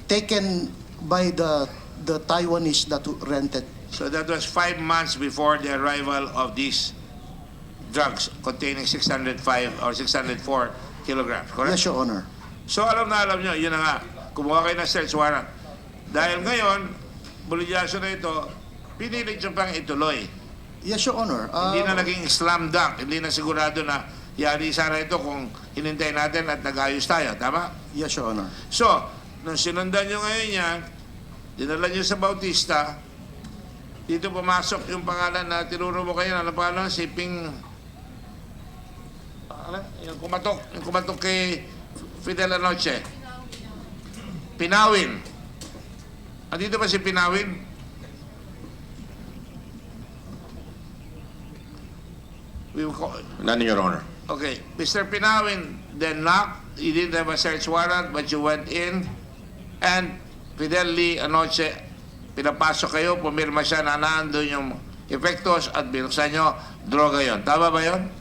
taken by the Taiwanese that rented. So that was 5 months before the arrival of these drugs containing 605 or 604 kilograms, correct? Yes, Your Honor. So alam nyo, yun na nga, kumuha kayo ng search warrant. Dahil ngayon, bulidyaso na ito, pinilit nyo pang ituloy. Yes, Your Honor. Hindi na naging slam dunk. Hindi na sigurado na yari sana ito kung hinintay natin at nag-ayos tayo. Tama? Yes, Your Honor. So, nung sinundan nyo ngayon yan, dinala nyo sa Bautista, dito pumasok yung pangalan na tinuro mo kayo. Ano pangalan? Si Ping... Ano? Yung kumatok kay Fidel Anoche. Pinawin. Andito ba si Pinawin? None, Your Honor. Okay, Mr. Pinawin then knocked. You didn't have a search warrant, but you went in, and Fidel Lee anoche, pinapasok kayo, pumirma siya na naandun yung epektos at binuksan nyo, droga yon. Tama ba yon?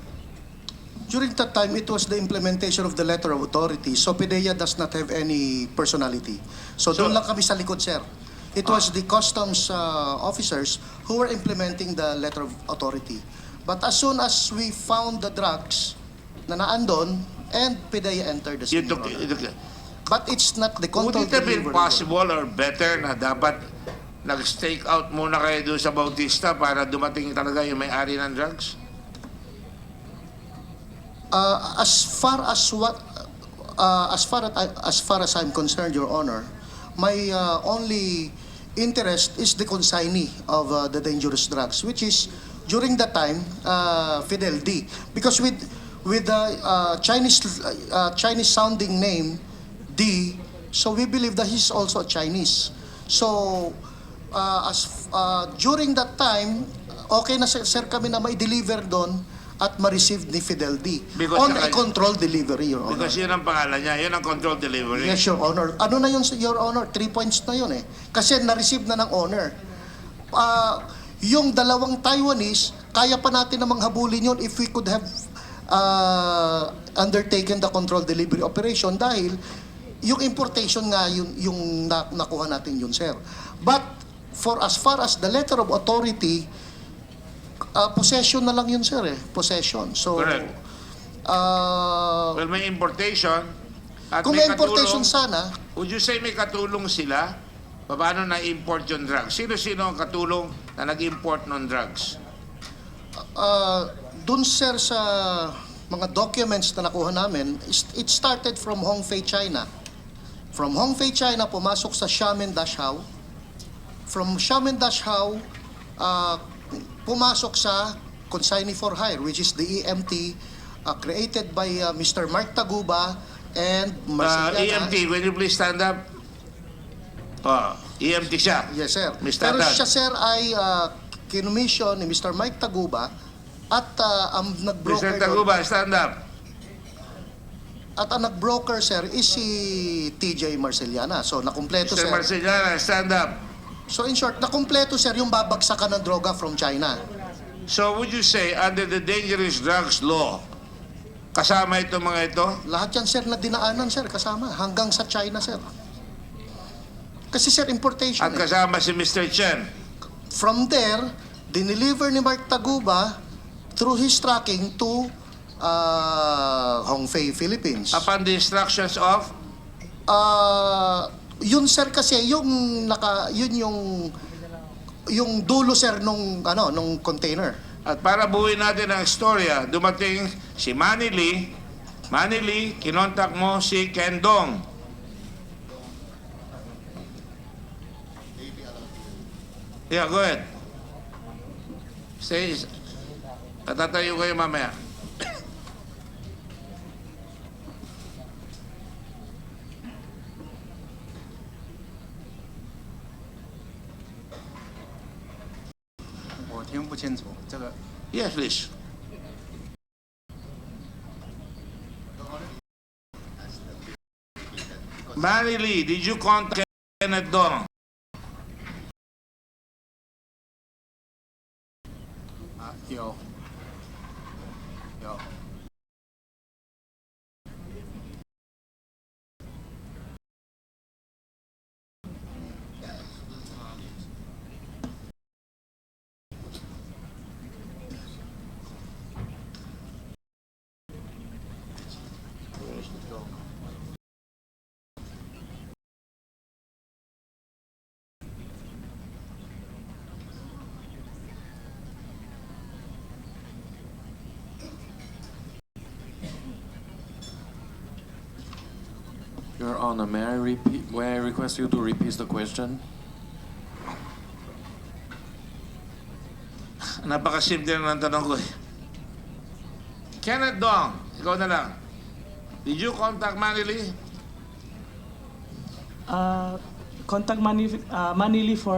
During that time, it was the implementation of the letter of authority. So PDEA does not have any personality. So doon lang kami sa likod, sir. It was the customs officers who were implementing the letter of authority. But as soon as we found the drugs na naandon, and PDEA entered the scene. But it's not the Would control it have been delivery. possible or better na dapat nag-stake out muna kayo doon sa Bautista para dumating talaga yung may-ari ng drugs? As far as I'm concerned, Your Honor, my only interest is the consignee of the dangerous drugs, which is during that time Fidel D. Because with the Chinese sounding name D, so we believe that he's also Chinese. So during that time, okay na sir kami na may deliver doon at ma-receive ni Fidel D. Because on a controlled delivery, Your Honor. Because yun ang pangalan niya, yun ang controlled delivery. Yes, Your Honor. Ano na yun, Your Honor? 3 points na yun eh. Kasi na-receive na ng owner. Yung dalawang Taiwanese, kaya pa natin namang habulin yun if we could have undertaken the controlled delivery operation dahil yung importation nga yung nakuha natin yun, sir. But for as far as the letter of authority, possession na lang yun, sir eh. Possession. So, Correct. Well, may importation. At kung may importation katulong, sana, would you say may katulong sila? Paano na-import yung drugs? Sino-sino ang katulong na nag-import ng drugs? dun, sir, sa mga documents na nakuha namin, it started from Hongfei, China. From Hongfei, China, pumasok sa Xiamen Dashao. From Xiamen Dashao, pumasok sa consignee for hire, which is the EMT created by Mr. Mark Taguba and Marceliana. EMT, will you please stand up? EMT siya. Yes, sir. Mr. Pero Tan. siya, sir, ay kinumission ni Mr. Mike Taguba at ang nag-broker Mr. Taguba, stand up. At ang nag-broker, sir, is si TJ Marceliana. So, nakumpleto, Mr. sir. Marceliana, stand up. So, in short, nakumpleto, sir, yung babagsakan ng droga from China. So, would you say, under the dangerous drugs law, kasama itong mga ito? Lahat yan, sir, na dinaanan, sir, kasama. Hanggang sa China, sir. Kasi, sir, importation. At kasama si Mr. Chen. From there, dineliver ni Mark Taguba through his tracking to Hongfei, Philippines. Upon the instructions of? Yun, sir, kasi yung yung dulo, sir, nung container. At para buuin natin ang istorya, dumating si Manny Lee. Manny Lee, kinontak mo si Ken Dong. Yeah, go ahead. Stay. Tatatayo kayo mamaya. Yes, please. Manny Lee, did you contact Kenneth Dong? Yo. Your Honor, may I request you to repeat the question? Napakasimple na ng tanong ko eh. Kenneth Dong, ikaw na lang. Did you contact Manili? Contact Manili for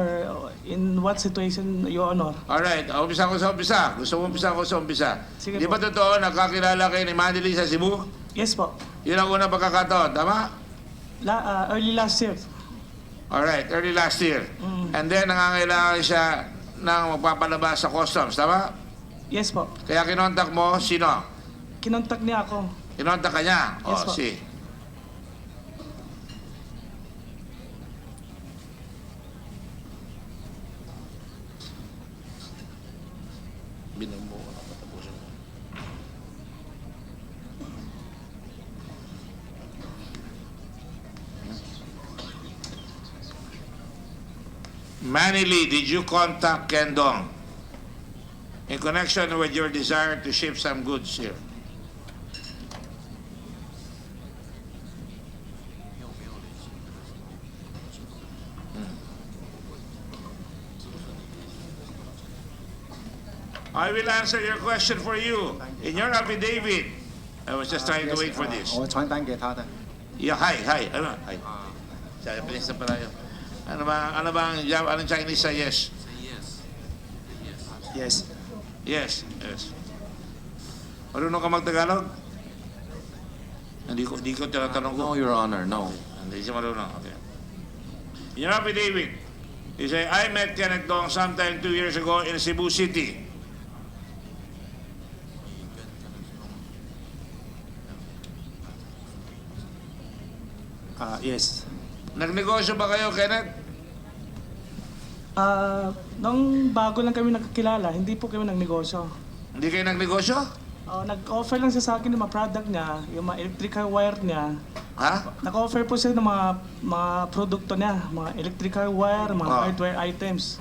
in what situation, Your Honor? Alright, umpisa ko sa umpisa. Gusto mo umpisa ko sa umpisa. Sige Di ba po. totoo, nakakilala kayo ni Manili sa Cebu? Yes po. Yun ang unang pagkakataon, tama? Early last year. Alright, early last year. And then, nangangailangan siya ng magpapalabas sa customs, tama? Yes po. Kaya kinontak mo, sino? Kinontak niya ako. Kinontak ka niya? Yes, po. Si. Binumo ko na patapusin mo. Manny Lee, did you contact Ken Dong in connection with your desire to ship some goods here? I will answer your question for you. In your affidavit, I was just trying to wait for this. 我傳單給他的。 Yeah, hi. Ano? Hi. Japanese na pala yun. Anong Chinese sa yes? Yes. Yes. Marunong ka mag-Tagalog? Hindi ko tinatanong ko. No, Your Honor, no. Hindi siya marunong. Okay. In your affidavit, you say, I met Kenneth Dong sometime 2 years ago in Cebu City. Yes. Nagnegosyo ba kayo, Kenneth? Nung bago lang kami nagkakilala, hindi po kami nagnegosyo. Hindi kayo nagnegosyo? Nag-offer lang siya sa akin ng mga product niya, yung mga electrical wire niya. Ha? Nag-offer po siya ng mga produkto niya, mga electrical wire, mga hardware items.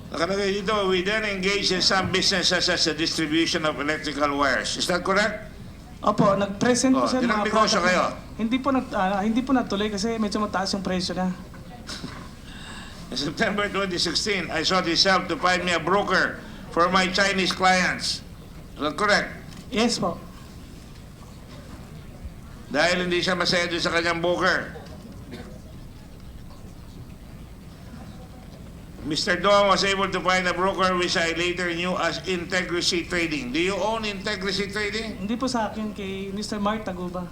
Nakalagay dito, we then engage in some businesses as a distribution of electrical wires. Is that correct? Opo, nag-present po siya ng mga Nagnegosyo product kayo? niya. Hindi po natuloy kasi medyo mataas yung presyo niya. In September 2016, I sought his help to find me a broker for my Chinese clients. Is that correct? Yes po. Dahil hindi siya masaya doon sa kanyang broker. Mr. Dong was able to find a broker which I later knew as Integrity Trading. Do you own Integrity Trading? Hindi po sa akin, kay Mr. Mark Taguba.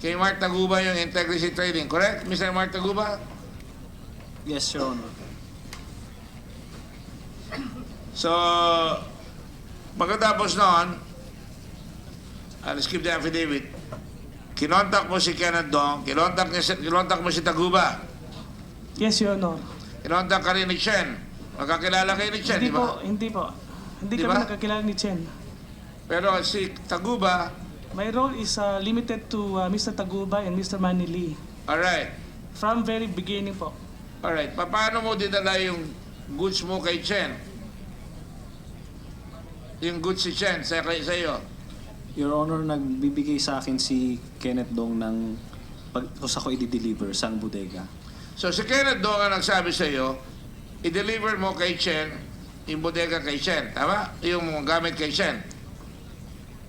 Kay Mark Taguba yung Integrity Trading, correct? Mr. Mark Taguba? Yes, Your Honor. So, pagkatapos noon, let's skip the affidavit. Kinontak mo si Kenneth Dong, kinontak mo si Taguba. Yes, Your Honor. Kinontak ka rin ni Chen. Magkakilala kayo ni Chen, di ba? Hindi po. Hindi Di kami ba? nakakilala ni Chen. Pero si Taguba, My role is limited to Mr. Taguba and Mr. Manny Lee. alright. From very beginning po. Alright, paano mo dinala yung goods mo kay Chen? Yung goods si Chen sa iyo? Your Honor, nagbibigay sa akin si Kenneth Dong ng pagkos ako i-deliver sa bodega. So si Kenneth Dong ang nagsabi sa iyo, i-deliver mo kay Chen yung bodega kay Chen, tama? Yung mga gamit kay Chen.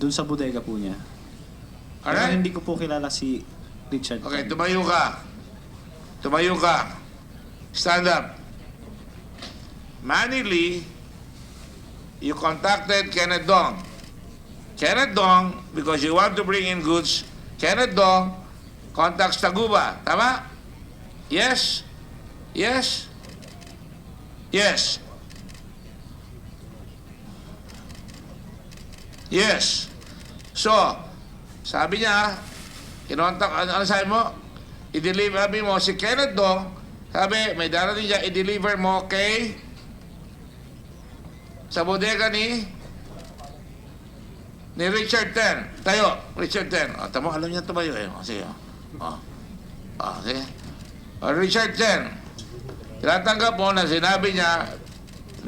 Doon sa bodega po niya. Pero Alright? hindi ko po kilala si Richard. Okay, tumayo ka. Tumayo ka. Stand up. Manny Lee, you contacted Kenneth Dong. Kenneth Dong, because you want to bring in goods, Kenneth Dong contacts Taguba. Tama? Yes? Yes? Yes. Yes. So, sabi niya, kinontak, ano sabi mo? I-deliver, sabi mo, si Kenneth Dong, sabi, may darating niya, i-deliver mo kay sa bodega ni Richard Ten. Tayo, Richard Ten. O, tamo, alam niya tumayo eh. Sige. Sige. Richard Ten. Tinatanggap mo na sinabi niya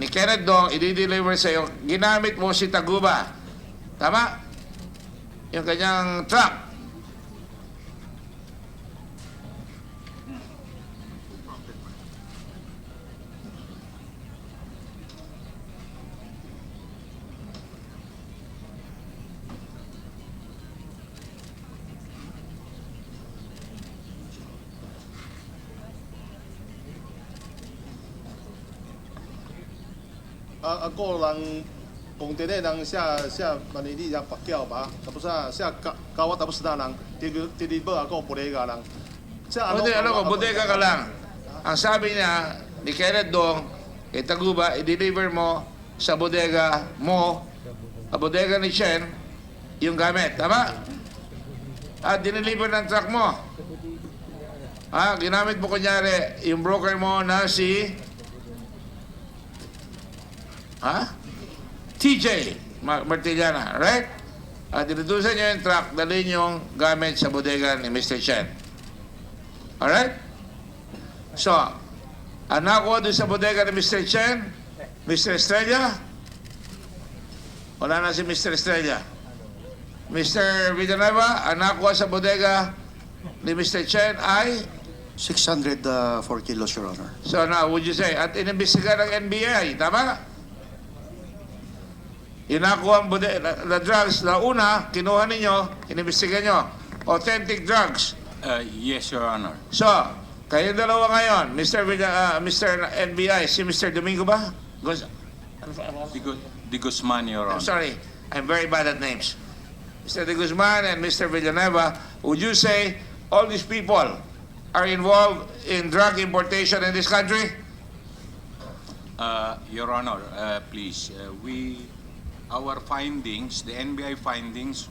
ni Kenneth Dong, i-deliver sa'yo, ginamit mo si Taguba. Tama? yung kanyang truck. Ako lang container ng siya Manili yang Pacquiao ba? Tapos siya kawat tapos na lang deliver ako bodega lang. Siya Bodega ka lang. Ang sabi niya, ni Kenneth Dong, kay Taguba, i-deliver mo sa bodega mo, sa bodega ni Chen, yung gamit. Tama? At dineliver ng truck mo. Ginamit mo kunyari, yung broker mo na si TJ Martillana, right? At dinutusan nyo yung truck, dalhin yung gamit sa bodega ni Mr. Chen. Alright? So, ang nakuha doon sa bodega ni Mr. Chen, Mr. Estrella, wala na si Mr. Estrella. Mr. Villanueva, ang nakuha sa bodega ni Mr. Chen ay 604 kilos, Your Honor. So now, would you say, at inimbestiga ng NBI, tama? Inakuha ang the drugs na una, kinuha ninyo, inimbestiga nyo. Authentic drugs. Yes, Your Honor. So, kayong dalawa ngayon, Mr. NBI, si Mr. Domingo ba? De Guzman, Your Honor. I'm sorry, I'm very bad at names. Mr. De Guzman and Mr. Villanueva, would you say all these people are involved in drug importation in this country? Your Honor, please, our findings, the NBI findings,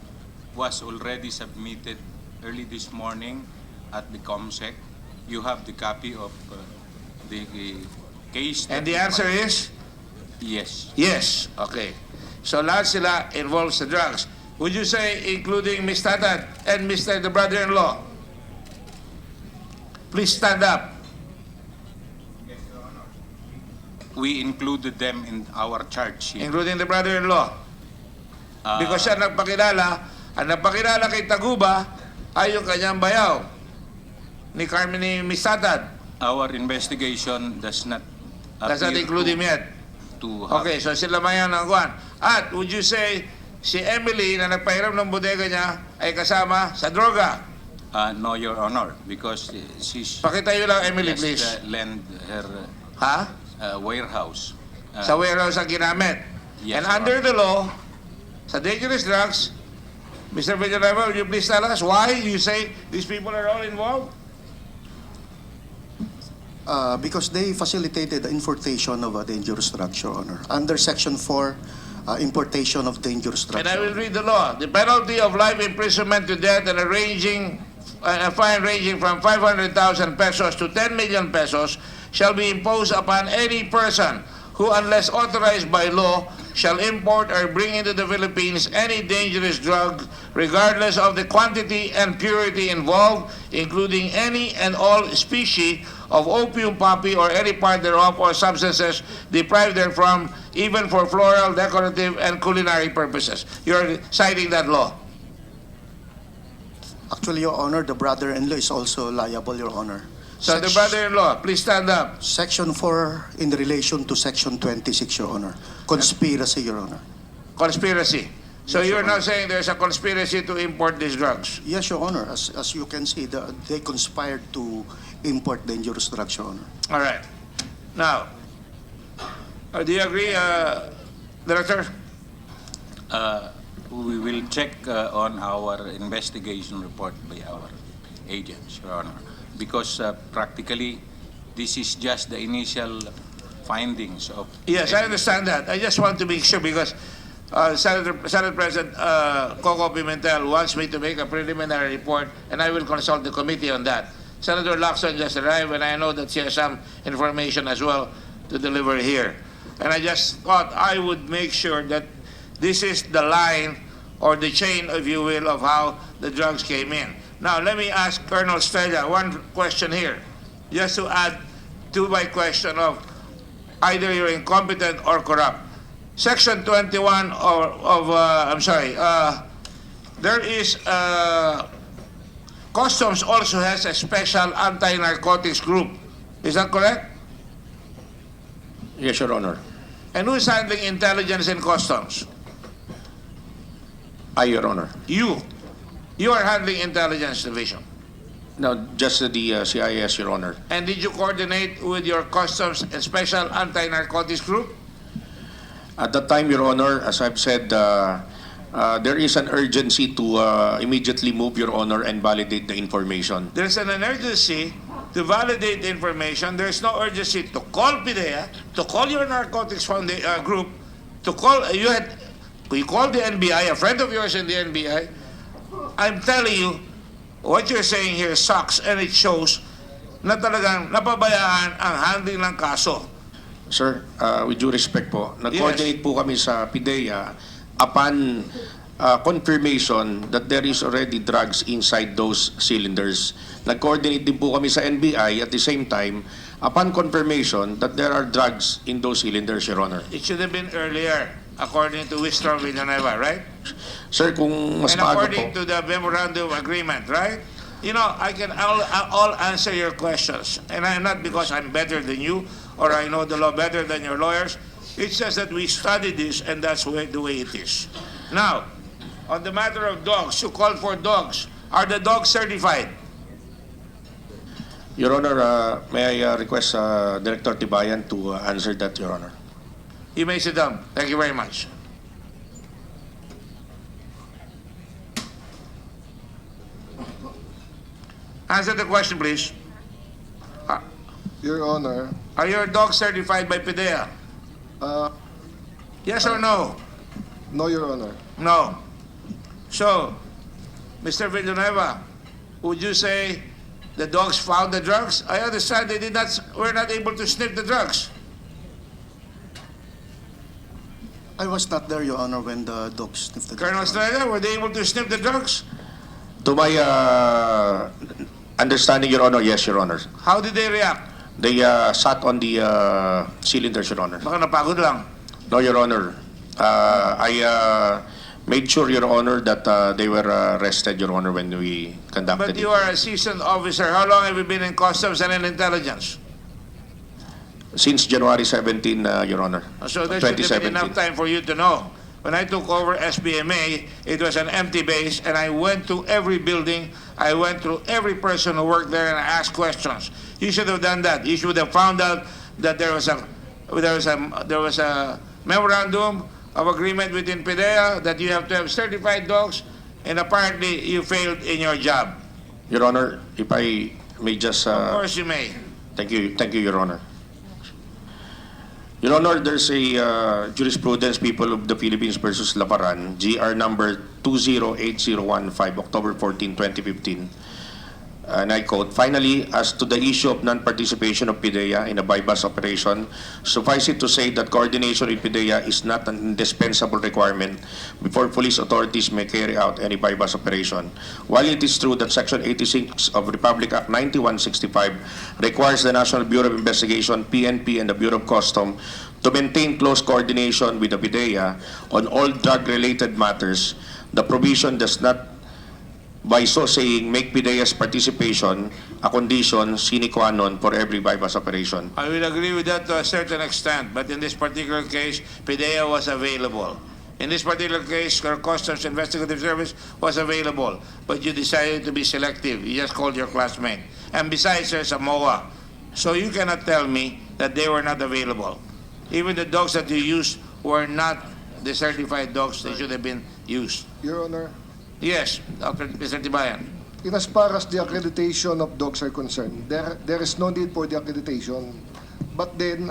was already submitted early this morning at the COMSEC. You have the copy of the case. And the answer is? Yes. Yes. Okay. So lahat sila involved sa drugs. Would you say including Ms. Tatad and Mr. the brother-in-law? Please stand up. We included them in our charge sheet. Including the brother-in-law. Because siya nagpakilala, ang nagpakilala kay Taguba ay yung kanyang bayaw ni Carmen ni Ms. Tatad. Our investigation does not include him yet. Okay, so sila mayan ang kuhan. At would you say si Emily na nagpahiram ng bodega niya ay kasama sa droga? No, Your Honor, because she's... Pakitayo lang, Emily, please. Lend her warehouse. Sa warehouse ang ginamit. Yes, and under the law, sa dangerous drugs, Mr. Villanueva, will you please tell us why you say these people are all involved? Because they facilitated the importation of a dangerous drugs, Your Honor. Under Section 4, importation of dangerous drugs. And I will read the law. The penalty of life imprisonment to death and a fine ranging from 500,000 pesos to 10 million pesos shall be imposed upon any person who, unless authorized by law, shall import or bring into the Philippines any dangerous drug, regardless of the quantity and purity involved, including any and all species of opium poppy or any part thereof or substances deprived therefrom, even for floral, decorative, and culinary purposes. You're citing that law. Actually, Your Honor, the brother-in-law is also liable, Your Honor. So the brother-in-law, please stand up. Section 4 in relation to Section 26, Your Honor. Conspiracy, Your Honor. Conspiracy. So Yes, you're Your now Honor. saying there's a conspiracy to import these drugs? Yes, Your Honor. As you can see, they conspired to import dangerous drugs, Your Honor. All right. Now, do you agree, Director? We will check on our investigation report by our agents, Your Honor, because practically this is just the initial findings of... Yes, I understand that. I just want to make sure because Senate President Coco Pimentel wants me to make a preliminary report, and I will consult the committee on that. Senator Lacson just arrived, and I know that she has some information as well to deliver here. And I just thought I would make sure that this is the line or the chain, if you will, of how the drugs came in. Now, let me ask Colonel Estrella one question here, just to add to my question of either you're incompetent or corrupt. Section 21 of there is Customs also has a special anti-narcotics group. Is that correct? Yes, Your Honor. And who is handling intelligence in Customs? Your Honor. You. You are handling intelligence division. No, just the CIS, Your Honor. And did you coordinate with your Customs and special anti-narcotics group? At that time, Your Honor, as I've said, there is an urgency to immediately move, Your Honor, and validate the information. There's an urgency to validate the information. There's no urgency to call PIDEA, to call your narcotics group, to call, you called the NBI, a friend of yours in the NBI. I'm telling you, what you're saying here sucks, and it shows na talagang napabayaan ang handling ng kaso. Sir, with due respect po, nag-coordinate po kami sa PIDEA upon confirmation that there is already drugs inside those cylinders. Nag-coordinate din po kami sa NBI at the same time upon confirmation that there are drugs in those cylinders, Your Honor. It should have been earlier, according to Wisdom Villanueva, right? Sir, kung mas and maaga according po, to the memorandum agreement, right? You know, I can all answer your questions, and I'm not because I'm better than you or I know the law better than your lawyers. It's just that we studied this, and that's the way it is. Now, on the matter of dogs, you called for dogs. Are the dogs certified? Your Honor, may I request Director Tibayan to answer that, Your Honor? You may sit down. Thank you very much. Answer the question, please. Your Honor, Are your dogs certified by PIDEA? Yes or no? no, Your Honor. No. So, Mr. Villanueva, would you say the dogs found the drugs? I understand they were not able to sniff the drugs. I was not there, Your Honor, when the dogs sniffed the Colonel Estrella, were they able to sniff the drugs? To my understanding, Your Honor, yes, Your Honor. How did they react? They sat on the cylinders, Your Honor. Baka napagod lang. No, Your Honor. I made sure, Your Honor, that they were arrested, Your Honor, when we conducted But you are a seasoned officer. How long have you been in Customs and in intelligence? Since January 17, Your Honor. So there should have been enough time for you to know. When I took over SBMA, it was an empty base, and I went to every building. I went through every person who worked there, and I asked questions. You should have done that. You should have found out that there was a memorandum of agreement within PIDEA that you have to have certified dogs, and apparently you failed in your job. Your Honor, if I may just... Of course you may. Thank you, Your Honor. Your Honor, there's a jurisprudence, People of the Philippines versus Laparan, GR number 208015, October 14, 2015. And I quote, finally, as to the issue of non-participation of PIDEA in a bypass operation, suffice it to say that coordination with PIDEA is not an indispensable requirement before police authorities may carry out any bypass operation. While it is true that Section 86 of Republic Act 9165 requires the National Bureau of Investigation, PNP, and the Bureau of Customs to maintain close coordination with the PIDEA on all drug-related matters, the provision does not, by so saying, make PIDEA's participation a condition sine qua non for every bypass operation. I will agree with that to a certain extent, but in this particular case, PIDEA was available. In this particular case, our Customs Investigative Service was available, but you decided to be selective. You just called your classmate. And besides, there's a MOA. So you cannot tell me that they were not available. Even the dogs that you used were not the certified dogs that should have been used. Your Honor, Yes, Mr. Tibayan. in as far as the accreditation of dogs are concerned, there is no need for the accreditation. But then,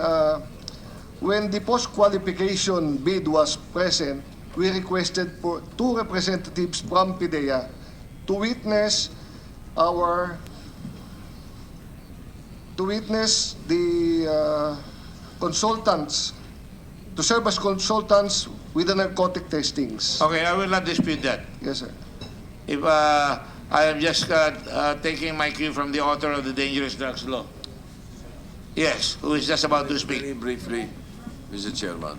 when the post-qualification bid was present, we requested for 2 representatives from PIDEA to witness the consultants, to serve as consultants with the narcotic testings. Okay, I will not dispute that. Yes, sir. If I am just taking my cue from the author of the Dangerous Drugs Law. Yes, who is just about to speak. Very briefly, Mr. Chairman.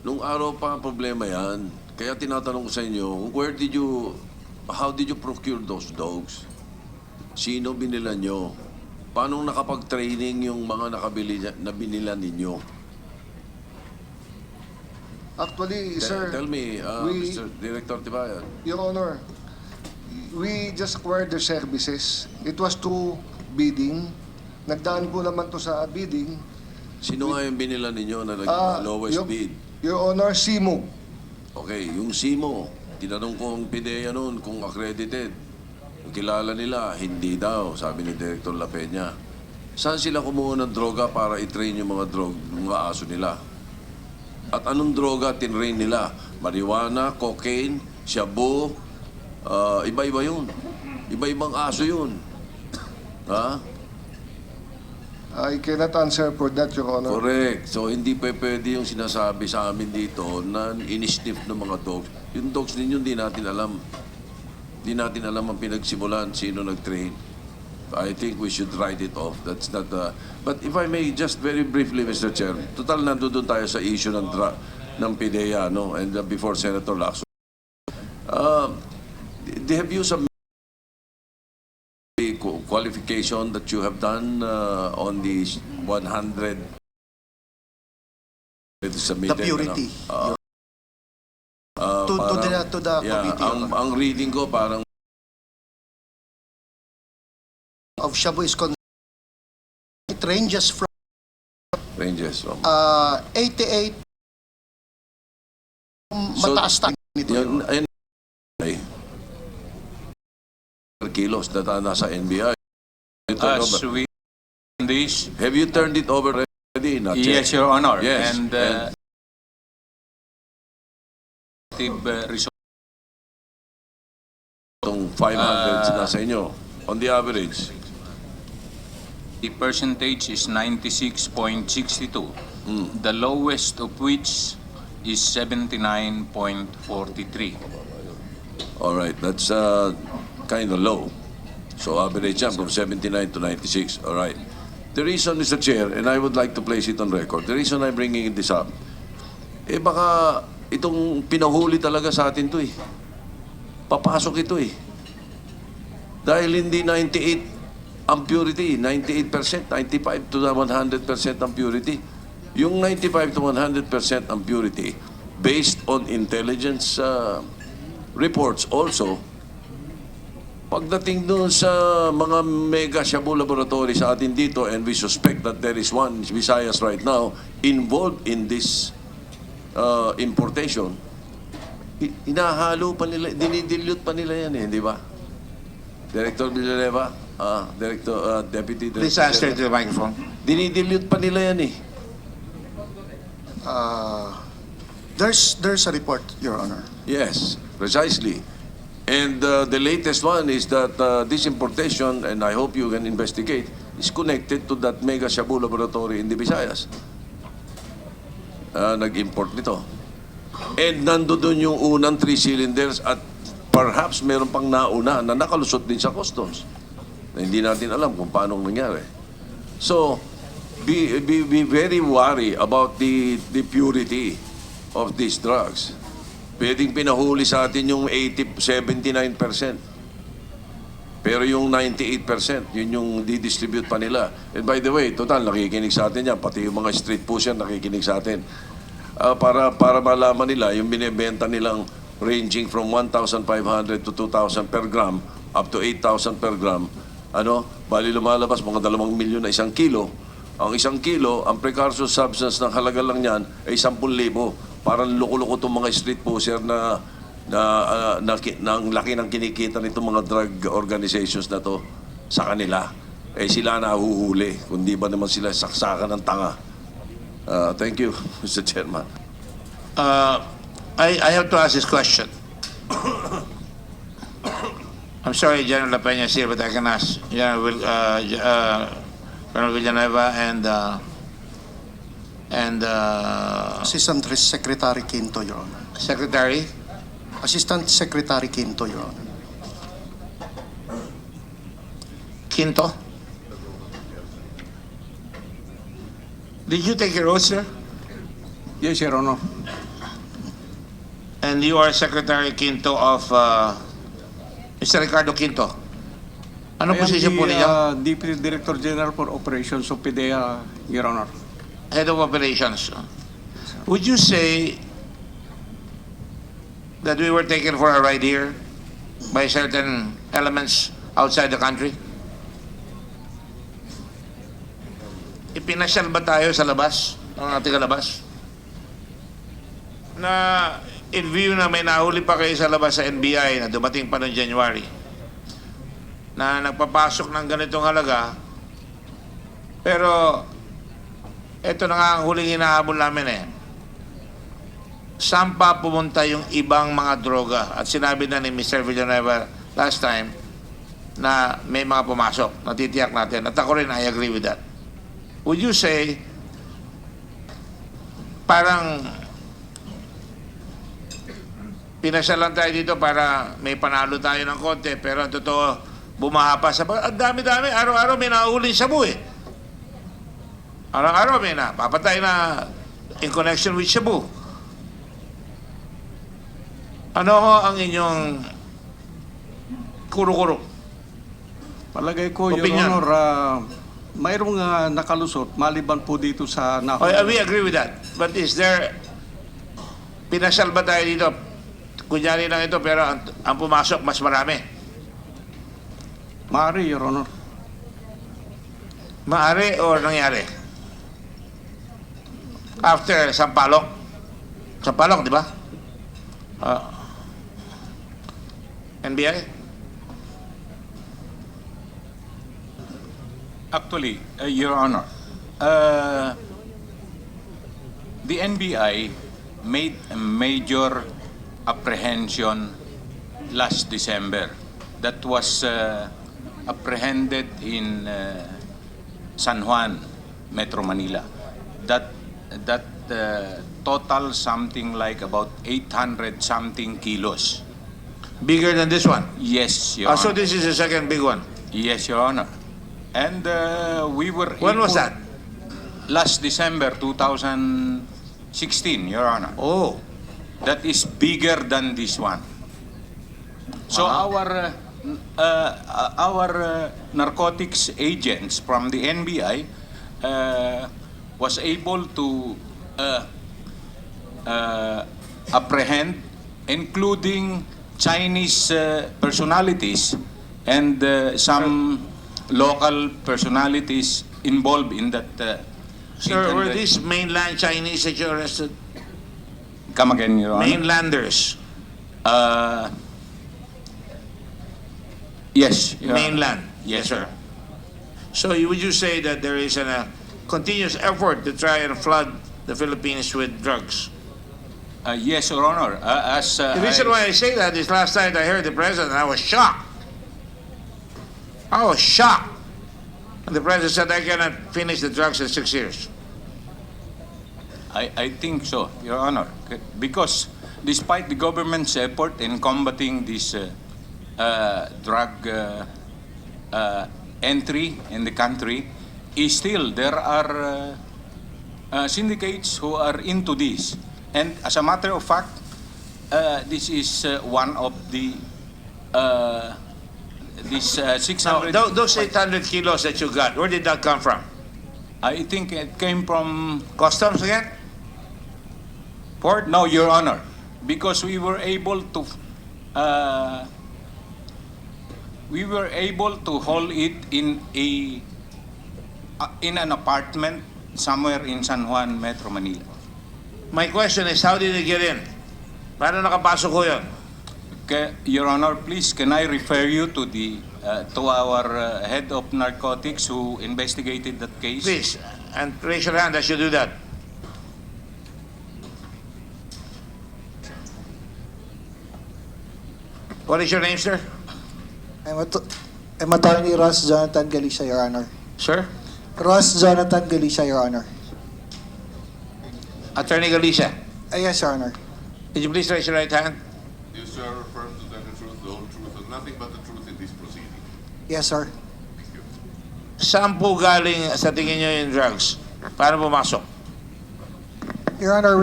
Nung araw pa ang problema yan, Kaya tinatanong ko sa inyo, how did you procure those dogs? Sino binila nyo? Paano nakapag-training yung mga na binila ninyo? Actually, sir, Tell me, Mr. Director Tibayan. Your Honor, we just acquired their services. It was through bidding. Nagdaan po naman to sa bidding. Sino nga yung binila ninyo na lowest bid? Your Honor, Simo. Okay, yung SIMO, tinanong ko ang PIDEA noon kung accredited. Kung kilala nila, hindi daw, sabi ni Director La Peña. Saan sila kumuha ng droga para i-train yung mga aso nila? At anong droga tinrain nila? Marijuana, cocaine, shabu, iba-iba yun. Iba-ibang aso yun. Ha? I cannot answer for that, Your Honor. Correct. So, hindi pa pwede yung sinasabi sa amin dito na in-sniff ng mga dogs. Yung dogs ninyo, hindi natin alam. Hindi natin alam ang pinagsimulan, sino nag-train. I think we should write it off. That's not But if I may, just very briefly, Mr. Chair, total nandun tayo sa issue ng PIDEA, no? And before Senator Lacson. They have used some qualification that you have done on the 100 submitted. The purity. To the committee. Ang reading ko parang Of shabu is it ranges from 88 mataas tayo nito. Kilos na nasa NBI. As we this, have you turned it over already? Not yes, yet. Your Honor. Yes. And itong 500 na sa inyo, on the average. The percentage is 96.62. The lowest of which is 79.43. All right, that's kind of low. So average yan from 79 to 96. All right. The reason, Mr. Chair, and I would like to place it on record, the reason I'm bringing this up, baka itong pinahuli talaga sa atin to Papasok ito Dahil hindi 98 ang purity, 98%, 95 to 100% ang purity. Yung 95 to 100% ang purity, based on intelligence reports also, pagdating doon sa mga mega shabu laboratory sa atin dito, and we suspect that there is one in Visayas right now involved in this importation, inahalo pa nila, dinidilute pa nila yan di ba? Director Villanueva, Deputy Director. Please answer to the microphone. Dinidilute pa nila yan There's a report, Your Honor. Yes, precisely. And the latest one is that this importation, and I hope you can investigate, is connected to that mega shabu laboratory in the Visayas. Nag-import nito. And nandoon yung unang 3 cylinders at perhaps meron pang nauna na nakalusot din sa customs. Na hindi natin alam kung paano nangyari. So, be very worried about the purity of these drugs. Pwedeng pinahuli sa atin yung 79%. Pero yung 98%, yun yung didistribute pa nila. And by the way, total, nakikinig sa atin yan. Pati yung mga street pusher nakikinig sa atin. Para malaman nila, yung binibenta nilang ranging from 1,500 to 2,000 per gram, up to 8,000 per gram, bali lumalabas mga 2 milyon na 1 kilo. Ang 1 kilo, ang precursor substance ng halaga lang yan ay 10,000. Parang loko-loko itong mga street pusher na ang laki ng kinikita nitong mga drug organizations na to sa kanila. Sila nahuhuli, kundi ba naman sila saksakan ng tanga. Thank you, Mr. Chairman. I have to ask this question. I'm sorry, General La Peña is here, but I can ask Colonel Villanueva and Assistant Secretary Quinto, Your Honor. Secretary? Assistant Secretary Quinto, Your Honor. Quinto? Did you take your oath, sir? Yes, Your Honor. And you are Secretary Quinto of Mr. Ricardo Quinto. Ano position po ninyo? Deputy Director General for Operations of PIDEA, Your Honor. Head of Operations. Would you say that we were taken for a ride here by certain elements outside the country? Ipinasyal ba tayo sa labas, ang ating labas? Na in view na may nahuli pa kayo sa labas sa NBI na dumating pa noong January, na nagpapasok ng ganitong halaga, pero ito na nga ang huling hinahabol namin eh. Saan pa pumunta yung ibang mga droga? At sinabi na ni Mr. Villanueva last time na may mga pumasok, natitiyak natin. At ako rin, I agree with that. Would you say parang pinasyalan tayo dito para may panalo tayo ng konti, pero ang totoo, bumaha pa sa... Ang dami-dami, araw-araw may nahuling shabu eh. Araw-araw may napapatay na in connection with shabu. Ano ho ang inyong kuro-kuro? Palagay ko, Your Opinion. Honor, mayroong nakalusot maliban po dito sa Oh, we agree with that. But is there... Pinasyal ba tayo dito? Kunyari lang ito, pero ang pumasok mas marami. Maaari, Your Honor. Maaari o nangyari? After Sampalok? Sampalok, di ba? NBI? Actually, Your Honor, the NBI made a major apprehension last December that was apprehended in San Juan, Metro Manila. That total something like about 800 something kilos. Bigger than this one? Yes, Your Honor. So this is the second big one? Yes, Your Honor. And we were When was that? Last December 2016, Your Honor. Oh. That is bigger than this one. So our narcotics agents from the NBI was able to apprehend, including Chinese personalities and some local personalities involved in that. Sir, were these mainland Chinese that you arrested? Come again, Your Honor. Mainlanders? Yes. Your Honor. Mainland? Yes, sir. So would you say that there is a continuous effort to try and flood the Philippines with drugs? Yes, Your Honor. The reason why I say that is last night I heard the President, I was shocked. I was shocked. And the President said, I cannot finish the drugs in 6 years. I think so, Your Honor. Because despite the government's effort in combating this drug entry in the country, still there are syndicates who are into this. And as a matter of fact, this is one of the this 600... Now, those 800 kilos that you got, where did that come from? I think it came from... Customs again? Port? No, Your Honor. Because we were able to hold it in an apartment somewhere in San Juan, Metro Manila. My question is, how did it get in? Paano nakapasok ko yun? Your Honor, please, can I refer you to the to our head of narcotics who investigated that case? Please, and raise your hand as you do that. What is your name, sir? I'm Attorney Ross Jonathan Galicia, Your Honor. Sir? Ross Jonathan Galicia, Your Honor. Attorney Galicia. Yes, Your Honor. Could you please raise your right hand? Do you swear or affirm to tell the truth, the whole truth, and nothing but the truth in this proceeding? Yes, sir. Saan po galing sa tingin nyo yung drugs? Paano pumasok? Your Honor,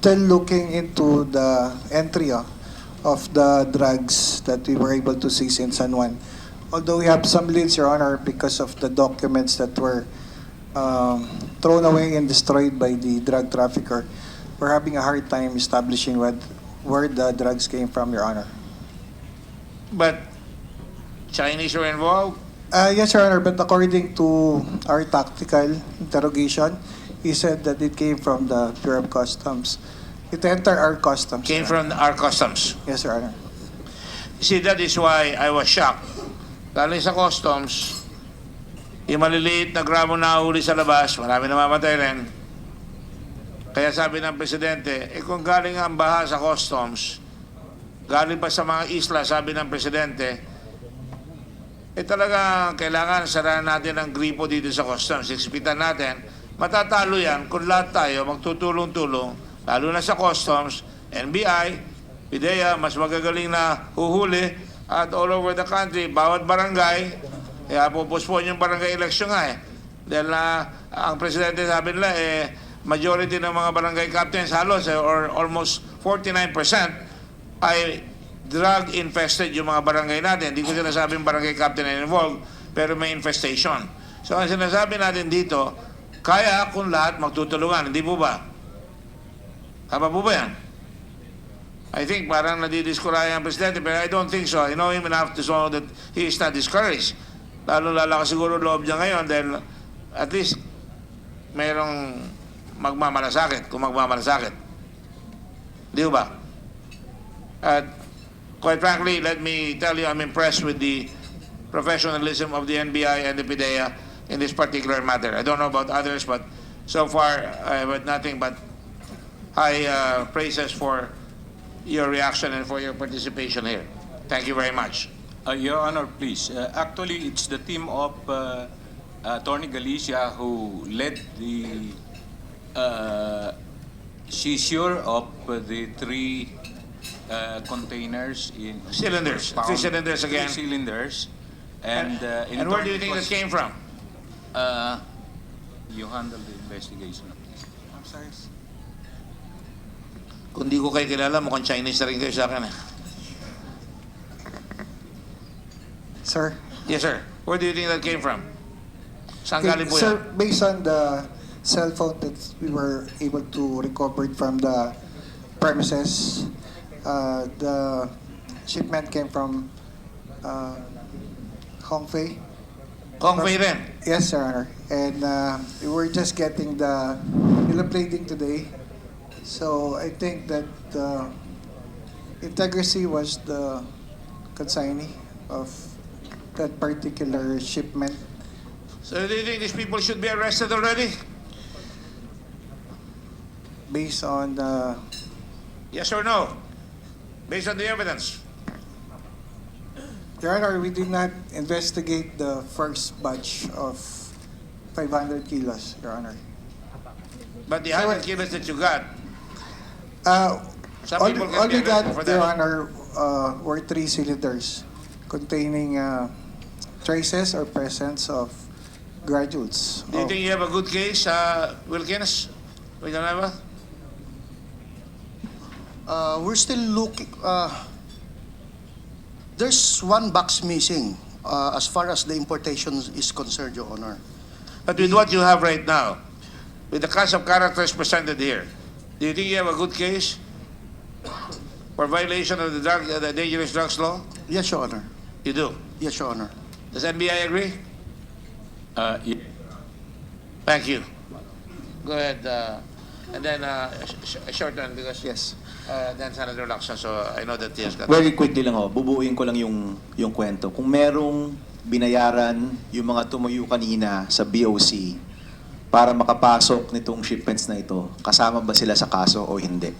still looking into the entry of the drugs that we were able to seize in San Juan. Although we have some leads, Your Honor, because of the documents that were thrown away and destroyed by the drug trafficker, we're having a hard time establishing where the drugs came from, Your Honor. But Chinese were involved? Yes, Your Honor, but according to our tactical interrogation, he said that it came from the Bureau of Customs. It entered our customs. Came Your Honor. from our customs. Yes, Your Honor. See, that is why I was shocked. Galing sa customs, yung maliliit na gramo na uli sa labas, marami namamatay rin. Kaya sabi ng Presidente, kung galing ang baha sa customs, galing pa sa mga isla, sabi ng Presidente, talaga kailangan sarahan natin ang gripo dito sa customs, iksipitan natin. Matatalo yan kung lahat tayo magtutulong-tulong, lalo na sa customs, NBI, PIDEA, mas magagaling na huhuli, at all over the country, bawat barangay, kaya pupuspon yung barangay election nga Dahil ang Presidente sabi nila, majority ng mga barangay captains halos, or almost 49% ay drug-infested yung mga barangay natin. Hindi ko sinasabing barangay captain ay involved, pero may infestation. So ang sinasabi natin dito, kaya kung lahat magtutulungan, hindi po ba? Tama po ba yan? I think parang nadidiscourage ang Presidente, pero I don't think so. I know him enough to know that he is not discouraged. Lalo lalaki siguro loob niya ngayon dahil at least mayroong magmamalasakit, kung magmamalasakit. Di ba? At quite frankly, let me tell you, I'm impressed with the professionalism of the NBI and the PIDEA in this particular matter. I don't know about others, but so far, I have nothing but high praises for your reaction and for your participation here. Thank you very much. Your Honor, please. Actually, it's the team of Attorney Galicia who led the seizure of the three containers in Cylinders. found- 3 cylinders again. 3 cylinders. And, And where do you think this came from? You handle the investigation. I'm sorry. Kung di ko kayo kilala, mukhang Chinese na rin kayo sa akin. Sir? Yes, sir. Where do you think that came from? Saan galing po Sir, yan? based on the cell phone that we were able to recover from the premises, the shipment came from Hong Fei. Hong Fei rin? Yes, Your Honor. And we were just getting the bill of lading today. So I think that Integrity was the consignee of that particular shipment. So do you think these people should be arrested already? Based on the... Yes or no? Based on the evidence? Your Honor, we did not investigate the first batch of 500 kilos, Your Honor. But the 100 kilos that you got, some All people can all be we got, arrested for Your that. Honor, were 3 cylinders containing traces or presence of granules. Do you think you have a good case, Wilkins? Villanueva? We're still looking. There's one box missing as far as the importation is concerned, Your Honor. But with what you have right now, with the cast of characters presented here, do you think you have a good case for violation of the dangerous drugs law? Yes, Your Honor. You do? Yes, Your Honor. Does NBI agree? Thank you. Go ahead. And then a short one because yes. Then Senator Lacson, so I know that he has got... Very quickly lang bubuuin ko lang yung kwento. Kung merong binayaran yung mga tumuyo kanina sa BOC para makapasok nitong shipments na ito, kasama ba sila sa kaso o hindi?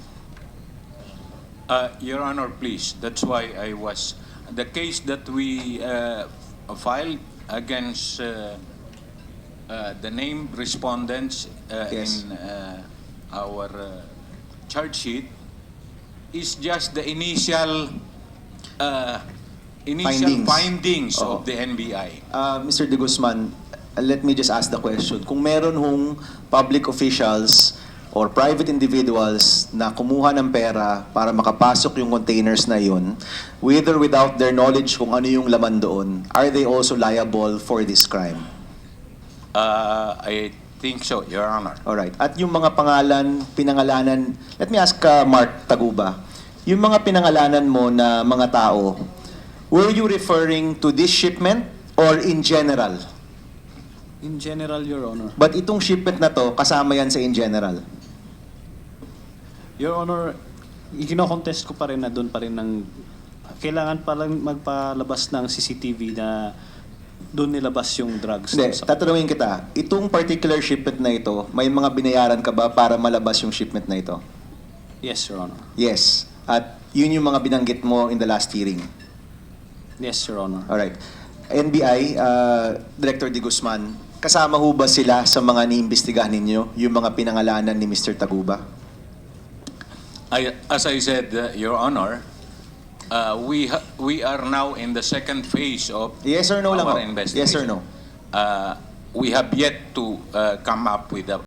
Your Honor, please. That's why I was... The case that we filed against the named respondents Yes. in our charge sheet is just the initial findings Oo. of the NBI. Mr. De Guzman, let me just ask the question. Kung meron hong public officials or private individuals na kumuha ng pera para makapasok yung containers na yun, with or without their knowledge kung ano yung laman doon, are they also liable for this crime? I think so, Your Honor. Alright. At yung mga pinangalanan, let me ask Mark Taguba, yung mga pinangalanan mo na mga tao, were you referring to this shipment or in general? In general, Your Honor. But itong shipment na to, kasama yan sa in general. Your Honor, ikino-contest ko pa rin na doon pa rin ng kailangan pa lang magpalabas ng CCTV na doon nilabas yung drugs. Hindi, tatanungin kita, itong particular shipment na ito, may mga binayaran ka ba para malabas yung shipment na ito? Yes, Your Honor. Yes. At yun yung mga binanggit mo in the last hearing. Yes, Your Honor. Alright. NBI, Director De Guzman, kasama ho ba sila sa mga niimbestigahan ninyo, yung mga pinangalanan ni Mr. Taguba? As I said, Your Honor, we are now in the second phase of Yes or no lang our ho? investigation. Yes or no? We have yet to come up with a